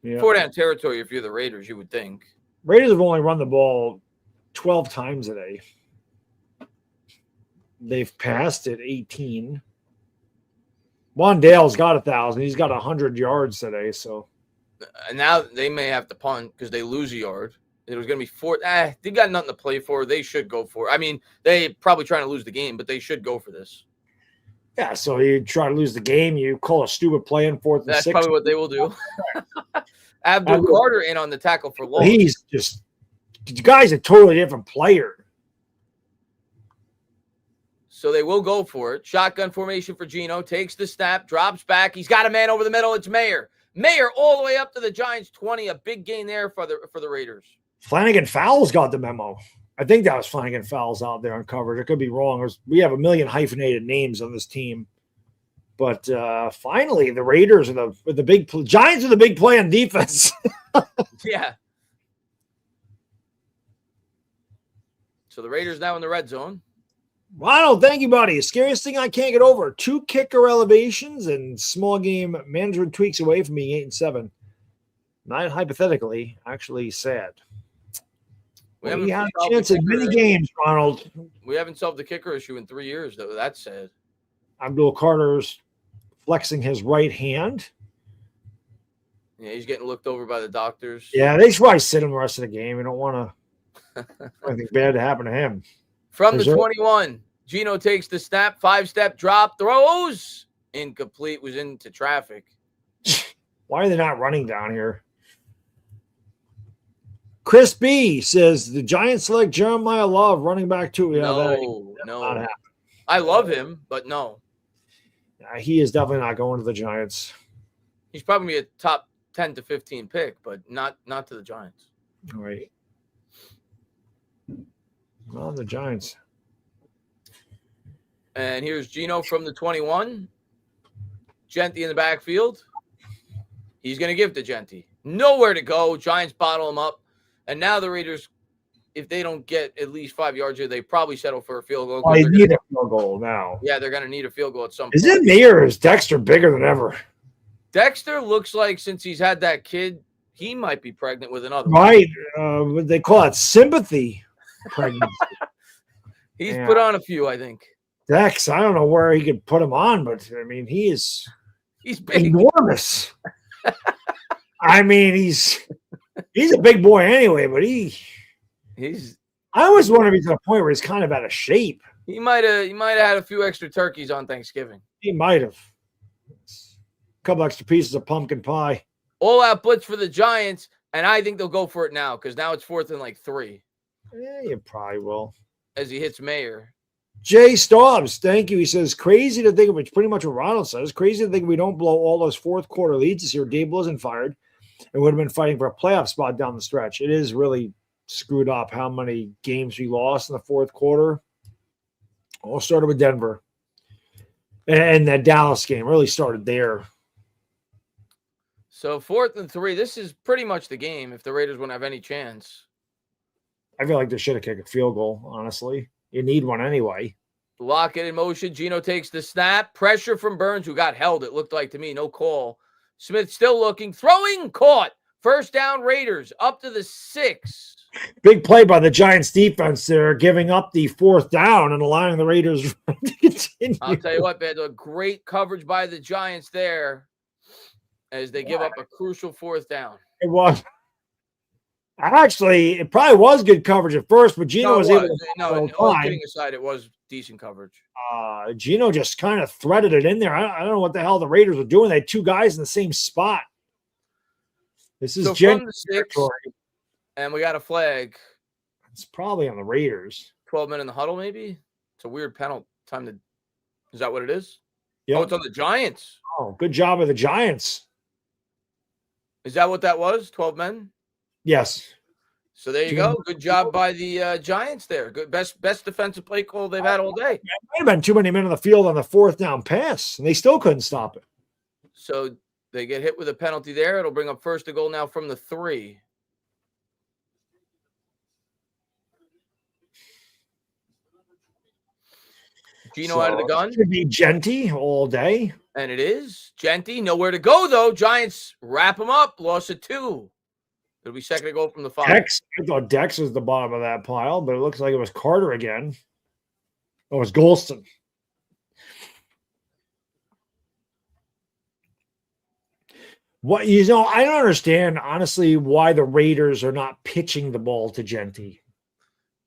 Yeah. 4 down territory if you're the Raiders, you would think. Raiders have only run the ball 12 times today. They've passed it 18. Wandale's got 1,000. He's got 100 yards today. So now they may have to punt because they lose a yard. It was going to be 4. They got nothing to play for. They should go for it. I mean, they probably trying to lose the game, but they should go for this. Yeah, so you try to lose the game. You call a stupid play in 4th and 6. That's probably what they will do. Abdul Carter in on the tackle for loss. He's just – the guy's a totally different player. So they will go for it. Shotgun formation for Gino. Takes the snap, drops back. He's got a man over the middle. It's Mayer. Mayer all the way up to the Giants' 20. A big gain there for the Raiders. Flanagan Fowles got the memo. I think that was Flanagan Fowles out there uncovered. I could be wrong. We have a million hyphenated names on this team. But finally, the Raiders are the big Giants are the big play on defense. Yeah. So the Raiders now in the red zone. Ronald, thank you, buddy. Scariest thing I can't get over. 2 kicker elevations and small game management tweaks away from being 8-7. Not hypothetically, actually sad. We had a chance in many games, Ronald. We haven't solved the kicker issue in 3 years, though. That's sad. Abdul Carter's flexing his right hand. Yeah, he's getting looked over by the doctors. Yeah, they should probably sit him the rest of the game. You don't want anything bad to happen to him. From the 21, Gino takes the snap, 5-step drop, throws. Incomplete, was into traffic. Why are they not running down here? Chris B says the Giants select Jeremiah Love, running back too. Yeah, no. I love him, but no. He is definitely not going to the Giants. He's probably a top 10 to 15 pick, but not to the Giants. All right. Well, the Giants. And here's Gino from the 21. Genty in the backfield. He's going to give to Genty. Nowhere to go. Giants bottle him up. And now the Raiders, if they don't get at least 5 yards here, they probably settle for a field goal. They need a field goal now. Yeah, they're going to need a field goal at some point. Is it me or is Dexter bigger than ever? Dexter looks like since he's had that kid, he might be pregnant with another right. What they call it, sympathy pregnancy. He's put on a few, I think. Dex, I don't know where he could put him on, but I mean, he's big. Enormous. I mean, he's a big boy anyway, but he's. I always wonder if he's at a point where he's kind of out of shape. He might have had a few extra turkeys on Thanksgiving. He might have. A couple extra pieces of pumpkin pie. All out blitz for the Giants, and I think they'll go for it now because now it's 4th and like 3. Yeah, you probably will. As he hits Mayer. Jay Staubs, thank you. He says, crazy to think of it. Pretty much what Ronald says. Crazy to think we don't blow all those fourth quarter leads this year. Dable isn't fired. It would have been fighting for a playoff spot down the stretch. It is really screwed up how many games we lost in the fourth quarter. All started with Denver. And that Dallas game really started there. So 4th and 3. This is pretty much the game if the Raiders wouldn't have any chance. I feel like they should have kicked a field goal, honestly. You need one anyway. Lockett in motion. Gino takes the snap. Pressure from Burns, who got held, it looked like to me. No call. Smith still looking. Throwing. Caught. First down Raiders. Up to the 6. Big play by the Giants defense there, giving up the 4th down and allowing the Raiders to continue. I'll tell you what, Baddog, great coverage by the Giants there as they give up a crucial 4th down. It was. Actually, it probably was good coverage at first, but Gino was able to. No, all kidding aside, it was decent coverage. Gino just kind of threaded it in there. I don't know what the hell the Raiders were doing. They had 2 guys in the same spot. This is so from the 6, and we got a flag. It's probably on the Raiders. 12 men in the huddle, maybe? It's a weird penalty. Is that what it is? Yeah. Oh, it's on the Giants. Oh, good job of the Giants. Is that what that was? 12 men? Yes. So there you go. Good job by the Giants there. Good, best defensive play call they've had all day. It might have been too many men on the field on the 4th down pass, and they still couldn't stop it. So they get hit with a penalty there. It'll bring up 1st and goal now from the 3. Gino out of the gun. Should be Genty all day. And it is. Genty, nowhere to go, though. Giants wrap him up. Loss of 2. It'll be 2nd and goal from the 5. I thought Dex was the bottom of that pile, but it looks like it was Carter again. Oh, it was Golston. What I don't understand, honestly, why the Raiders are not pitching the ball to Genty.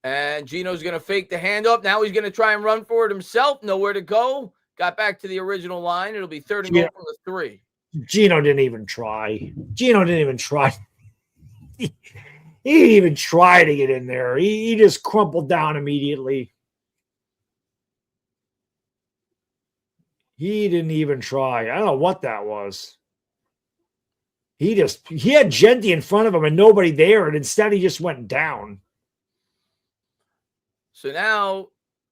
And Gino's going to fake the handoff. Now he's going to try and run for it himself. Nowhere to go. Got back to the original line. It'll be 3rd and goal from the 3. Gino didn't even try. He didn't even try to get in there. He just crumpled down immediately. He didn't even try. I don't know what that was. He had Genty in front of him and nobody there, and instead he just went down. So now,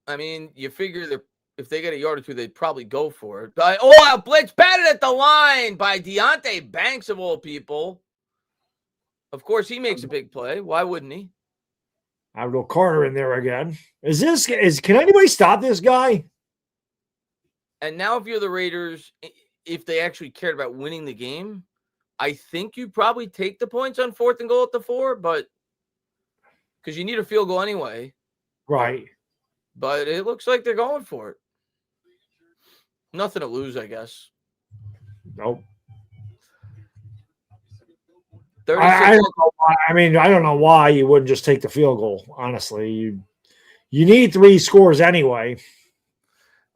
I mean, you figure that if they get a yard or 2, they'd probably go for it. But out blitz, batted at the line by Deonte Banks of all people. Of course, he makes a big play. Why wouldn't he? Abdul Carter in there again. Can anybody stop this guy? And now if you're the Raiders, if they actually cared about winning the game, I think you probably take the points on 4th and goal at the 4, but because you need a field goal anyway. Right. But it looks like they're going for it. Nothing to lose, I guess. Nope. I don't know why. I mean, I don't know why you wouldn't just take the field goal. Honestly, you need 3 scores anyway.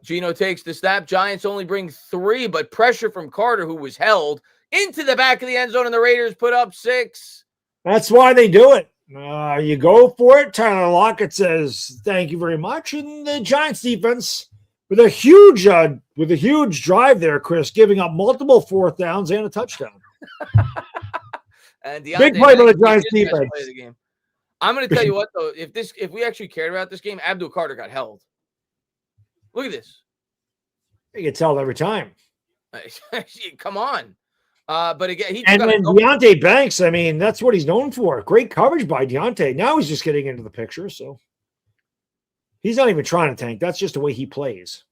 Gino takes the snap. Giants only bring 3, but pressure from Carter, who was held into the back of the end zone, and the Raiders put up 6. That's why they do it. You go for it. Tyler Lockett says, "Thank you very much," and the Giants defense with a huge drive there, Chris, giving up multiple 4th downs and a touchdown. And big play by the Giants defense. I'm going to tell you what, though. If we actually cared about this game, Abdul Carter got held. Look at this. He gets held every time. Come on. But again, he and then Deontay Banks, I mean, that's what he's known for. Great coverage by Deontay. Now he's just getting into the picture, so he's not even trying to tank. That's just the way he plays.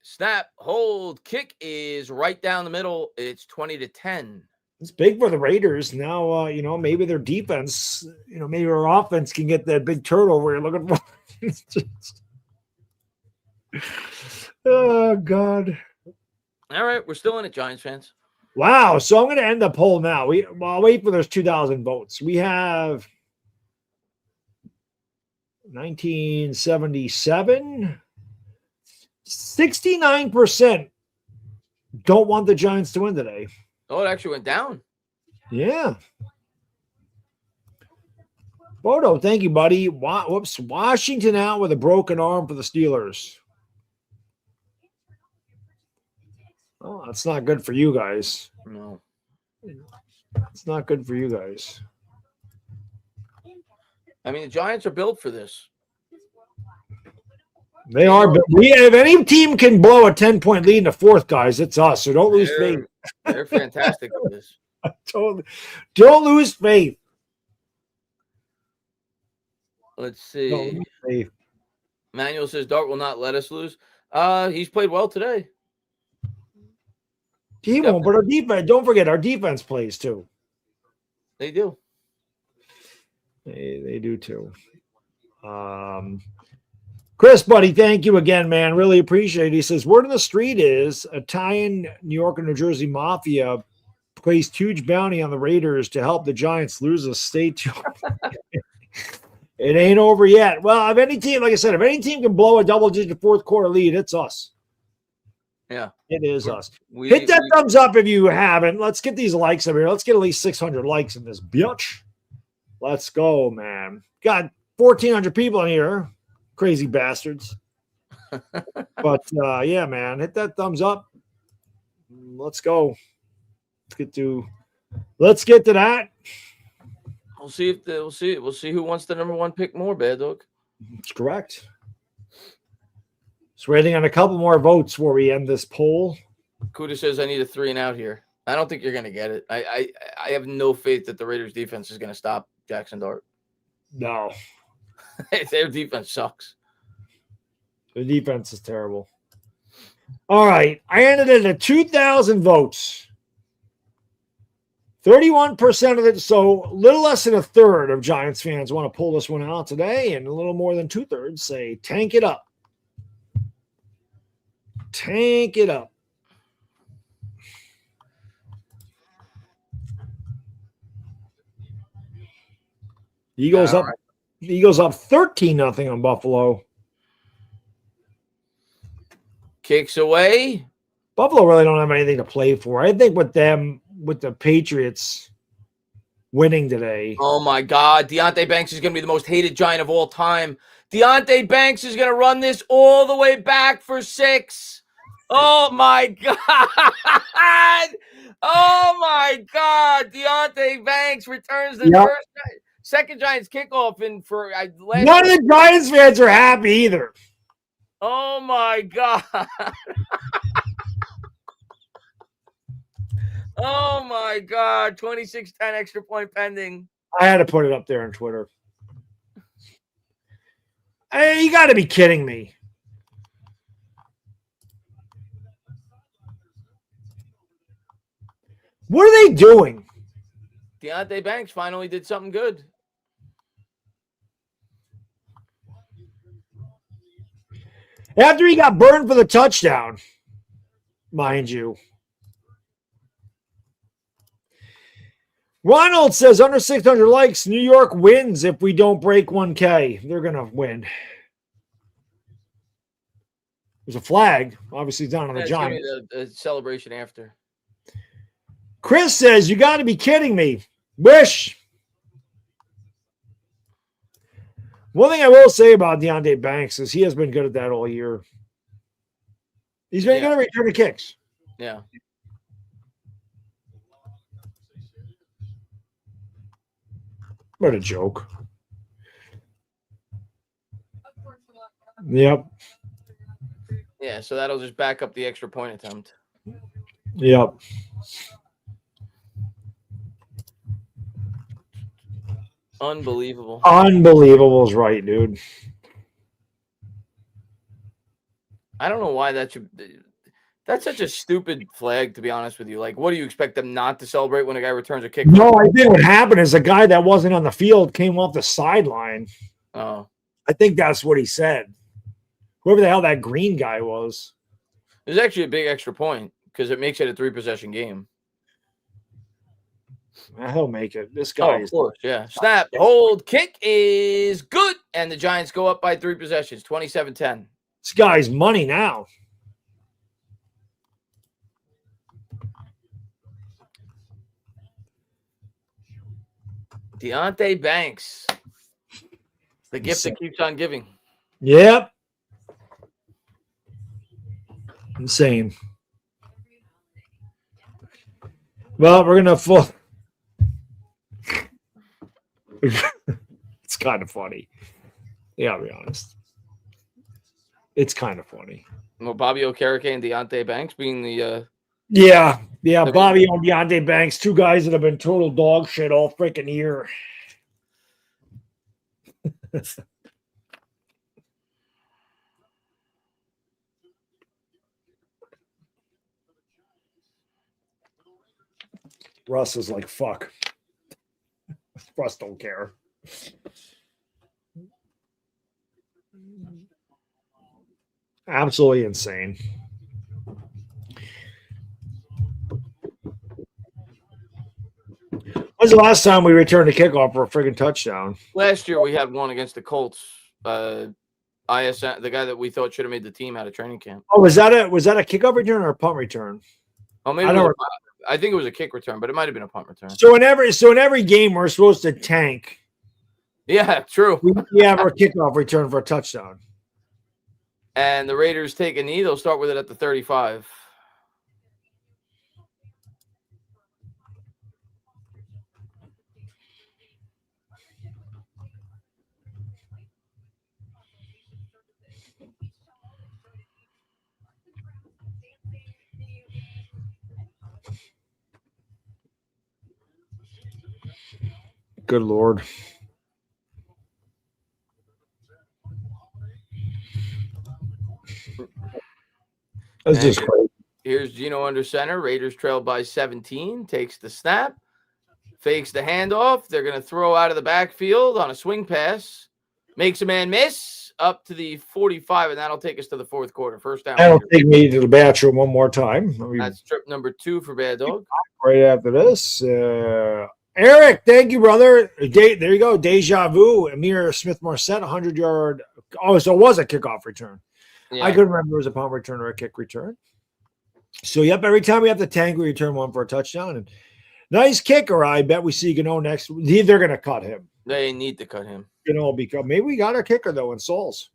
Snap, hold, kick is right down the middle. It's 20-10. It's big for the Raiders. Now, maybe their defense, maybe our offense can get that big turnover you're looking for. Oh, God. All right, we're still in it, Giants fans. Wow. So I'm going to end the poll now. I'll wait for those 2,000 votes. We have 1977. 69% don't want the Giants to win today. Oh, it actually went down. Yeah. Bodo, thank you, buddy. Whoops. Washington out with a broken arm for the Steelers. Oh, that's not good for you guys. No. It's not good for you guys. I mean, the Giants are built for this. They are. If any team can blow a 10-point lead in the fourth, guys, it's us. So don't lose faith. They're fantastic at this. Don't lose faith. Let's see. Manuel says Dart will not let us lose. He's played well today. He won't, but our defense, don't forget, our defense plays too. They do. They do too. Chris, buddy, thank you again, man. Really appreciate it. He says, word on the street is Italian New York and New Jersey Mafia placed huge bounty on the Raiders to help the Giants lose a state. It ain't over yet. Well, if any team, like I said, if any team can blow a double-digit fourth quarter lead, it's us. Yeah. It is us. Hit that thumbs up if you haven't. Let's get these likes over here. Let's get at least 600 likes in this bitch. Let's go, man. Got 1,400 people in here. Crazy bastards. But, yeah, man, hit that thumbs up. Let's go. Let's get to that. We'll see who wants the number one pick more, Bad Dog. That's correct. So we're waiting on a couple more votes before we end this poll. Kuda says I need a 3 and out here. I don't think you're going to get it. I have no faith that the Raiders defense is going to stop Jackson Dart. No. Their defense sucks. The defense is terrible. All right. I ended it at 2,000 votes. 31% of it, so a little less than a third of Giants fans want to pull this one out today, and a little more than 2/3 say tank it up. Tank it up. Eagles up 13-0 on Buffalo. Kicks away. Buffalo really don't have anything to play for. I think with the Patriots winning today. Oh my God. Deontay Banks is going to be the most hated Giant of all time. Deontay Banks is going to run this all the way back for 6. Oh my God. Oh my God. Deontay Banks returns the second Giants kickoff in for none of the Giants fans are happy either. Oh my God. Oh my God. 26-10 extra point pending. I had to put it up there on Twitter. Hey, you got to be kidding me. What are they doing? Deontay Banks finally did something good. After he got burned for the touchdown, mind you. Ronald says under 600 likes, New York wins if we don't break 1K. They're going to win. There's a flag. Obviously, down on the Giants. The celebration after. Chris says, you got to be kidding me. Wish. One thing I will say about Deontay Banks is he has been good at that all year. He's been good at returning kicks. Yeah. What a joke. Yep. Yeah, so that'll just back up the extra point attempt. Yep. Unbelievable. Unbelievable is right, dude. I don't know why that should. That's such a stupid flag, to be honest with you. Like, what do you expect them not to celebrate when a guy returns a kick? No, I think what happened is a guy that wasn't on the field came off the sideline. Oh. I think that's what he said. Whoever the hell that green guy was. There's actually a big extra point because it makes it a 3-possession game. He'll make it. This guy of course, yeah. Snap, hold, kick is good. And the Giants go up by 3 possessions, 27-10. This guy's money now. Deontay Banks. The gift that keeps on giving. Yep. Insane. Well, we're going to it's kind of funny. Yeah, I'll be honest. It's kind of funny. Well, Bobby Okereke and Deontay Banks being the Yeah, Bobby and Deontay Banks, two guys that have been total dog shit all freaking year. Russ is like, fuck. Russ don't care. Absolutely insane. When's the last time we returned a kickoff for a friggin' touchdown? Last year we had one against the Colts. ISN, the guy that we thought should have made the team out of training camp. Oh, was that a kickoff return or a punt return? Oh, maybe I think it was a kick return, but it might have been a punt return. So in every game we're supposed to tank. Yeah, true. We have our kickoff return for a touchdown. And the Raiders take a knee. They'll start with it at the 35. Good Lord. That's just crazy. Here's Gino under center. Raiders trail by 17. Takes the snap. Fakes the handoff. They're going to throw out of the backfield on a swing pass. Makes a man miss up to the 45, and that'll take us to the fourth quarter. First down. That'll take me to the bathroom one more time. That's trip number 2 for Baddog. Right after this. Eric, thank you, brother. There you go. Deja vu. Amir Smith-Morset, 100-yard. Oh, so it was a kickoff return. Yeah. I couldn't remember if it was a punt return or a kick return. So, yep, every time we have the tank, we return one for a touchdown. And nice kicker. I bet we see Gano next. They're going to cut him. They need to cut him. Because maybe we got our kicker, though, in Souls.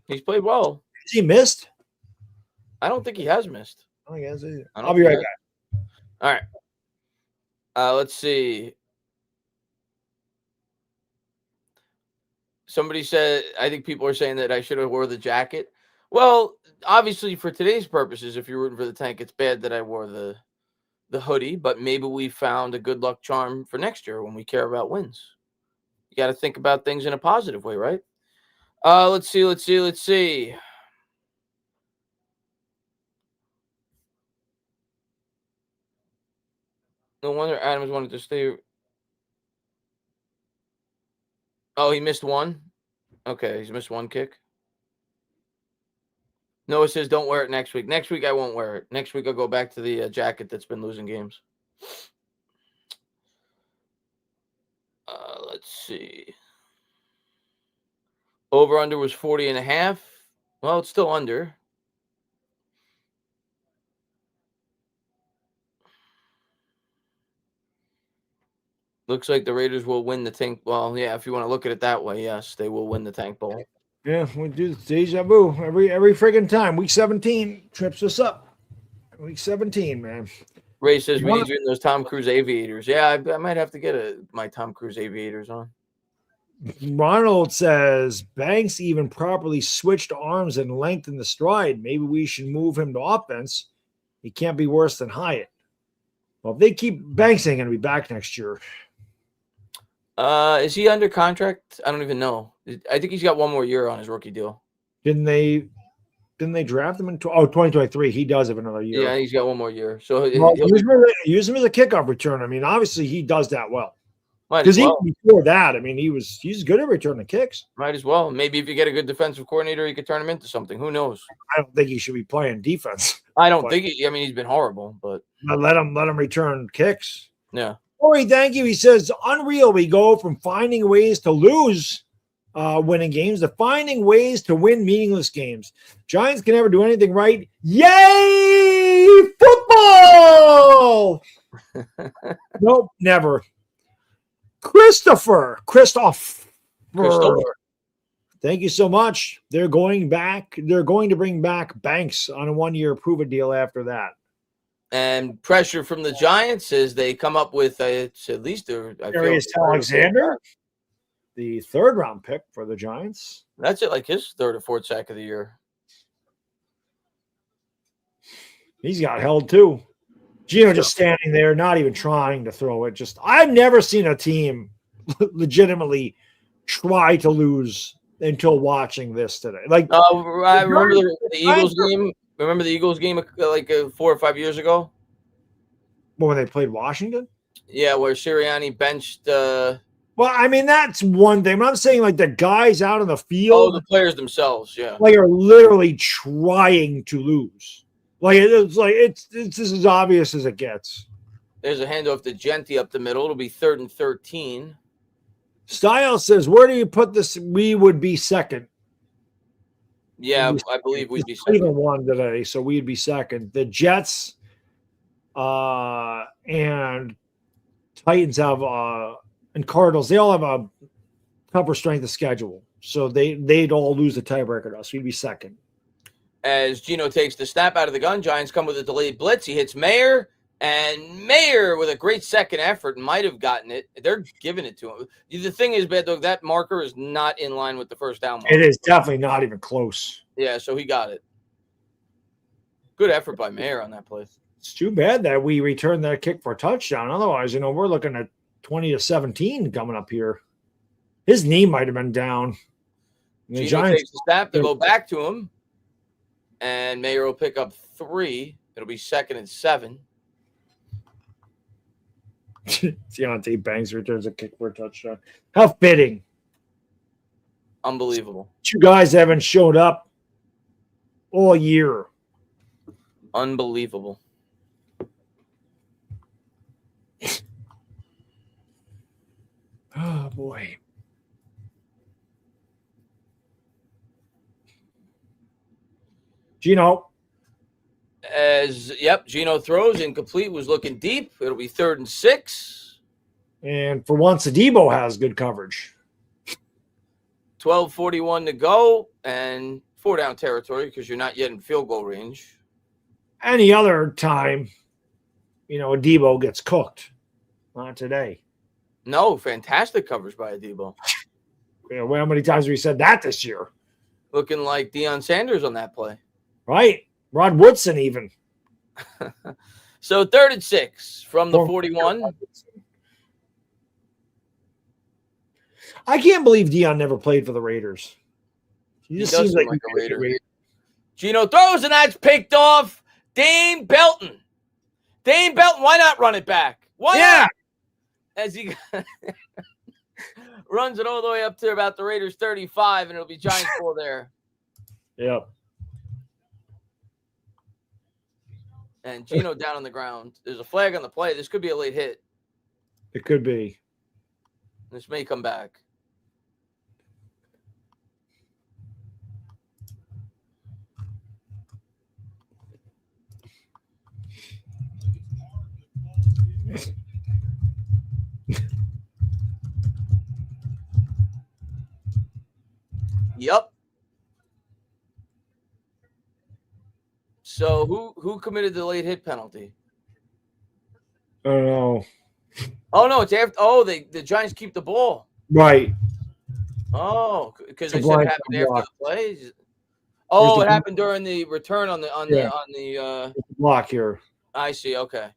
He's played well. Has he missed? I don't think he has missed. I don't think he has either. I'll be right back. All right. Let's see. Somebody said, I think people are saying that I should have wore the jacket. Well, obviously for today's purposes, if you're rooting for the tank, it's bad that I wore the hoodie, but maybe we found a good luck charm for next year when we care about wins. You got to think about things in a positive way, right? Let's see. No wonder Adams wanted to stay. Oh, he missed one? Okay, he's missed one kick. Noah says, don't wear it next week. Next week, I won't wear it. Next week, I'll go back to the jacket that's been losing games. Let's see. Over-under was 40.5. Well, it's still under. Looks like the Raiders will win the tank. Well, yeah, if you want to look at it that way, yes, they will win the tank bowl. Yeah, we do deja vu every friggin' time. Week 17 trips us up. Week 17, man. Ray says we need you in those Tom Cruise aviators. Yeah, I might have to get my Tom Cruise aviators on. Ronald says Banks even properly switched arms and lengthened the stride. Maybe we should move him to offense. He can't be worse than Hyatt. Well, if they keep Banks ain't going to be back next year. Is he under contract? I don't even know. I think he's got one more year on his rookie deal. Didn't they draft him in 2023? He does have another year. Yeah, he's got one more year. So use him as a kickoff return. I mean, obviously he does that well. Because even before that, I mean, he's good at returning kicks. Might as well. Maybe if you get a good defensive coordinator, he could turn him into something. Who knows? I don't think he should be playing defense. I don't think I mean, he's been horrible, but let him return kicks. Yeah. Corey, thank you. He says, unreal. We go from finding ways to lose winning games to finding ways to win meaningless games. Giants can never do anything right. Yay, football! Nope, never. Christopher. Thank you so much. They're going to bring back Banks on a 1-year prove-it deal after that. And pressure from the Giants as they come up with it's at least Darius Alexander, the 3rd-round pick for the Giants. That's it, like his 3rd or 4th sack of the year. He's got held too. Gino just standing there, not even trying to throw it. I've never seen a team legitimately try to lose until watching this today. Like I remember the Eagles game. Remember the Eagles game like 4 or 5 years ago? When they played Washington? Yeah, where Sirianni benched. Well, I mean, that's one thing. But I'm saying like the guys out on the field. Oh, the players themselves, yeah. Like are literally trying to lose. Like it's as obvious as it gets. There's a handoff to Genti up the middle. It'll be 3rd and 13. Style says, where do you put this? We would be second. Yeah, I believe we'd be second. Even won today, so we'd be second. The Jets and Titans have and Cardinals, they all have a tougher strength of schedule. So they'd all lose the tiebreaker to us. We'd be second. As Gino takes the snap out of the gun, Giants come with a delayed blitz. He hits Mayer, and Mayer, with a great second effort, might have gotten it. They're giving it to him. The thing is, Baddog, that marker is not in line with the first down marker. It is definitely not even close. Yeah, so he got it. Good effort by Mayer on that play. It's too bad that we returned that kick for a touchdown. Otherwise, we're looking at 20-17 coming up here. His knee might have been down. The Giants takes the snap to go back to him. And Mayer will pick up 3. It'll be 2nd and 7. Deontay Banks returns a kick for a touchdown. How fitting. Unbelievable. 2 guys haven't showed up all year. Unbelievable. Oh, boy. Gino. Gino throws incomplete, was looking deep. It'll be 3rd and 6. And for once, Adebo has good coverage. 12:41 to go, and 4 down territory because you're not yet in field goal range. Any other time, Adebo gets cooked. Not today. No, fantastic coverage by Adebo. How many times have we said that this year? Looking like Deion Sanders on that play. Right. Rod Woodson even. So 3rd and 6 from the 41. I can't believe Deion never played for the Raiders. He just seems like a Raider. Gino throws, and that's picked off. Dane Belton. Why not run it back? Why not? As he runs it all the way up to about the Raiders 35, and it'll be Giants ball there. Yep. And Gino down on the ground. There's a flag on the play. This could be a late hit. It could be. This may come back. Yep. So who committed the late hit penalty? I don't know. Oh no, it's after. Oh, the Giants keep the ball. Right. Oh, because they It's a said it blind happened side after block. the plays. There's Oh, the it happened during the return on Yeah. the. It's a block here. I see. Okay.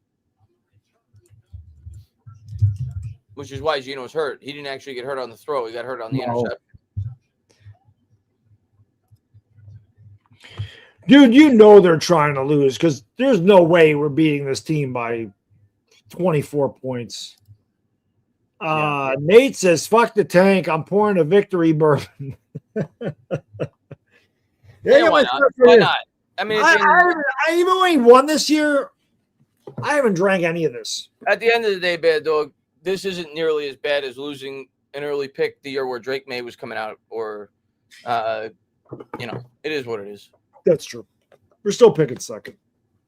Which is why Gino was hurt. He didn't actually get hurt on the throw. He got hurt on the No. intercept. Dude, you know they're trying to lose because there's no way we're beating this team by 24 points. Nate says, fuck the tank. I'm pouring a victory bourbon. Yeah, why not? Why not? I mean, even when he won this year, I haven't drank any of this. At the end of the day, Bad Dog, this isn't nearly as bad as losing an early pick the year where Drake May was coming out, or, it is what it is. That's true. We're still picking second.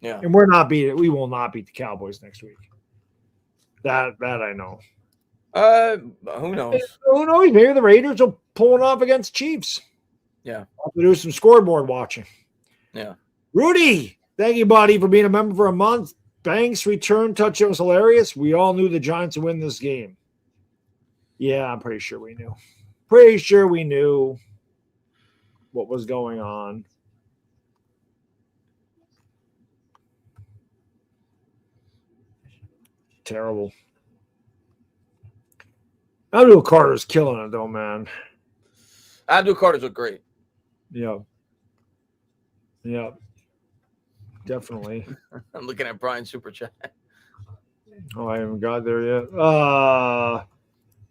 Yeah. And we will not beat the Cowboys next week. That I know. Who knows? Who knows? Maybe the Raiders will pull it off against Chiefs. Yeah. I'll have to do some scoreboard watching. Yeah. Rudy, thank you, buddy, for being a member for a month. Banks return touchdown was hilarious. We all knew the Giants would win this game. Yeah, I'm pretty sure we knew. Pretty sure we knew what was going on. Terrible. Abdul Carter's killing it, though, man. Abdul Carter's look great. Yeah. Yeah. Definitely. I'm looking at Brian's super chat. Oh, I haven't got there yet.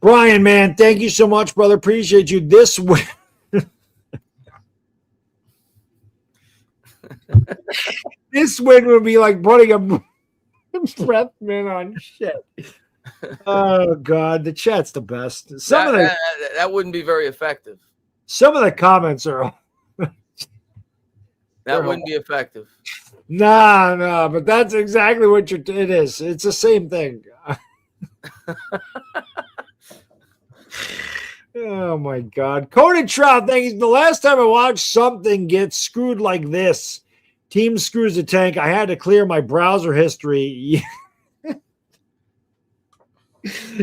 Brian, man, thank you so much, brother. Appreciate you. This win. This win would be like putting a breath mint on shit. Oh God, the chat's the best. That wouldn't be very effective. Some of the comments are. That wouldn't be effective. No, but that's exactly what it is. It's the same thing. Oh my God, Conan Trout. Thank you. The last time I watched something get screwed like this, team screws the tank, I had to clear my browser history.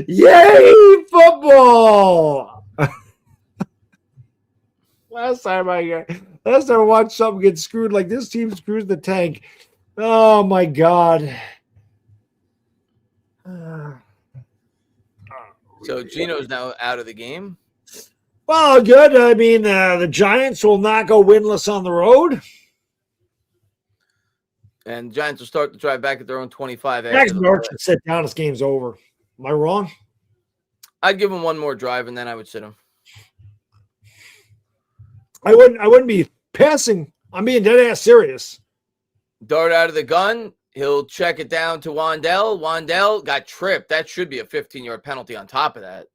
Yay, football! Last time I watched something get screwed like this, team screws the tank. Oh my God. So Gino's now out of the game. Well, good. I mean, the Giants will not go winless on the road. And Giants will start to drive back at their own 25. Max North should sit down. This game's over. Am I wrong? I'd give him one more drive, and then I would sit him. I wouldn't be passing. I'm being dead ass serious. Dart out of the gun. He'll check it down to Wandell. Wandell got tripped. That should be a 15-yard penalty on top of that.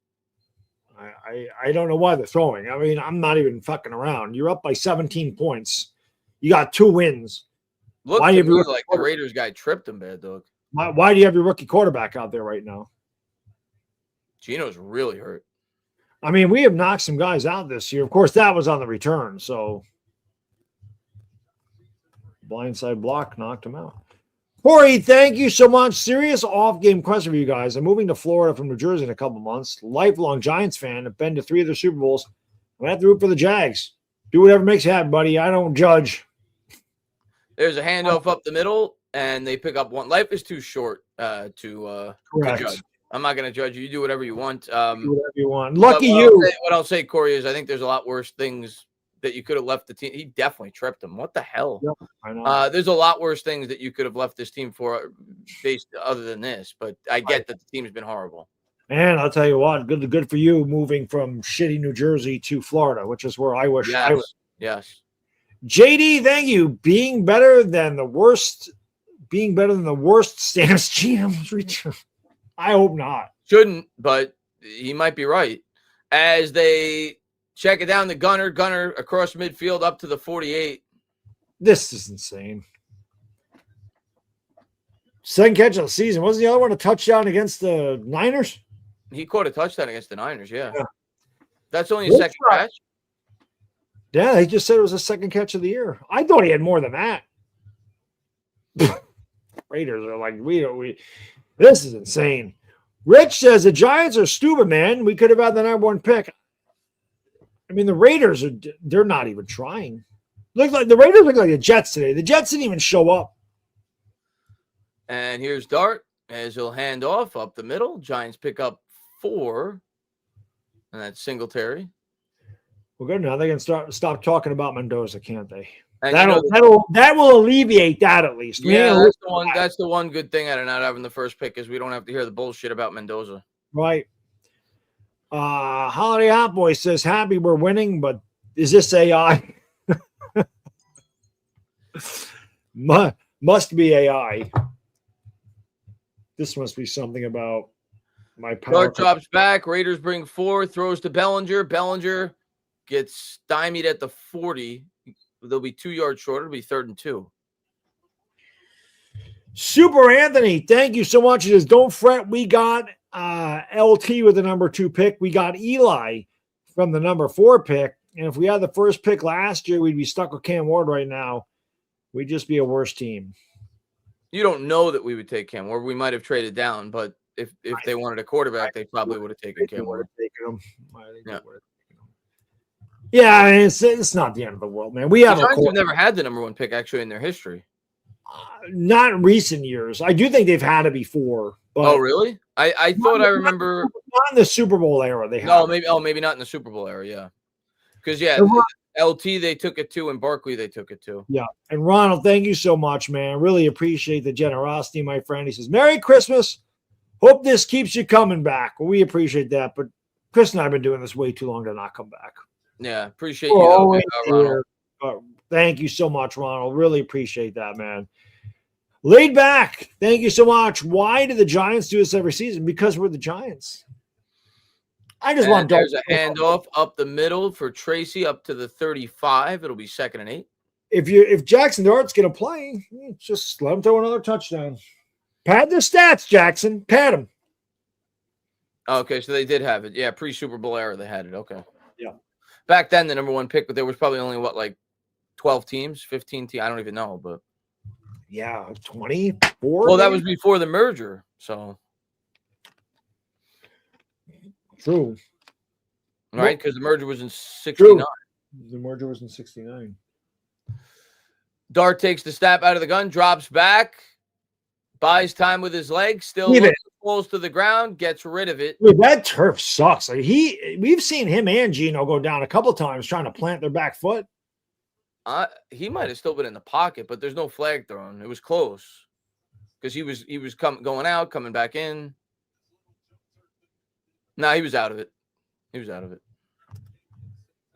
I don't know why they're throwing. I mean, I'm not even fucking around. You're up by 17 points. You got 2 wins. Look to me like the Raiders guy tripped him, Bad Dog. Why do you have your rookie quarterback out there right now? Gino's really hurt. I mean, we have knocked some guys out this year. Of course, that was on the return. So, blindside block knocked him out. Corey, thank you so much. Serious off-game question for you guys. I'm moving to Florida from New Jersey in a couple months. Lifelong Giants fan. I've been to 3 of their Super Bowls. I'm going to have to root for the Jags. Do whatever makes you happy, buddy. I don't judge. There's a handoff up the middle, and they pick up one. Life is too short to judge. I'm not going to judge you. You do whatever you want. Do whatever you want. Lucky you. What I'll say, Corey, is I think there's a lot worse things that you could have left the team. He definitely tripped him. What the hell? Yep, I know. There's a lot worse things that you could have left this team for based other than this, but I get that the team's been horrible. And I'll tell you what, good for you moving from shitty New Jersey to Florida, which is where I wish I was. Yes. JD, thank you. Being better than the worst Stamps GM's return. I hope not. Shouldn't, but he might be right. As they check it down to Gunner across midfield up to the 48. This is insane. Second catch of the season. Wasn't the other one a touchdown against the Niners? He caught a touchdown against the Niners, yeah. That's only a second catch? Yeah, they just said it was a second catch of the year. I thought he had more than that. Raiders are like, this is insane. Rich says the Giants are stupid, man. We could have had the number 1 pick. I mean, the Raiders they're not even trying. The Raiders look like the Jets today. The Jets didn't even show up. And here's Dart as he'll hand off up the middle. Giants pick up 4. And that's Singletary. Well, good. Now they can stop talking about Mendoza, can't they? And that will alleviate that at least. Yeah, that's the one good thing out of not having the first pick is we don't have to hear the bullshit about Mendoza. Right. Holiday Hot Boy says, happy we're winning, but is this AI? Must be AI. This must be something about my power. Dart drops back. Raiders bring 4, throws to Bellinger. Bellinger gets stymied at the 40. They'll be 2 yards short. It'll be 3rd and 2. Super Anthony, thank you so much. It is, don't fret. We got LT with the number 2 pick. We got Eli from the number 4 pick. And if we had the first pick last year, we'd be stuck with Cam Ward right now. We'd just be a worse team. You don't know that we would take Cam Ward. We might have traded down, but if they wanted a quarterback, they probably would have taken Cam Ward. Yeah, I mean, it's not the end of the world, man. We have never had the number 1 pick actually in their history. Not in recent years. I do think they've had it before. But oh, really? I thought I remember not in the Super Bowl era. They have. No, maybe not in the Super Bowl era. Yeah, because LT they took it too, and Barkley they took it too. Yeah, and Ronald, thank you so much, man. Really appreciate the generosity, my friend. He says, "Merry Christmas. Hope this keeps you coming back." Well, we appreciate that, but Chris and I have been doing this way too long to not come back. Yeah, appreciate you, Ronald. Thank you so much, Ronald. Really appreciate that, man. Laid back. Thank you so much. Why do the Giants do this every season? Because we're the Giants. I just want there's a handoff up the middle for Tracy up to the 35. It'll be 2nd and 8. If Jackson Dart's gonna play, just let him throw another touchdown. Pad the stats, Jackson. Pad him. Okay, so they did have it. Yeah, pre-Super Bowl era they had it. Okay. Yeah. Back then, the number 1 pick, but there was probably only 12 teams, 15 teams. I don't even know, but yeah, 24. Well, that was before the merger, so true. Right, because the merger was in 69. The merger was in 69. Dart takes the snap out of the gun, drops back, buys time with his legs, still falls to the ground, gets rid of it. Dude, that turf sucks. Like we've seen him and Gino go down a couple times trying to plant their back foot. He might have still been in the pocket, but there's no flag thrown. It was close because he was going out, coming back in. No, he was out of it.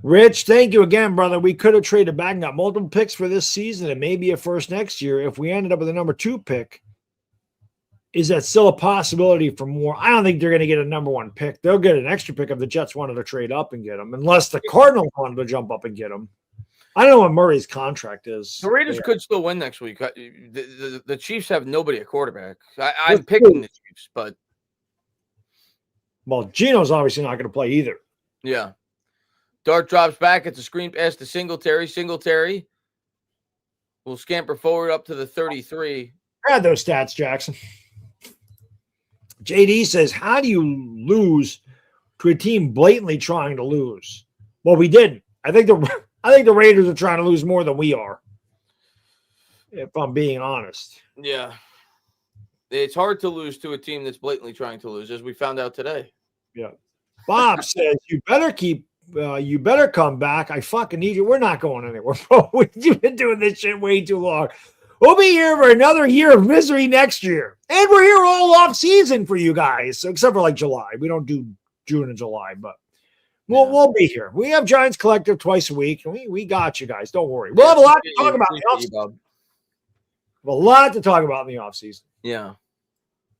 Rich, thank you again, brother. We could have traded back and got multiple picks for this season and maybe a first next year. If we ended up with a number 2 pick, is that still a possibility for more? I don't think they're going to get a number 1 pick. They'll get an extra pick if the Jets wanted to trade up and get them, unless the Cardinals wanted to jump up and get them. I don't know what Murray's contract is. The Raiders could still win next week. The Chiefs have nobody at quarterback. I'm picking the Chiefs, but well, Gino's obviously not going to play either. Yeah. Dart drops back. It's a screen pass to Singletary. Singletary will scamper forward up to the 33. Add those stats, Jackson. JD says, how do you lose to a team blatantly trying to lose? Well, we didn't. I think the Raiders are trying to lose more than we are, if I'm being honest. Yeah. It's hard to lose to a team that's blatantly trying to lose, as we found out today. Yeah. Bob says, you better come back. I fucking need you. We're not going anywhere, bro. You've been doing this shit way too long. We'll be here for another year of misery next year. And we're here all off season for you guys, except for like July. We don't do June and July, but we'll be here. We have Giants Collective twice a week, and we got you guys. Don't worry. We'll have a lot to talk about in the offseason. A lot to talk about in the offseason. Yeah.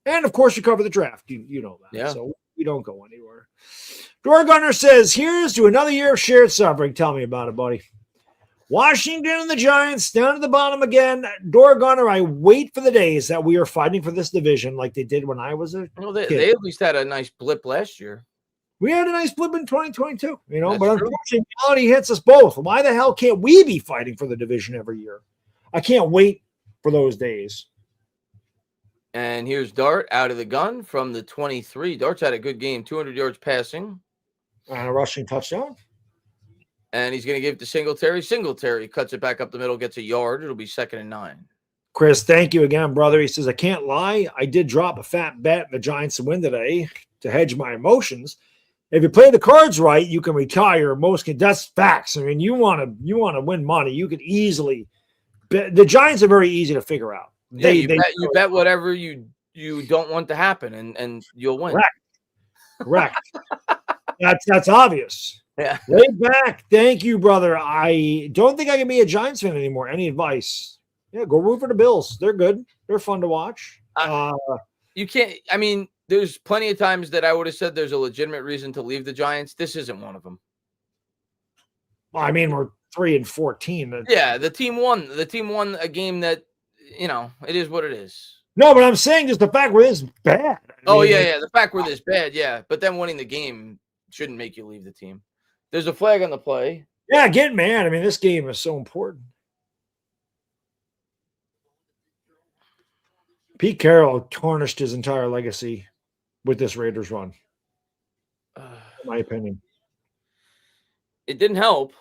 And of course, you cover the draft. You know that. Yeah. So we don't go anywhere. Door Gunner says, here's to another year of shared suffering. Tell me about it, buddy. Washington and the Giants down to the bottom again. Door Gunner, I wait for the days that we are fighting for this division like they did when I was a kid. They at least had a nice blip last year. We had a nice blip in 2022, but unfortunately, reality hits us both. Why the hell can't we be fighting for the division every year? I can't wait for those days. And here's Dart out of the gun from the 23. Dart's had a good game, 200 yards passing. And a rushing touchdown. And he's going to give it to Singletary. Singletary cuts it back up the middle, gets a yard. It'll be 2nd and 9. Chris, thank you again, brother. He says, I can't lie. I did drop a fat bet in the Giants to win today to hedge my emotions. If you play the cards right, you can retire. That's facts. I mean, you want to win money. You could easily bet. The Giants are very easy to figure out. You bet whatever you don't want to happen, and you'll win. Correct. That's obvious. Yeah. Way back. Thank you, brother. I don't think I can be a Giants fan anymore. Any advice? Yeah, go root for the Bills. They're good. They're fun to watch. You can't. I mean, there's plenty of times that I would have said there's a legitimate reason to leave the Giants. This isn't one of them. Well, I mean, we're 3-14. Yeah, the team won. The team won a game that, it is what it is. No, but I'm saying just the fact we're this bad. The fact we're this bad, yeah. But then winning the game shouldn't make you leave the team. There's a flag on the play. Yeah, get mad. I mean, this game is so important. Pete Carroll tarnished his entire legacy with this Raiders run, in my opinion. It didn't help.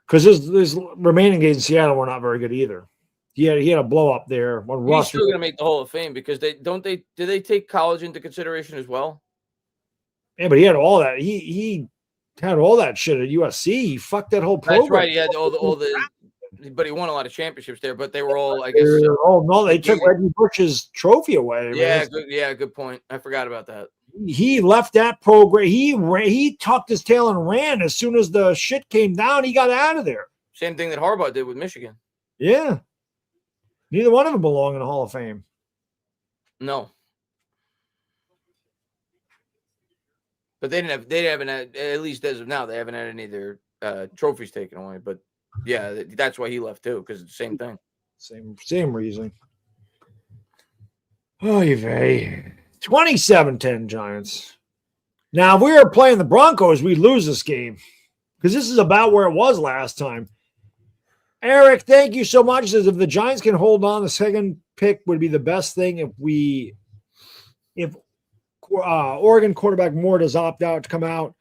Because his remaining games in Seattle were not very good either. He had a blow up there. He's still going to make the Hall of Fame because did they take college into consideration as well? Yeah, but he had all that. He had all that shit at USC. He fucked that whole program. That's right. He had all the but he won a lot of championships there. But they were all, I guess. Oh no, they took Reggie Bush's trophy away. Good point. I forgot about that. He left that program. He tucked his tail and ran as soon as the shit came down. He got out of there. Same thing that Harbaugh did with Michigan. Yeah, neither one of them belong in the Hall of Fame. No, but they haven't had, at least as of now, they haven't had any of their trophies taken away. But yeah, that's why he left too, because it's the same thing. Same reason. Oh, vey. 27-10 Giants. Now, if we were playing the Broncos, we'd lose this game because this is about where it was last time. Eric, thank you so much. Says if the Giants can hold on, the second pick would be the best thing. If Oregon quarterback Moore does opt out to come out,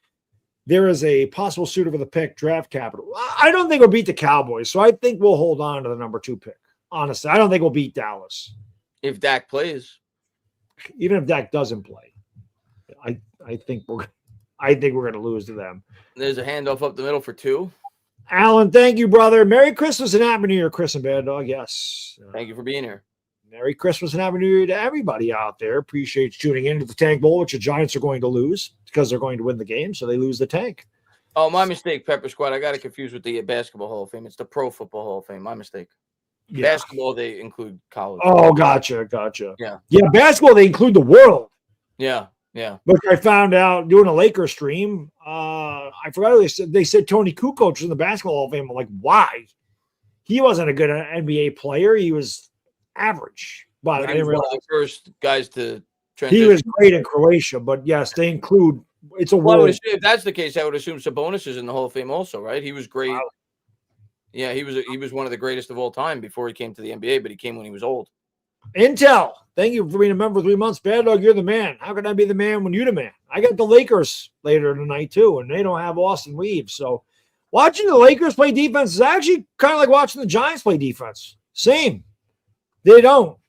there is a possible suitor for the pick, draft capital. I don't think we'll beat the Cowboys, so I think we'll hold on to the number 2 pick. Honestly, I don't think we'll beat Dallas. If Dak plays. Even if Dak doesn't play, I think we're going to lose to them. There's a handoff up the middle for 2. Alan, thank you, brother. Merry Christmas and Happy New Year, Chris and Baddog. Yes. Thank you for being here. Merry Christmas and Happy New Year to everybody out there. Appreciate you tuning in to the Tank Bowl, which the Giants are going to lose because they're going to win the game, so they lose the tank. Oh, my mistake, Pepper Squad. I got it confused with the Basketball Hall of Fame. It's the Pro Football Hall of Fame. My mistake. Yeah. Basketball, they include college. Oh, gotcha. Yeah. Basketball, they include the world. Yeah. Which I found out doing a Lakers stream. I forgot what they said. They said Tony Kukoc was in the Basketball Hall of Fame. I'm like, why? He wasn't a good NBA player. He was average. But I didn't realize one of the first guys to transition. He was great in Croatia. But yes, they include. It's a world. If that's the case, I would assume Sabonis is in the Hall of Fame also, right? He was great. Wow. Yeah, he was one of the greatest of all time before he came to the NBA, but he came when he was old. Intel, thank you for being a member 3 months. Bad Dog, you're the man. How can I be the man when you're the man? I got the Lakers later tonight too, and they don't have Austin Reeves. So watching the Lakers play defense is actually kind of like watching the Giants play defense. Same. They don't.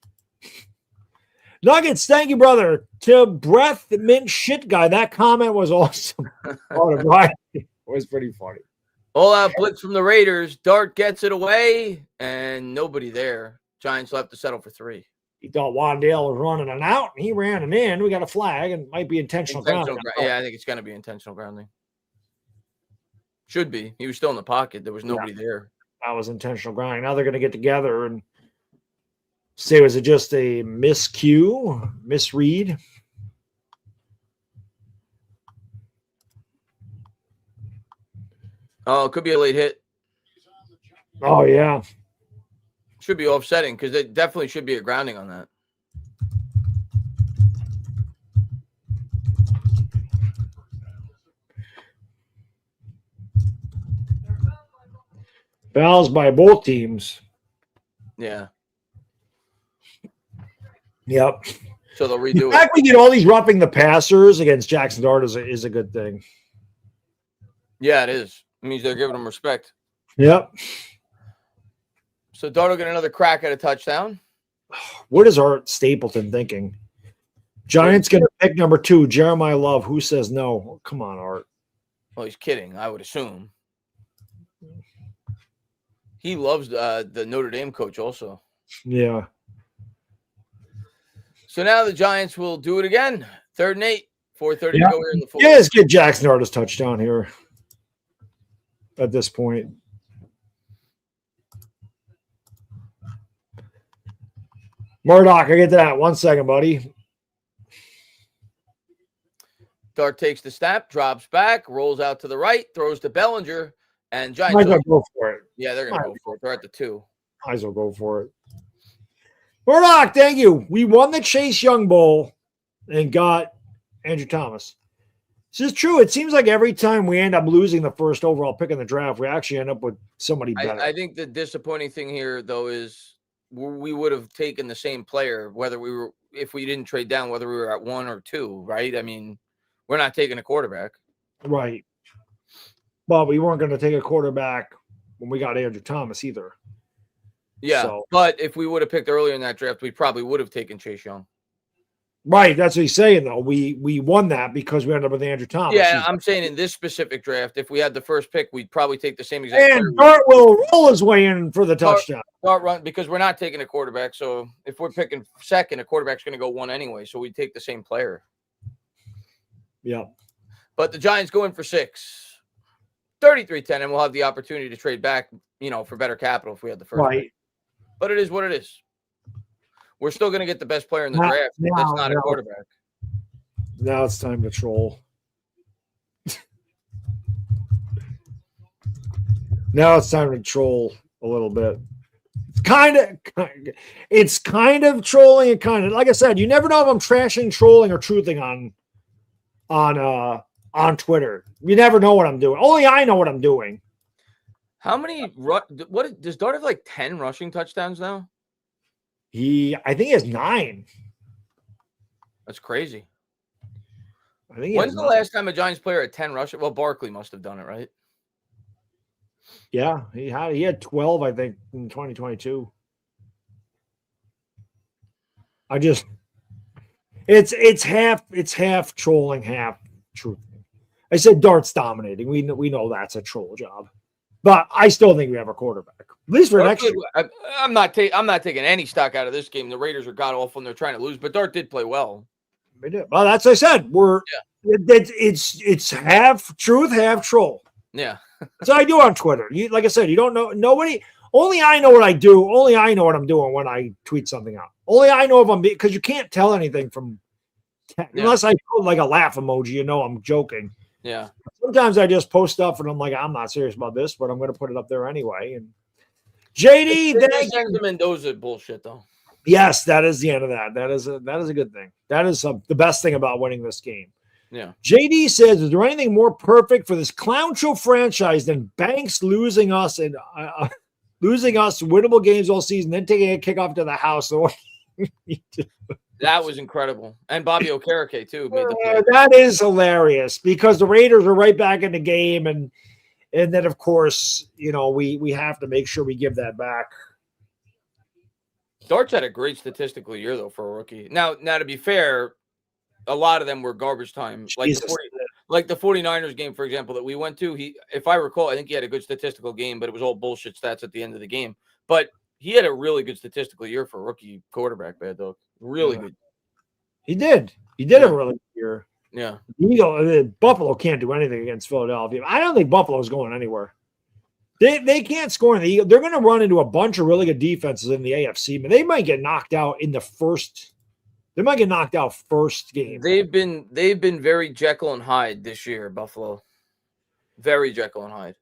Nuggets, thank you, brother. To Breath Mint Shit Guy, that comment was awesome. It was pretty funny. All out blitz from the Raiders. Dart gets it away, and nobody there. Giants will have to settle for 3. He thought Wandale was running an out, and he ran an in. We got a flag, and it might be intentional grounding. Yeah, I think it's going to be intentional grounding. Should be. He was still in the pocket. There was nobody there. That was intentional grounding. Now they're going to get together and say, was it just a miscue, misread? Oh, it could be a late hit. Oh, yeah. Should be offsetting because it definitely should be a grounding on that. Fouls by both teams. Yeah. Yep. So they'll redo it. The fact we get all these roughing the passers against Jackson Dart is a good thing. Yeah, it is. It means they're giving him respect. Yep. So Dart will get another crack at a touchdown. What is Art Stapleton thinking? Giants going to pick number 2, Jeremiah Love. Who says no? Come on, Art. Well, he's kidding, I would assume. He loves the Notre Dame coach also. Yeah. So now the Giants will do it again. 3rd and 8. 4:30 to go here in the fourth. Yeah, let's get Jackson Artist touchdown here at this point. Murdoch, I get that. 1 second, buddy. Dart takes the snap, drops back, rolls out to the right, throws to Bellinger, and Giants Might as well go for it. Yeah, they're going to go for it. They're at the 2. Might as well go for it. Murdoch, thank you. We won the Chase Young Bowl and got Andrew Thomas. This is true. It seems like every time we end up losing the first overall pick in the draft, we actually end up with somebody better. I think the disappointing thing here, though, is we would have taken the same player if we didn't trade down, whether we were at 1 or 2, right? I mean, we're not taking a quarterback. Right. But we weren't going to take a quarterback when we got Andrew Thomas either. Yeah, but if we would have picked earlier in that draft, we probably would have taken Chase Young. Right, that's what he's saying, though. We won that because we ended up with Andrew Thomas. Yeah, I'm saying in this specific draft, if we had the first pick, we'd probably take the same exact And Dart will roll his way in for the touchdown. Dart run, because we're not taking a quarterback. So if we're picking second, a quarterback's going to go 1 anyway. So we take the same player. Yeah. But the Giants go in for 6. 33-10, and we'll have the opportunity to trade back, for better capital if we had the first pick. But it is what it is. We're still going to get the best player in the draft. That's not a quarterback. Now it's time to troll. Now it's time to troll a little bit. It's kind of trolling and kind of, like I said, you never know if I'm trashing, trolling, or truthing on Twitter. You never know what I'm doing. Only I know what I'm doing. How many? What does Dart have? Like 10 rushing touchdowns now? I think he has 9. That's crazy. I think. When's the last time a Giants player had 10 rushing? Well, Barkley must have done it, right? Yeah, he had 12, I think, in 2022. It's half trolling, half truth. I said Dart's dominating. We know that's a troll job, but I still think we have a quarterback, at least for next year. I'm not taking any stock out of this game. The Raiders are god awful and they're trying to lose, but Dart did play well. They did. Well, that's what I said. It's half truth, half troll. Yeah. That's what I do on Twitter. Like I said, you don't know nobody. Only I know what I do. Only I know what I'm doing when I tweet something out. Only I know if I'm because you can't tell anything from unless I put like a laugh emoji. I'm joking. Yeah. Sometimes I just post stuff and I'm like, I'm not serious about this, but I'm going to put it up there anyway. And JD, the Mendoza bullshit though. Yes, that is the end of that. That is a good thing. That is the best thing about winning this game. Yeah. JD says, is there anything more perfect for this clown show franchise than Banks losing us winnable games all season, then taking a kickoff to the house? That was incredible. And Bobby Okereke, too. That is hilarious because the Raiders are right back in the game. And then, of course, we have to make sure we give that back. Dart's had a great statistical year, though, for a rookie. Now, to be fair, a lot of them were garbage time. Like the 49ers game, for example, that we went to. If I recall, I think he had a good statistical game, but it was all bullshit stats at the end of the game. But he had a really good statistical year for a rookie quarterback, Bad Dog. Really good. He did. He did a really good year. Yeah. Buffalo can't do anything against Philadelphia. I don't think Buffalo's going anywhere. They can't score in the Eagles. They're going to run into a bunch of really good defenses in the AFC, but they might get knocked out in the first. They might get knocked out first game. They've been very Jekyll and Hyde this year, Buffalo. Very Jekyll and Hyde.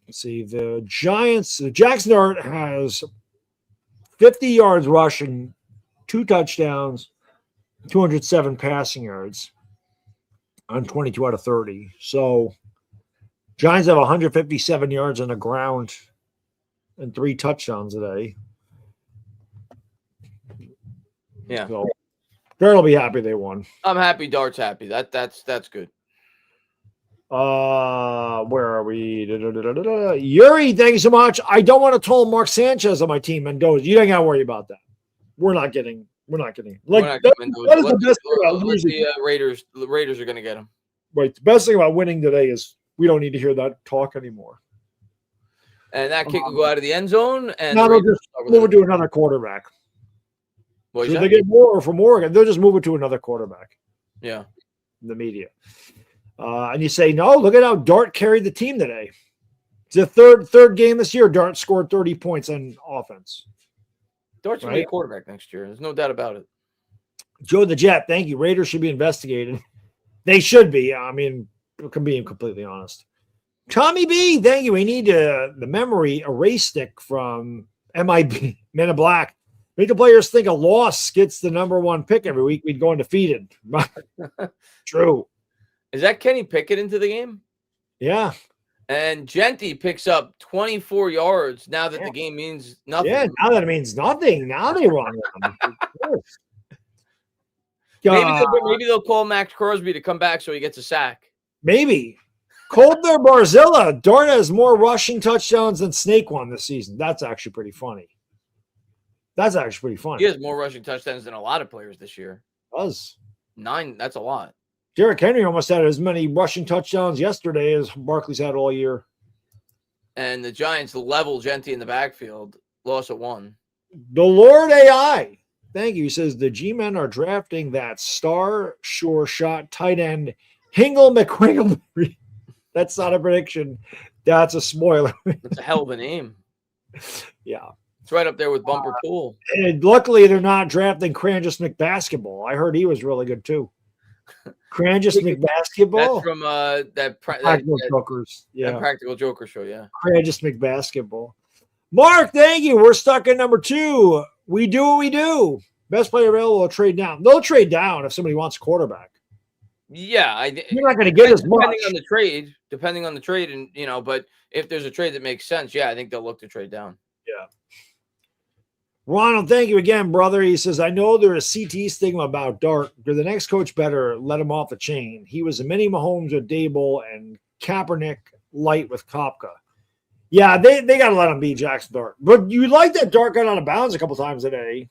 Let's see, the Giants. Jackson Dart has 50 yards rushing, 2 touchdowns, 207 passing yards on 22 out of 30. So Giants have 157 yards on the ground and 3 touchdowns today. Yeah. So Dart will be happy they won. I'm happy Dart's happy. That's good. Where are we? Yuri, thank you so much. I don't want to tell Mark Sanchez on my team, Mendoza. You don't got to worry about that. We're not getting. Like that is the best thing about losing. The Raiders are going to get him. Right. The best thing about winning today is we don't need to hear that talk anymore. And that kick will go out of the end zone. And now they'll just move it to another quarterback. Should they get more from Oregon? They'll just move it to another quarterback. Yeah. In the media. And you say, no, look at how Dart carried the team today. It's the third game this year. Dart scored 30 points on offense. Dart's going to be a quarterback next year. There's no doubt about it. Joe the Jet, thank you. Raiders should be investigated. They should be. I mean, can be completely honest. Tommy B, thank you. We need the memory erase stick from MIB, Men in Black. Make the players think a loss gets the number one pick every week. We'd go undefeated. True. Is that Kenny Pickett into the game? Yeah. And Genty picks up 24 yards now that the game means nothing. Yeah, now that it means nothing. Now they run them. Maybe they'll call Max Crosby to come back so he gets a sack. Maybe. Coldner Barzilla. Dart has more rushing touchdowns than Snake won this season. That's actually pretty funny. He has more rushing touchdowns than a lot of players this year. Does. 9, that's a lot. Derrick Henry almost had as many rushing touchdowns yesterday as Barkley's had all year. And the Giants level Genty in the backfield. Loss of 1. The Lord AI. Thank you. He says the G-men are drafting that star sure shot tight end Hingle McQuingle. That's not a prediction. That's a spoiler. That's a hell of a name. Yeah. It's right up there with Bumper Pool. And luckily, they're not drafting Cranjus McBasketball. I heard he was really good too. Cranjus McBasketball. That's from that Practical Jokers. Yeah. That Practical Joker show. Yeah. Cranjus McBasketball. Mark, thank you. We're stuck at number 2. We do what we do. Best player available will trade down. They'll trade down if somebody wants a quarterback. Yeah, you're not going to get as much depending on the trade, and but if there's a trade that makes sense, I think they'll look to trade down. Yeah. Ronald, thank you again, brother. He says, I know there is CT stigma about Dart, but the next coach better let him off the chain. He was a mini Mahomes with Dable and Kaepernick light with Kopka. Yeah, they got to let him be Jackson Dart. But you like that Dart got out of bounds a couple times today.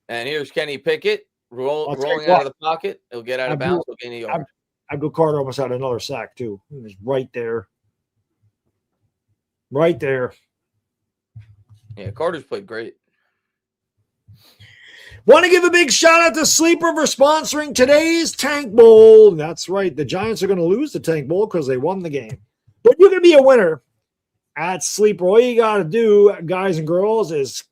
And here's Kenny Pickett rolling out of the pocket. He'll get out of bounds. He'll gain a yard. Abdul Carter almost had another sack, too. He was right there. Right there. Yeah, Carter's played great. Want to give a big shout out to Sleeper for sponsoring today's Tank Bowl. That's right. The Giants are going to lose the Tank Bowl because they won the game. But you're going to be a winner at Sleeper. All you got to do, guys and girls, is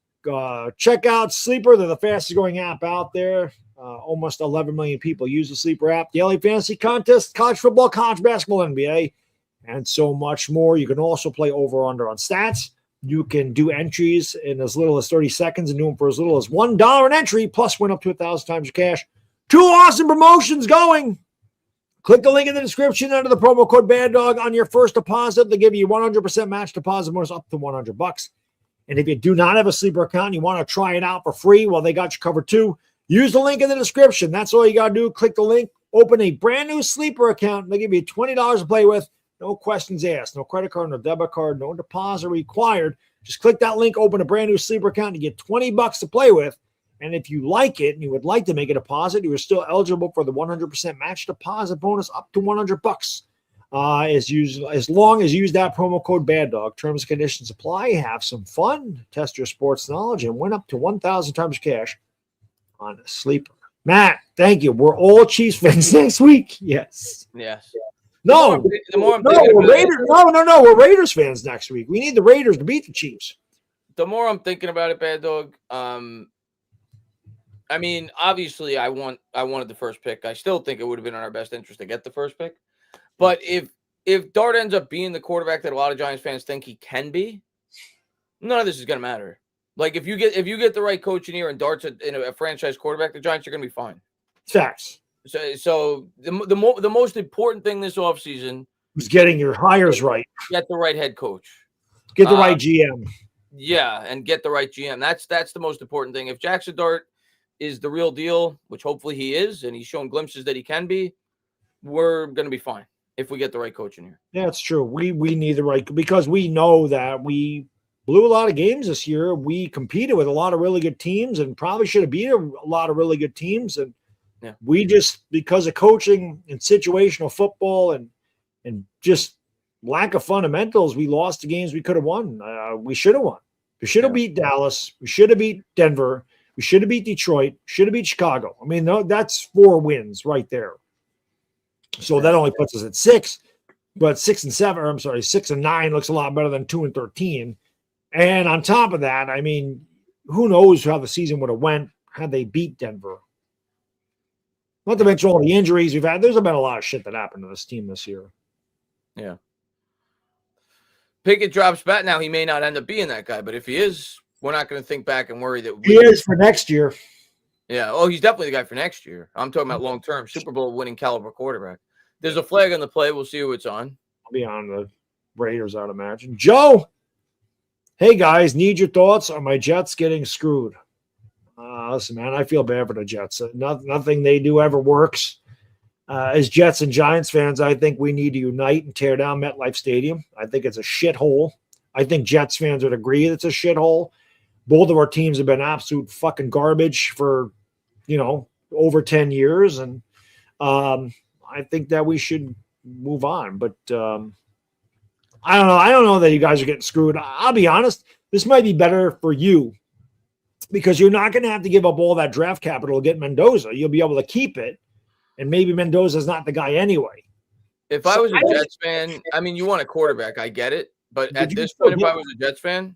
check out Sleeper. They're the fastest growing app out there. Almost 11 million people use the Sleeper app. Daily fantasy contest, college football, college basketball, NBA, and so much more. You can also play over/under on stats. You can do entries in as little as 30 seconds and do them for as little as $1 an entry, plus win up to 1,000 times your cash. 2 awesome promotions going. Click the link in the description under the promo code BADDOG on your first deposit. They give you 100% match deposit bonus up to $100. And if you do not have a Sleeper account and you want to try it out for free, well, they got you covered too. Use the link in the description. That's all you got to do. Click the link. Open a brand new Sleeper account. They give you $20 to play with. No questions asked. No credit card, no debit card, no deposit required. Just click that link, open a brand new Sleeper account, and you get $20 to play with. And if you like it and you would like to make a deposit, you are still eligible for the 100% match deposit bonus up to $100. As long as you use that promo code BADDOG. Terms and conditions apply. Have some fun. Test your sports knowledge and win up to 1,000 times cash on a Sleeper. Matt, thank you. We're all Chiefs fans next week. Yes. Yes. No, we're Raiders. No, we're Raiders fans next week. We need the Raiders to beat the Chiefs. The more I'm thinking about it, Bad Dog, I mean, obviously, I wanted the first pick. I still think it would have been in our best interest to get the first pick. But if Dart ends up being the quarterback that a lot of Giants fans think he can be, none of this is going to matter. Like if you get the right coach in here and Dart's a franchise quarterback, the Giants are going to be fine. Facts. So the most important thing this offseason was getting your hires right. Get the right head coach. Get the right GM. Yeah, and get the right GM. That's the most important thing. If Jackson Dart is the real deal, which hopefully he is, and he's shown glimpses that he can be, we're going to be fine. if we get the right coach in here. Yeah, it's true. We need the right, because we know that we blew a lot of games this year. We competed with a lot of really good teams and probably should have beat a lot of really good teams. And we just, because of coaching and situational football and just lack of fundamentals, we lost the games we could have won. We should have won. We should have beat Dallas. We should have beat Denver. We should have beat Detroit. Should have beat Chicago. I mean, that's 4 wins right there. So that only puts us at 6. But 6 and 7, or I'm sorry, 6 and 9 looks a lot better than 2 and 13. And on top of that, I mean, who knows how the season would have went had they beat Denver. Not to mention all the injuries we've had. There's been a lot of shit that happened to this team this year. Yeah. Pickett drops back now. He may not end up being that guy, but if he is, we're not going to think back and worry that he is for next year. Yeah. Oh, he's definitely the guy for next year. I'm talking about long-term Super Bowl winning caliber quarterback. There's a flag on the play. We'll see who it's on. I'll be on the Raiders, I'd imagine. Joe, hey guys, need your thoughts on my Jets getting screwed. Listen, man, I feel bad for the Jets. Nothing they do ever works. As Jets and Giants fans, I think we need to unite and tear down MetLife Stadium. I think it's a shithole. I think Jets fans would agree it's a shithole. Both of our teams have been absolute fucking garbage for, over 10 years. And I think that we should move on. But I don't know. I don't know that you guys are getting screwed. I'll be honest. This might be better for you because you're not going to have to give up all that draft capital to get Mendoza. You'll be able to keep it. And maybe Mendoza's not the guy anyway. If I was a Jets fan, I mean, you want a quarterback. I get it. But at this point, if I was a Jets fan,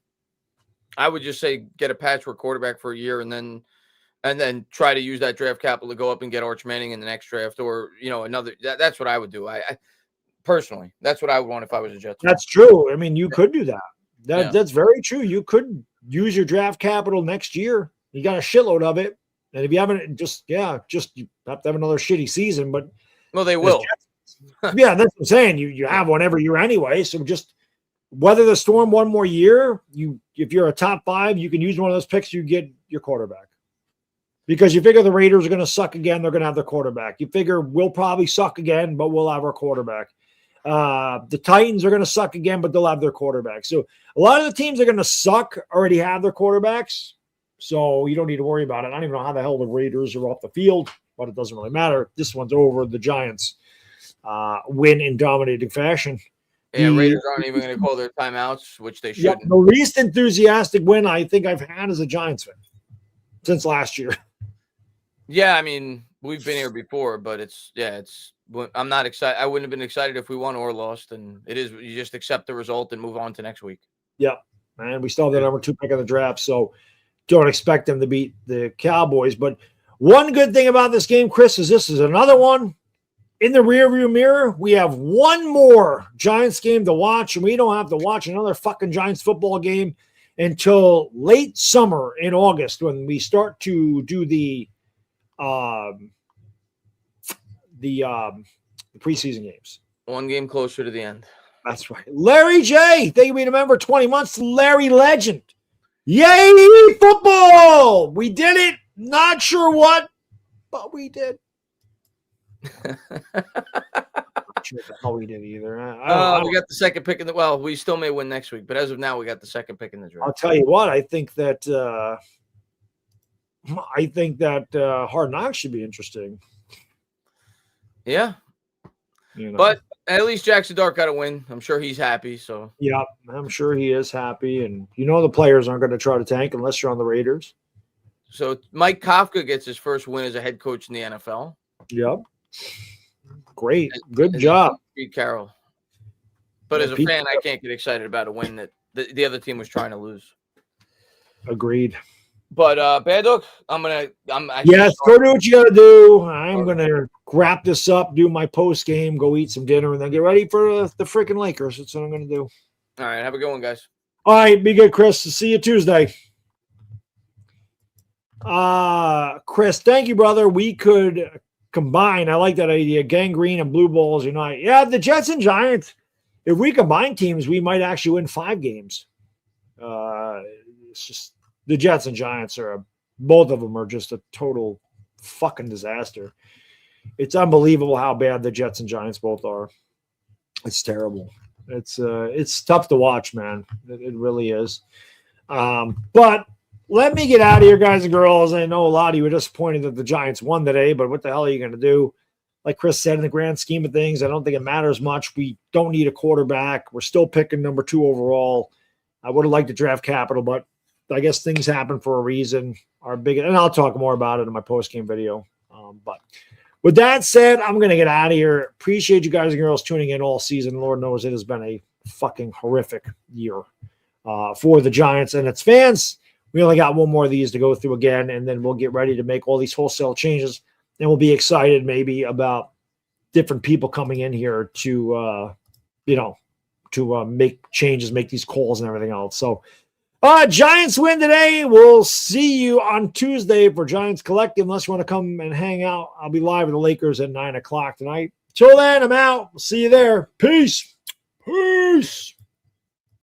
I would just say get a patchwork quarterback for a year and then try to use that draft capital to go up and get Arch Manning in the next draft or, another. That's what I would do. I personally, that's what I would want if I was a Jets fan. That's true. I mean, you could do that. That's very true. You could use your draft capital next year. You got a shitload of it. And if you haven't, you have to have another shitty season. But they will. Yeah, that's what I'm saying. You have one every year anyway. So just weather the storm one more year. If you're a top 5, you can use one of those picks. You get your quarterback because you figure the Raiders are going to suck again. They're going to have their quarterback. You figure we'll probably suck again, but we'll have our quarterback. The Titans are going to suck again, but they'll have their quarterback. So a lot of the teams that are going to suck already have their quarterbacks. So you don't need to worry about it. I don't even know how the hell the Raiders are off the field, but it doesn't really matter. This one's over. The Giants win in dominating fashion. Yeah, Raiders aren't even going to call their timeouts, which they shouldn't. Yeah, the least enthusiastic win I think I've had as a Giants fan since last year. Yeah, I mean, we've been here before, but I'm not excited. I wouldn't have been excited if we won or lost, and it is. You just accept the result and move on to next week. Yeah, and we still have the number 2 pick in the draft, so don't expect them to beat the Cowboys. But one good thing about this game, Chris, is this is another one in the rearview mirror. We have one more Giants game to watch, and we don't have to watch another fucking Giants football game until late summer in August when we start to do the preseason games. One game closer to the end. That's right. Larry J. Thank you for being a member. 20 months. Larry Legend. Yay, football! We did it. Not sure what, but we did. Not sure how we did either. We got the second pick in the. We still may win next week, but as of now, we got the second pick in the draft. I'll tell you what. I think that Hard Knocks should be interesting. Yeah, but at least Jackson Dart got a win. I'm sure he's happy. So yeah, I'm sure he is happy. And the players aren't going to try to tank unless you're on the Raiders. So Mike Kafka gets his first win as a head coach in the NFL. Yep. Great. Good job. Pete Carroll. But as a fan, I can't get excited about a win that the other team was trying to lose. Agreed. But Baddog, yes, go do what you gotta do. I'm gonna wrap this up, do my post game, go eat some dinner, and then get ready for the freaking Lakers. That's what I'm gonna do. All right, have a good one, guys. All right, be good, Chris. See you Tuesday. Chris, thank you, brother. We could combine. I like that idea. Gangrene and blue balls unite. Yeah, the Jets and Giants. If we combine teams, we might actually win 5 games. It's just the Jets and Giants both of them are just a total fucking disaster. It's unbelievable how bad the Jets and Giants both are. It's terrible. It's tough to watch, man. It really is. But let me get out of here, guys and girls. I know a lot of you were disappointed that the Giants won today, but what the hell are you going to do? Like Chris said, in the grand scheme of things, I don't think it matters much. We don't need a quarterback. We're still picking number 2 overall. I would have liked to draft capital, but I guess things happen for a reason. And I'll talk more about it in my post-game video. But with that said, I'm going to get out of here. Appreciate you guys and girls tuning in all season. Lord knows it has been a fucking horrific year for the Giants and its fans. We only got one more of these to go through again, and then we'll get ready to make all these wholesale changes. And we'll be excited maybe about different people coming in here to, make changes, make these calls and everything else. So Giants win today. We'll see you on Tuesday for Giants Collective. Unless you want to come and hang out, I'll be live with the Lakers at 9 o'clock tonight. Till then, I'm out. We'll see you there. Peace. Peace.